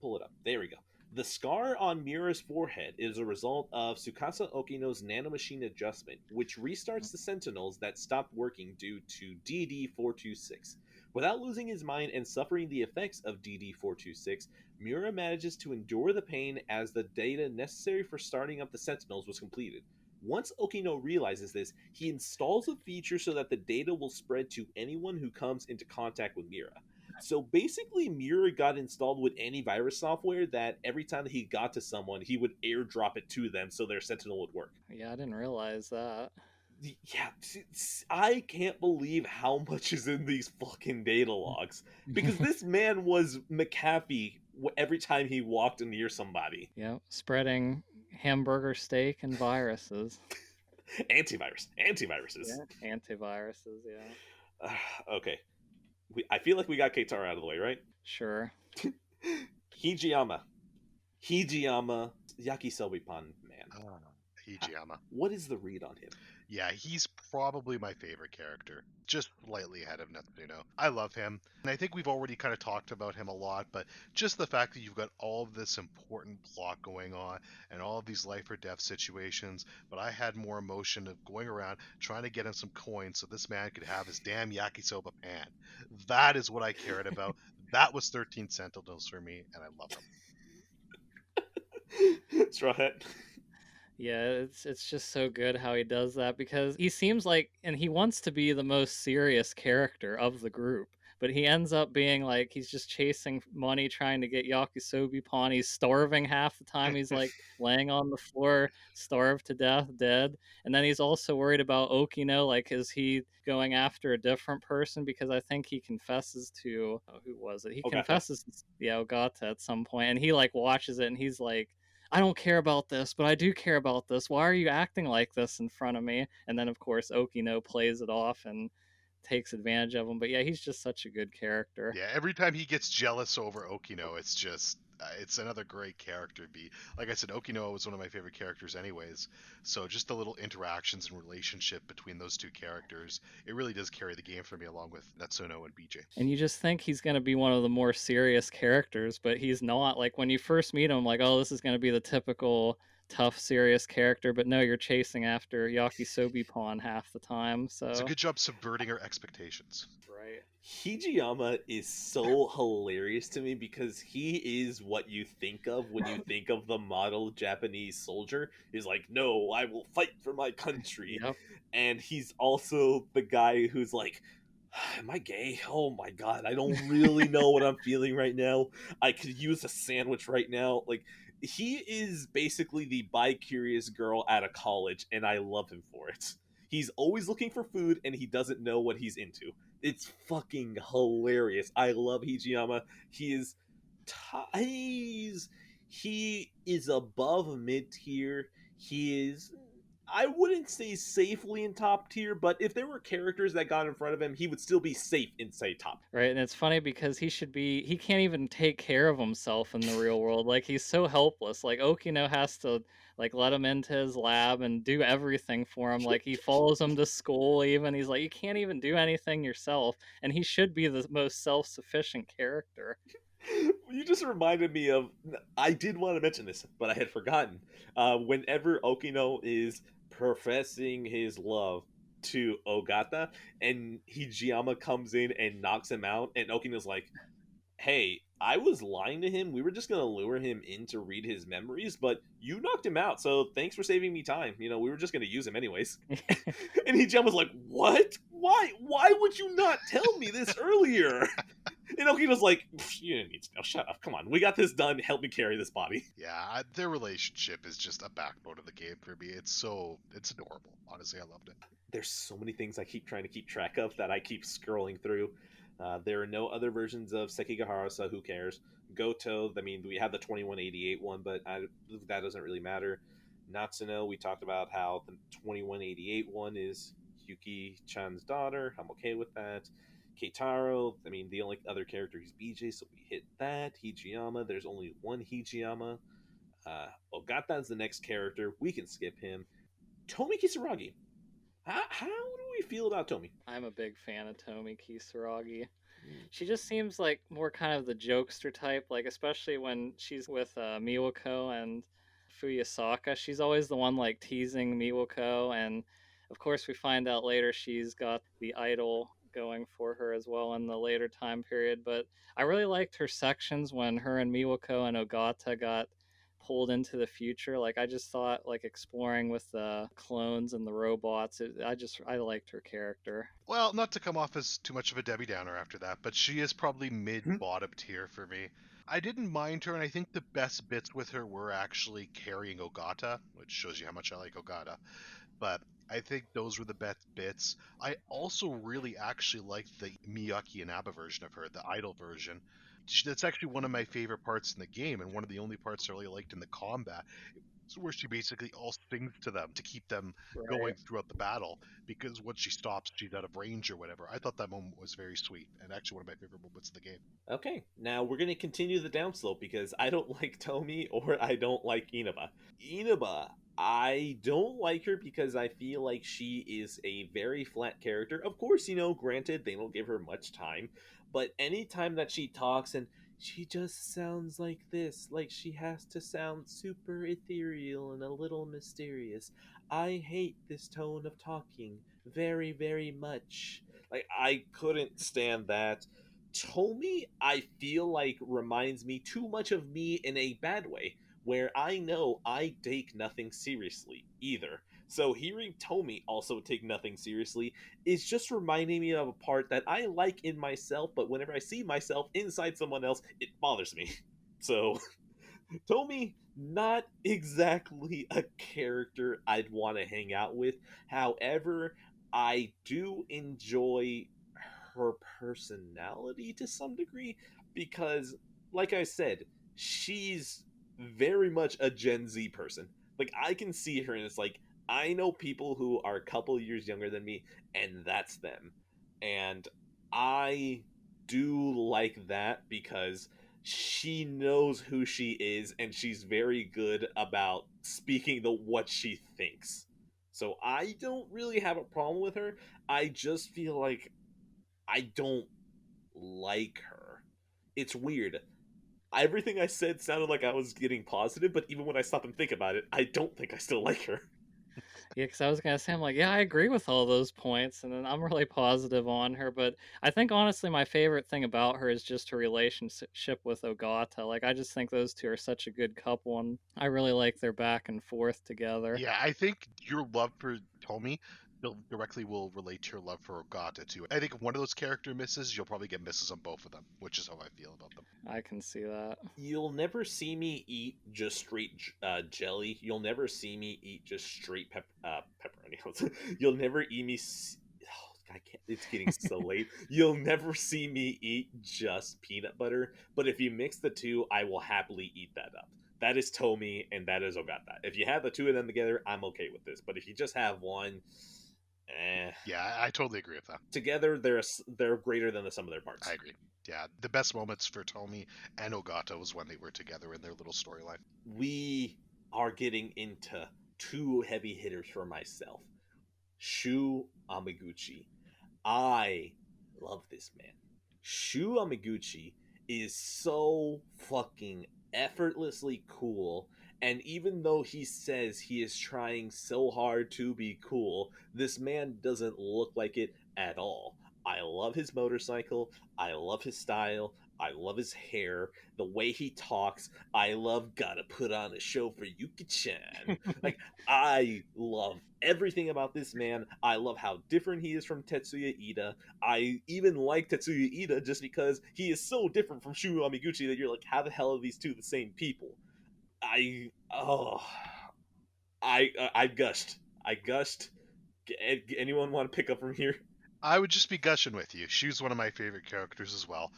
pull it up. There we go. The scar on Mira's forehead is a result of Tsukasa Okino's nanomachine adjustment, which restarts the Sentinels that stopped working due to DD-426. Without losing his mind and suffering the effects of DD-426, Mura manages to endure the pain as the data necessary for starting up the Sentinels was completed. Once Okino realizes this, he installs a feature so that the data will spread to anyone who comes into contact with Mira. So basically, Mura got installed with antivirus software that every time that he got to someone, he would airdrop it to them so their Sentinel would work. Yeah, I didn't realize that. Yeah, I can't believe how much is in these fucking data logs. Because this man was McAfee every time he walked near somebody. Yep, spreading hamburger steak and viruses. Antiviruses. Yeah, antiviruses, yeah. Okay. I feel like we got Keitaro out of the way, right? Sure. Hijiyama, Yakisobe Pan man. Hijiyama. What is the read on him? Yeah, he's probably my favorite character, just slightly ahead of Natsuno. I love him, and I think we've already kind of talked about him a lot, but just the fact that you've got all of this important plot going on and all of these life or death situations, but I had more emotion of going around trying to get him some coins so this man could have his damn yakisoba pan. That is what I cared about. That was 13 Sentinels for me, and I love him. Strawhat. Yeah, it's just so good how he does that, because he seems like, and he wants to be the most serious character of the group, but he ends up being like, he's just chasing money, trying to get yakisobe pawn. He's starving half the time. He's like laying on the floor, starved to death, dead. And then he's also worried about Okino, like, is he going after a different person? Because I think he confesses to, who was it? He Ogata. confesses, yeah, Ogata at some point, and he like watches it and he's like, I don't care about this, but I do care about this. Why are you acting like this in front of me? And then, of course, Okino plays it off and takes advantage of him. But yeah, he's just such a good character. Yeah, every time he gets jealous over Okino, it's just it's another great character beat. Like I said, Okino was one of my favorite characters anyways. So just the little interactions and relationship between those two characters, it really does carry the game for me along with Natsuno and BJ. And you just think he's going to be one of the more serious characters, but he's not. Like when you first meet him, like, oh, this is going to be the typical tough, serious character, but no, you're chasing after yakisobe pawn half the time. So it's a good job subverting our expectations. Right. Hijiyama is so hilarious to me because he is what you think of when you think of the model Japanese soldier. He's like, no, I will fight for my country. Yep. And he's also the guy who's like, am I gay? Oh my god, I don't really know what I'm feeling right now. I could use a sandwich right now. Like, he is basically the bi-curious girl out of college, and I love him for it. He's always looking for food, and he doesn't know what he's into. It's fucking hilarious. I love Hijiyama. He is above mid-tier. He is, I wouldn't say safely in top tier, but if there were characters that got in front of him, he would still be safe in, say, top. Right, and it's funny because he can't even take care of himself in the real world. Like, he's so helpless. Like, Okino has to, like, let him into his lab and do everything for him. Like, he follows him to school even. He's like, you can't even do anything yourself. And he should be the most self-sufficient character. You just reminded me of. I did want to mention this, but I had forgotten. Whenever Okino is professing his love to Ogata, and Hijiyama comes in and knocks him out, and Okino's like, "Hey, I was lying to him. We were just gonna lure him in to read his memories, but you knocked him out. So thanks for saving me time. We were just gonna use him anyways." And Hijiyama's like, "What? Why? Why would you not tell me this earlier?" And Okino's like, "You didn't need to know. Shut up. Come on. We got this done. Help me carry this body." Yeah, their relationship is just a backbone of the game for me. It's adorable. Honestly, I loved it. There's so many things I keep trying to keep track of that I keep scrolling through. There are no other versions of Sekigahara, so who cares? Goto, I mean, we have the 2188 one, but that doesn't really matter. Natsuno, we talked about how the 2188 one is Yuki-chan's daughter. I'm okay with that. Keitaro, I mean, the only other character is BJ, so we hit that. Hijiyama, there's only one Hijiyama. Ogata is the next character. We can skip him. Tomi Kisaragi. How do we feel about Tomi? I'm a big fan of Tomi Kisaragi. She just seems like more kind of the jokester type, like especially when she's with Miwako and Fuyasaka. She's always the one like teasing Miwako, and of course we find out later she's got the idol going for her as well in the later time period. But I really liked her sections when her and Miwako and Ogata got pulled into the future. Like I just thought like exploring with the clones and the robots, I liked her character. Well, not to come off as too much of a Debbie Downer after that, but she is probably mid bottom tier for me. I didn't mind her, and I think the best bits with her were actually carrying Ogata, which shows you how much I like Ogata. But I think those were the best bits. I also really actually liked the Miyaki Inaba version of her, the idol version. That's actually one of my favorite parts in the game, and one of the only parts I really liked in the combat. It's where she basically all sings to them to keep them going Right. throughout the battle, because once she stops, she's out of range or whatever. I thought that moment was very sweet, and actually one of my favorite moments of the game. Okay, now we're going to continue the downslope because I don't like Tomi or I don't like Inaba. Inaba, I don't like her because I feel like she is a very flat character. Of course, granted, they don't give her much time, but anytime that she talks and she just sounds like this, like she has to sound super ethereal and a little mysterious. I hate this tone of talking very, very much. Like, I couldn't stand that. Tomi, I feel like reminds me too much of me in a bad way, where I know I take nothing seriously either. So hearing Tomi also take nothing seriously is just reminding me of a part that I like in myself, but whenever I see myself inside someone else, it bothers me. So Tomi, not exactly a character I'd want to hang out with. However, I do enjoy her personality to some degree because, like I said, she's very much a Gen Z person. Like, I can see her and it's like, I know people who are a couple years younger than me, and that's them. And I do like that because she knows who she is and she's very good about speaking the what she thinks. So I don't really have a problem with her. I just feel like I don't like her. It's weird. Everything I said sounded like I was getting positive, but even when I stop and think about it, I don't think I still like her. Yeah, because I was gonna say, I'm like, yeah, I agree with all those points, and then I'm really positive on her. But I think honestly, my favorite thing about her is just her relationship with Ogata. Like, I just think those two are such a good couple, and I really like their back and forth together. Yeah, I think your love for Tomi directly will relate to your love for Ogata too. I think if one of those character misses, you'll probably get misses on both of them, which is how I feel about them. I can see that. You'll never see me eat just straight jelly. You'll never see me eat just straight pepperoni. You'll never eat me. Oh, I can't. It's getting so late. You'll never see me eat just peanut butter. But if you mix the two, I will happily eat that up. That is Tomi and that is Ogata. If you have the two of them together, I'm okay with this. But if you just have one, Yeah, I totally agree with that. together they're greater than the sum of their parts. I agree. Yeah, the best moments for Tomi and Ogata was when they were together in their little storyline. We are getting into two heavy hitters for myself. Shu Amaguchi. I love this man. Shu Amaguchi is so fucking effortlessly cool. And even though he says he is trying so hard to be cool, this man doesn't look like it at all. I love his motorcycle. I love his style. I love his hair. The way he talks. I love gotta put on a show for Yuki-chan. Like, I love everything about this man. I love how different he is from Tetsuya Ida. I even like Tetsuya Ida just because he is so different from Shu Amiguchi that you're like, how the hell are these two the same people? I oh I gushed. I gushed. Anyone want to pick up from here? I would just be gushing with you. Shu's one of my favorite characters as well.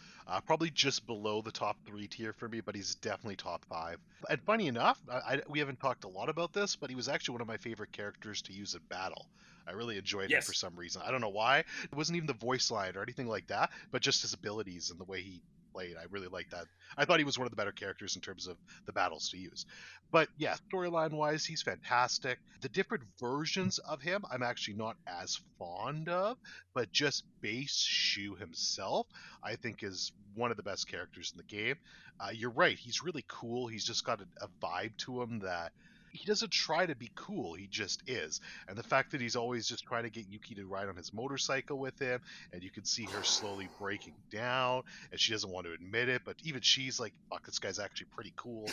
Probably just below the top 3 tier for me, but he's definitely top 5. And funny enough, we haven't talked a lot about this, but he was actually one of my favorite characters to use in battle. I really enjoyed him for Yes. some reason. I don't know why. It wasn't even the voice line or anything like that, but just his abilities and the way he played. I really liked that. I thought he was one of the better characters in terms of the battles to use. But yeah, storyline wise, he's fantastic. The different versions of him, I'm actually not as fond of, but just base Shu himself, I think is one of the best characters in the game. You're right, he's really cool. He's just got a vibe to him that he doesn't try to be cool, he just is. And the fact that he's always just trying to get Yuki to ride on his motorcycle with him, and you can see her slowly breaking down, and she doesn't want to admit it, but even she's like, fuck, this guy's actually pretty cool.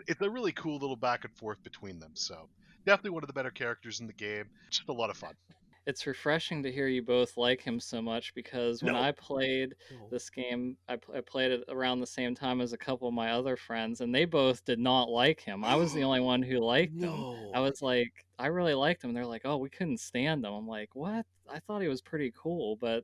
It's a really cool little back and forth between them. So definitely one of the better characters in the game. Just a lot of fun. It's refreshing to hear you both like him so much because when No. I played No. this game, I played it around the same time as a couple of my other friends, and they both did not like him. I was the only one who liked him. I No. was like, I really liked him. They're like, oh, we couldn't stand him. I'm like, what? I thought he was pretty cool, but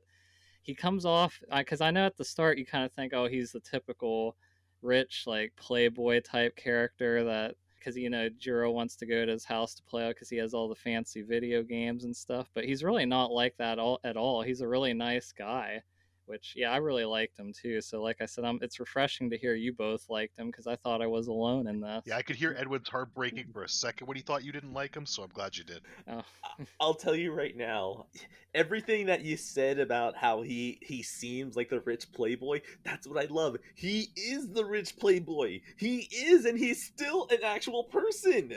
he comes off because I know at the start you kind of think, oh, he's the typical rich like playboy type character that because Jiro wants to go to his house to play because he has all the fancy video games and stuff, but he's really not like that at all. He's a really nice guy, which I really liked him too. So like I said, it's refreshing to hear you both liked him because I thought I was alone in this. Yeah, I could hear Edwin's heart breaking for a second when he thought you didn't like him, so I'm glad you did. Oh. I'll tell you right now, everything that you said about how he seems like the rich playboy, that's what I love. He is the rich playboy. He is, and he's still an actual person.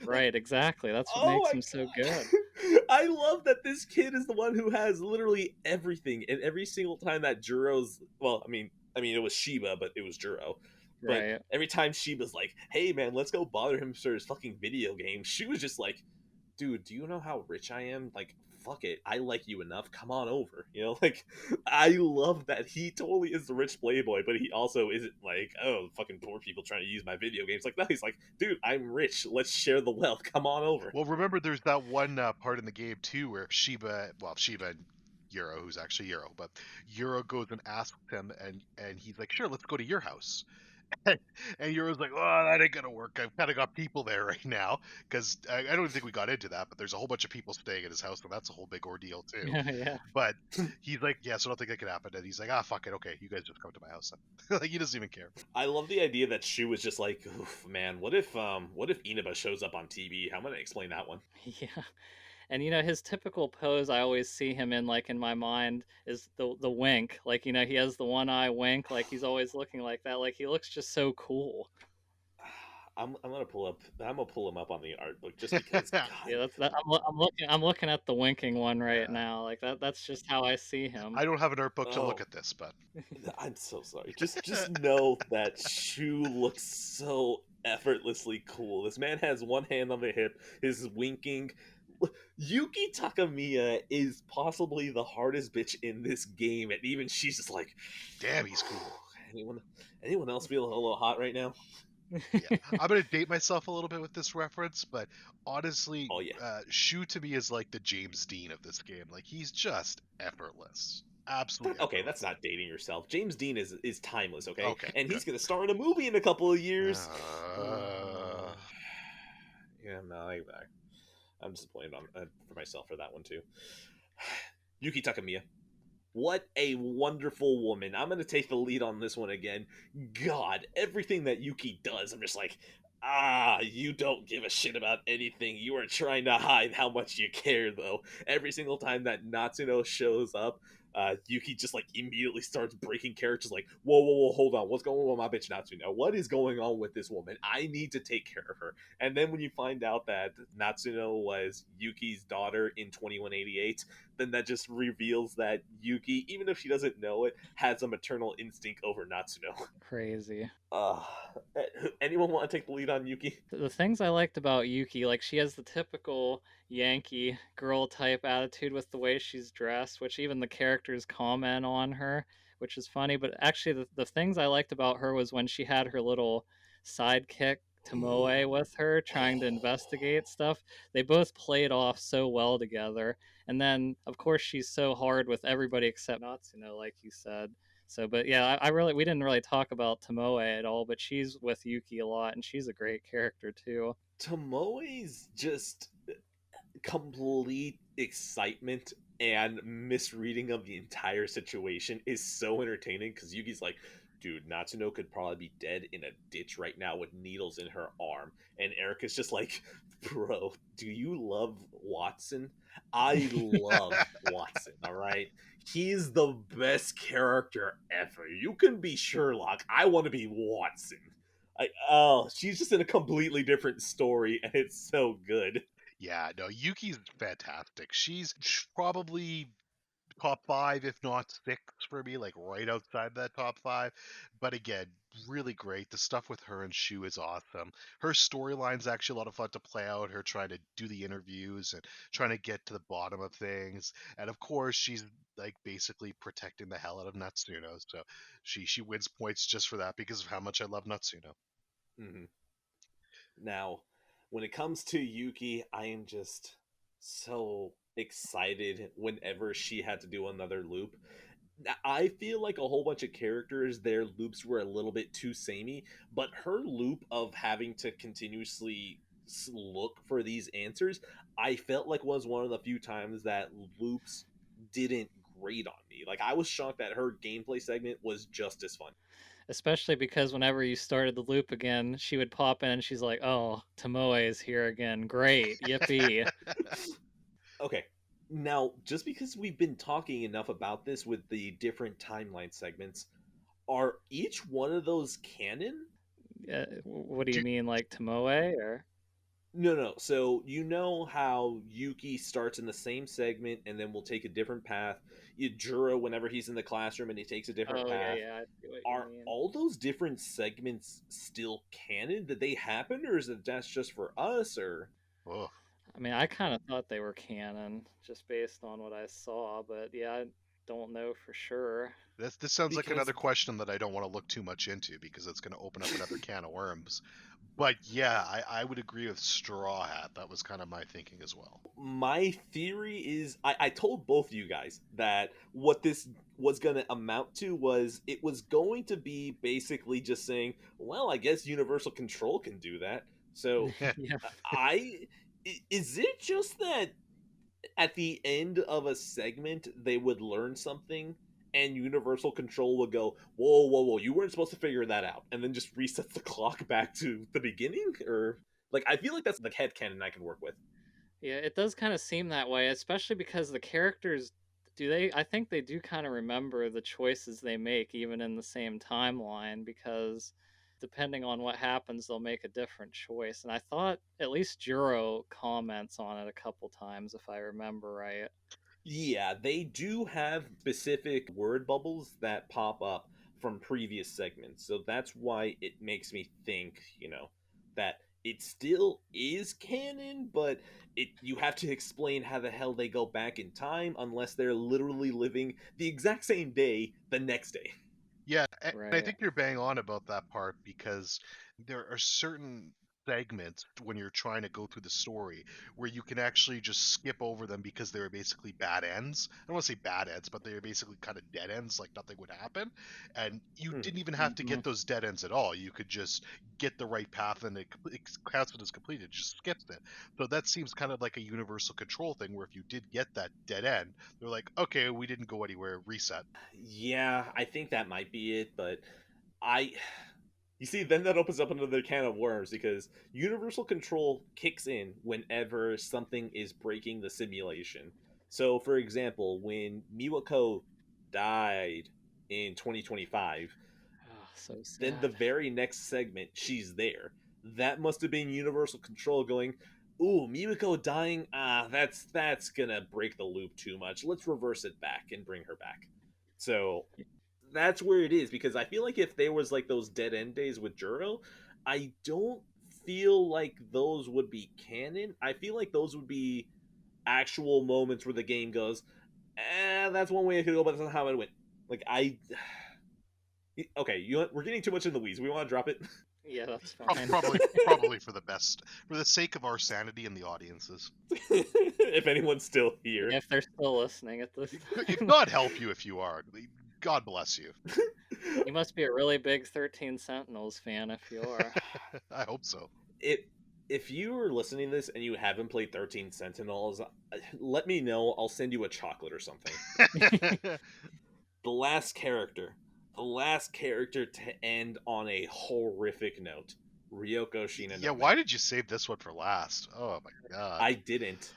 Right, exactly. That's what Oh makes my him so good. I love that this kid is the one who has literally everything, and every single time that Juro's, well, I mean it was Shiba, but it was Juro. But Right. every time Shiba's like, "Hey man, let's go bother him for his fucking video game," she was just like, "Dude, do you know how rich I am? Like, fuck it, I like you enough. Come on over." Like, I love that he totally is the rich playboy, but he also isn't like, oh, fucking poor people trying to use my video games. Like, no, he's like, dude, I'm rich. Let's share the wealth. Come on over. Well, remember, there's that one part in the game too where Shiba and Euro, who's actually Euro, but Euro goes and asks him, and he's like, "Sure, let's go to your house." And Euro's like, "Oh, that ain't gonna work. I've kind of got people there right now." Because I don't even think we got into that, but there's a whole bunch of people staying at his house, and that's a whole big ordeal too. Yeah. But he's like, "Yeah, so I don't think that could happen." And he's like, "Ah, fuck it. Okay, you guys just come to my house." Then. Like, he doesn't even care. I love the idea that Shu was just like, oof, man, what if Inaba shows up on TV? How am I gonna explain that one? Yeah. And his typical pose I always see him in like in my mind is the wink. Like, he has the one eye wink, like he's always looking like that. Like he looks just so cool. I'm gonna pull him up on the art book just because. God, Yeah, I'm looking at the winking one right now. Like that's just how I see him. I don't have an art book to look Oh. at this, but I'm so sorry. Just know that Shu looks so effortlessly cool. This man has one hand on the hip, is winking. Yuki Takamiya is possibly the hardest bitch in this game, and even she's just like, damn, he's cool. Anyone else feeling a little hot right now? Yeah. I'm gonna date myself a little bit with this reference, but honestly, Oh, yeah. Shu to me is like the James Dean of this game. Like, he's just effortless, absolutely. Okay, effortless. that's not dating yourself. James Dean is timeless, okay? Okay, And he's good. gonna star in a movie in a couple of years. Yeah, no, I'm disappointed for myself for that one too. Yuki Takamiya. What a wonderful woman. I'm going to take the lead on this one again. God, everything that Yuki does, I'm just like, you don't give a shit about anything. You are trying to hide how much you care, though. Every single time that Natsuno shows up, Yuki just like immediately starts breaking characters like, whoa, hold on, what's going on with my bitch Natsuno? What is going on with this woman? I need to take care of her. And then when you find out that Natsuno was Yuki's daughter in 2188, then that just reveals that Yuki, even if she doesn't know it, has a maternal instinct over Natsuno. Crazy. Uh, anyone want to take the lead on Yuki? The things I liked about Yuki, like she has the typical Yankee girl type attitude with the way she's dressed, which even the characters comment on her, which is funny. But actually, the things I liked about her was when she had her little sidekick Tomoe with her trying to investigate stuff. They both played off so well together. And then, of course, she's so hard with everybody except Natsuno, like you said. So, but yeah, I really we didn't really talk about Tomoe at all, but she's with Yuki a lot, and she's a great character too. Tomoe's just complete excitement and misreading of the entire situation is so entertaining because Yuki's like, dude, Natsuno could probably be dead in a ditch right now with needles in her arm. And Erica's just like, bro, do you love Watson? I love Watson, all right? He's the best character ever. You can be Sherlock. I want to be Watson. She's just in a completely different story, and it's so good. Yeah, no, Yuki's fantastic. She's probably top five, if not six for me, like right outside that top five. But again, really great. The stuff with her and Shu is awesome. Her storyline's actually a lot of fun to play out. Her trying to do the interviews and trying to get to the bottom of things. And of course, she's like basically protecting the hell out of Natsuno. So she wins points just for that because of how much I love Natsuno. Mm-hmm. Now, when it comes to Yuki, I am just so excited whenever she had to do another loop. I feel like a whole bunch of characters, their loops were a little bit too samey, but her loop of having to continuously look for these answers, I felt like was one of the few times that loops didn't grate on me. Like, I was shocked that her gameplay segment was just as fun. Especially because whenever you started the loop again, she would pop in and she's like, "Oh, Tomoe is here again. Great, yippee!" Okay. Now, just because we've been talking enough about this with the different timeline segments, are each one of those canon? What do you Do- mean, like Tomoe or? No. So you know how Yuki starts in the same segment and then will take a different path. Juro, whenever he's in the classroom and he takes a different Oh yeah, path. yeah, I see what you Are mean. all those different segments still canon? Did they happen, or is it that's just for us? Or oh, I mean, I kind of thought they were canon just based on what I saw, but yeah, I don't know for sure. this sounds like because another question that I don't want to look too much into because it's going to open up another can of worms. But yeah, I would agree with Straw Hat. That was kind of my thinking as well. my theory is I told both of you guys that what this was going to amount to was it was going to be basically just saying, well, I guess universal control can do that. So Yeah, I is it just that at the end of a segment they would learn something and universal control would go, whoa, you weren't supposed to figure that out, and then just resets the clock back to the beginning? Or like, I feel like that's the headcanon I can work with. yeah, it does kind of seem that way, especially because the characters do they. I think they do kind of remember the choices they make, even in the same timeline, because depending on what happens, they'll make a different choice. And I thought at least Juro comments on it a couple times, if I remember right. Yeah, they do have specific word bubbles that pop up from previous segments. So that's why it makes me think, that it still is canon, but you have to explain how the hell they go back in time unless they're literally living the exact same day the next day. Yeah, and I Right. think you're bang on about that part because there are certain segments when you're trying to go through the story where you can actually just skip over them because they were basically bad ends. I don't want to say bad ends, but they were basically kind of dead ends, like nothing would happen. And you Hmm. didn't even have to Hmm. get those dead ends at all. You could just get the right path and it counts it as completed, it just skips it. So that seems kind of like a universal control thing where if you did get that dead end, they're like, okay, we didn't go anywhere, reset. Yeah, I think that might be it, but I you see, then that opens up another can of worms because universal control kicks in whenever something is breaking the simulation. So, for example, when Miwako died in 2025. Oh, so sad. Then the very next segment, she's there. That must have been Universal Control going, ooh, Mimiko dying, that's gonna break the loop too much. Let's reverse it back and bring her back. So that's where it is, because I feel like if there was like those dead end days with Juro, I don't feel like those would be canon. I feel like those would be actual moments where the game goes, that's one way it could go, but that's not how it went. Like okay, we're getting too much in the weeds. We want to drop it. Yeah, that's fine. Probably for the best, for the sake of our sanity and the audiences. If anyone's still here, If they're still listening at this time. God help you if you are. God bless you. You must be a really big 13 Sentinels fan if you are. I hope so. If you are listening to this and you haven't played 13 Sentinels, let me know. I'll send you a chocolate or something. The last character to end on a horrific note. Ryoko Shinonome. Yeah, why did you save this one for last? Oh my god. I didn't.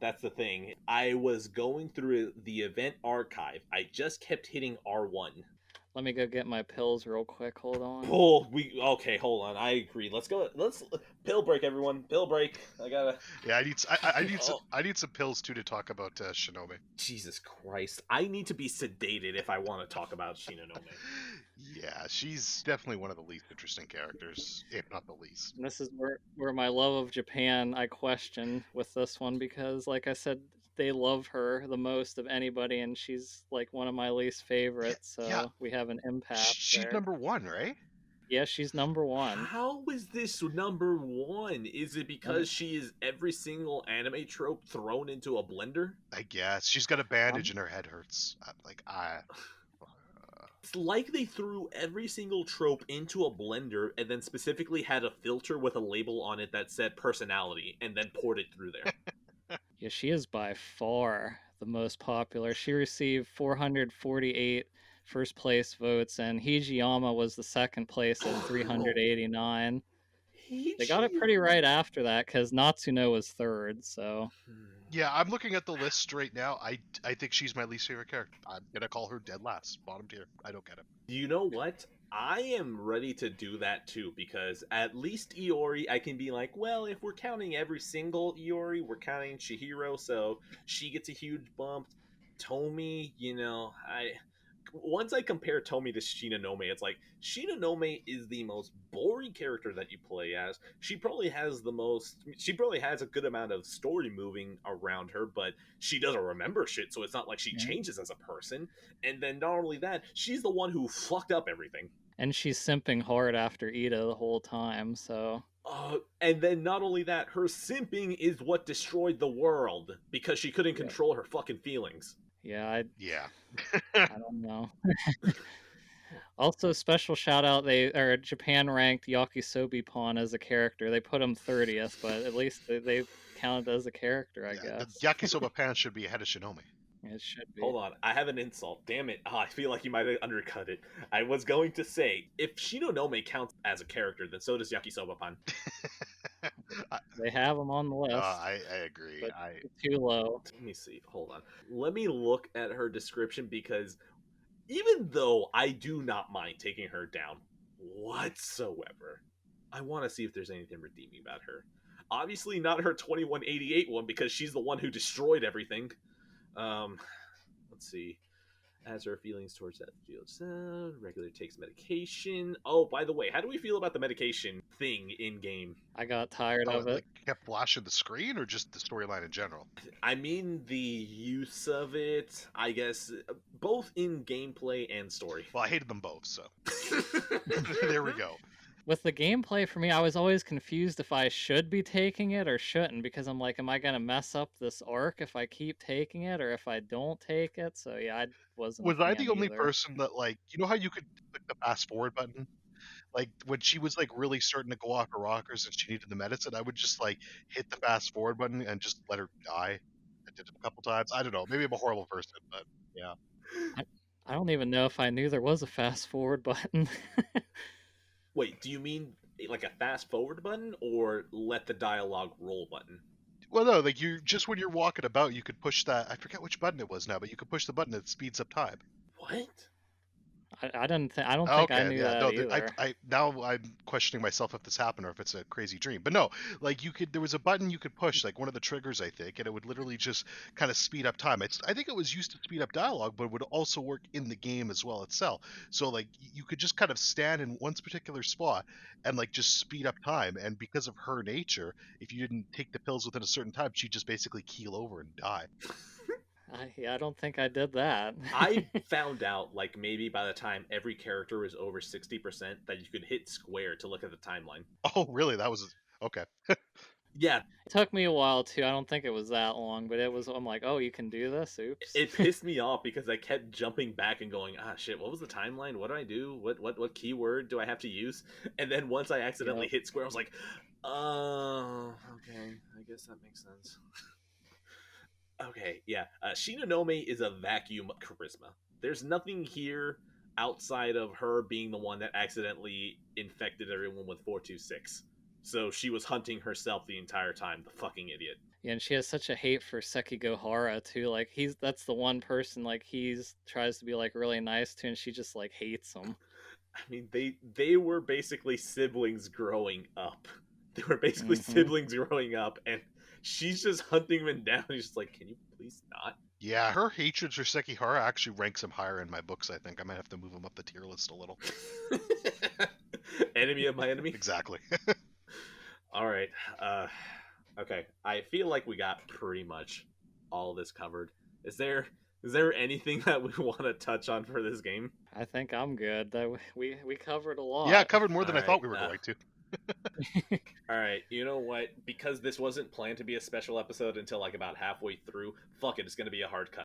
That's the thing. I was going through the event archive. I just kept hitting R1. Let me go get my pills real quick. Hold on. Oh, okay. Hold on. I agree. Let's go. Let's pill break, everyone. Pill break. I gotta. Yeah, I need some pills too to talk about Shinome. Jesus Christ! I need to be sedated if I want to talk about Shinonome. Yeah, she's definitely one of the least interesting characters, if not the least. And this is where my love of Japan I question with this one, because like I said, they love her the most of anybody, and she's like one of my least favorites. So we have an impasse. She's there. number one, right? Yeah, she's number one. How is this number one? Is it because she is every single anime trope thrown into a blender? I guess she's got a bandage and her head hurts. It's like they threw every single trope into a blender and then specifically had a filter with a label on it that said personality and then poured it through there. Yeah, she is by far the most popular. She received 448 first place votes, and Hijiyama was the second place at 389. They got it pretty right after that, because Natsuno was third, so... Yeah, I'm looking at the list right now. I think she's my least favorite character. I'm gonna call her dead last, bottom tier. I don't get it. You know what? I am ready to do that too, because at least Iori, I can be like, well, if we're counting every single Iori, we're counting Chihiro, so she gets a huge bump. Tomi, once I compare Tomi to Shinonome, it's like Shinonome is the most boring character that you play as. She probably has a good amount of story moving around her, but she doesn't remember shit, so it's not like she changes as a person. And then not only that, she's the one who fucked up everything. And she's simping hard after Ida the whole time, so... and then not only that, her simping is what destroyed the world, because she couldn't control her fucking feelings. Yeah, I don't know. Also, special shout out, Japan ranked Yakisobe Pawn as a character. They put him 30th, but at least they counted as a character, I guess. Yakisoba Pan should be ahead of Shinome. It should be. Hold on, I have an insult. Damn it. I feel like you might have undercut it. I was going to say, if Shinonome counts as a character, then so does Yakisoba-pan. They have him on the list. I agree. But too low. Let me see. Hold on. Let me look at her description, because even though I do not mind taking her down whatsoever, I want to see if there's anything redeeming about her. Obviously not her 2188 one, because she's the one who destroyed everything. Let's see. As her feelings towards that regularly takes medication. Oh, by the way, how do we feel about the medication thing in game? I got tired of it. Like kept flashing the screen, or just the storyline in general? I mean the use of it, I guess, both in gameplay and story. Well, I hated them both, so there we go. With the gameplay, for me, I was always confused if I should be taking it or shouldn't, because I'm like, am I going to mess up this arc if I keep taking it, or if I don't take it? So yeah, I wasn't. Was I the only person that, like, you know how you could click the fast forward button? Like, when she was, like, really starting to go off her rockers and she needed the medicine, I would just, like, hit the fast forward button and just let her die. I did it a couple times. I don't know. Maybe I'm a horrible person, but yeah. I don't even know if I knew there was a fast forward button. Wait, do you mean like a fast forward button or let the dialogue roll button? Well, no, like you just when you're walking about, you could push that. I forget which button it was now, but you could push the button that speeds up time. What? I don't think I Okay, knew yeah, that no, either. I now I'm questioning myself if this happened or if it's a crazy dream. But no, like there was a button you could push, like one of the triggers, I think, and it would literally just kind of speed up time. I think it was used to speed up dialogue, but it would also work in the game as well itself. So like you could just kind of stand in one particular spot and like just speed up time. And because of her nature, if you didn't take the pills within a certain time, she'd just basically keel over and die. I don't think I did that. I found out, like, maybe by the time every character was over 60%, that you could hit square to look at the timeline. Oh, really? That was okay. Yeah, It took me a while too. I don't think it was that long, but it was. I'm like, oh, you can do this. Oops. it pissed me off because I kept jumping back and going, ah, shit, what was the timeline? What do I do? What keyword do I have to use? And then once I accidentally Yep. hit square, I was like, oh, okay, I guess that makes sense. Okay, yeah. Shinonome is a vacuum charisma. There's nothing here outside of her being the one that accidentally infected everyone with 426. So she was hunting herself the entire time, the fucking idiot. Yeah, and she has such a hate for Sekigahara too. Like that's the one person like he's tries to be like really nice to, and she just like hates him. I mean, they were basically siblings growing up. They were basically Mhm. siblings growing up, and she's just hunting them down. He's just like, can you please not? Yeah, her hatred for Sekihara actually ranks him higher in my books, I think. I might have to move him up the tier list a little. Enemy of my enemy. Exactly. All right. Okay. I feel like we got pretty much all this covered. Is there anything that we want to touch on for this game? I think I'm good. That we covered a lot. Yeah, covered more than All I thought right, we were going to. All right. You know what? Because this wasn't planned to be a special episode until like about halfway through, fuck it. It's going to be a hard cut.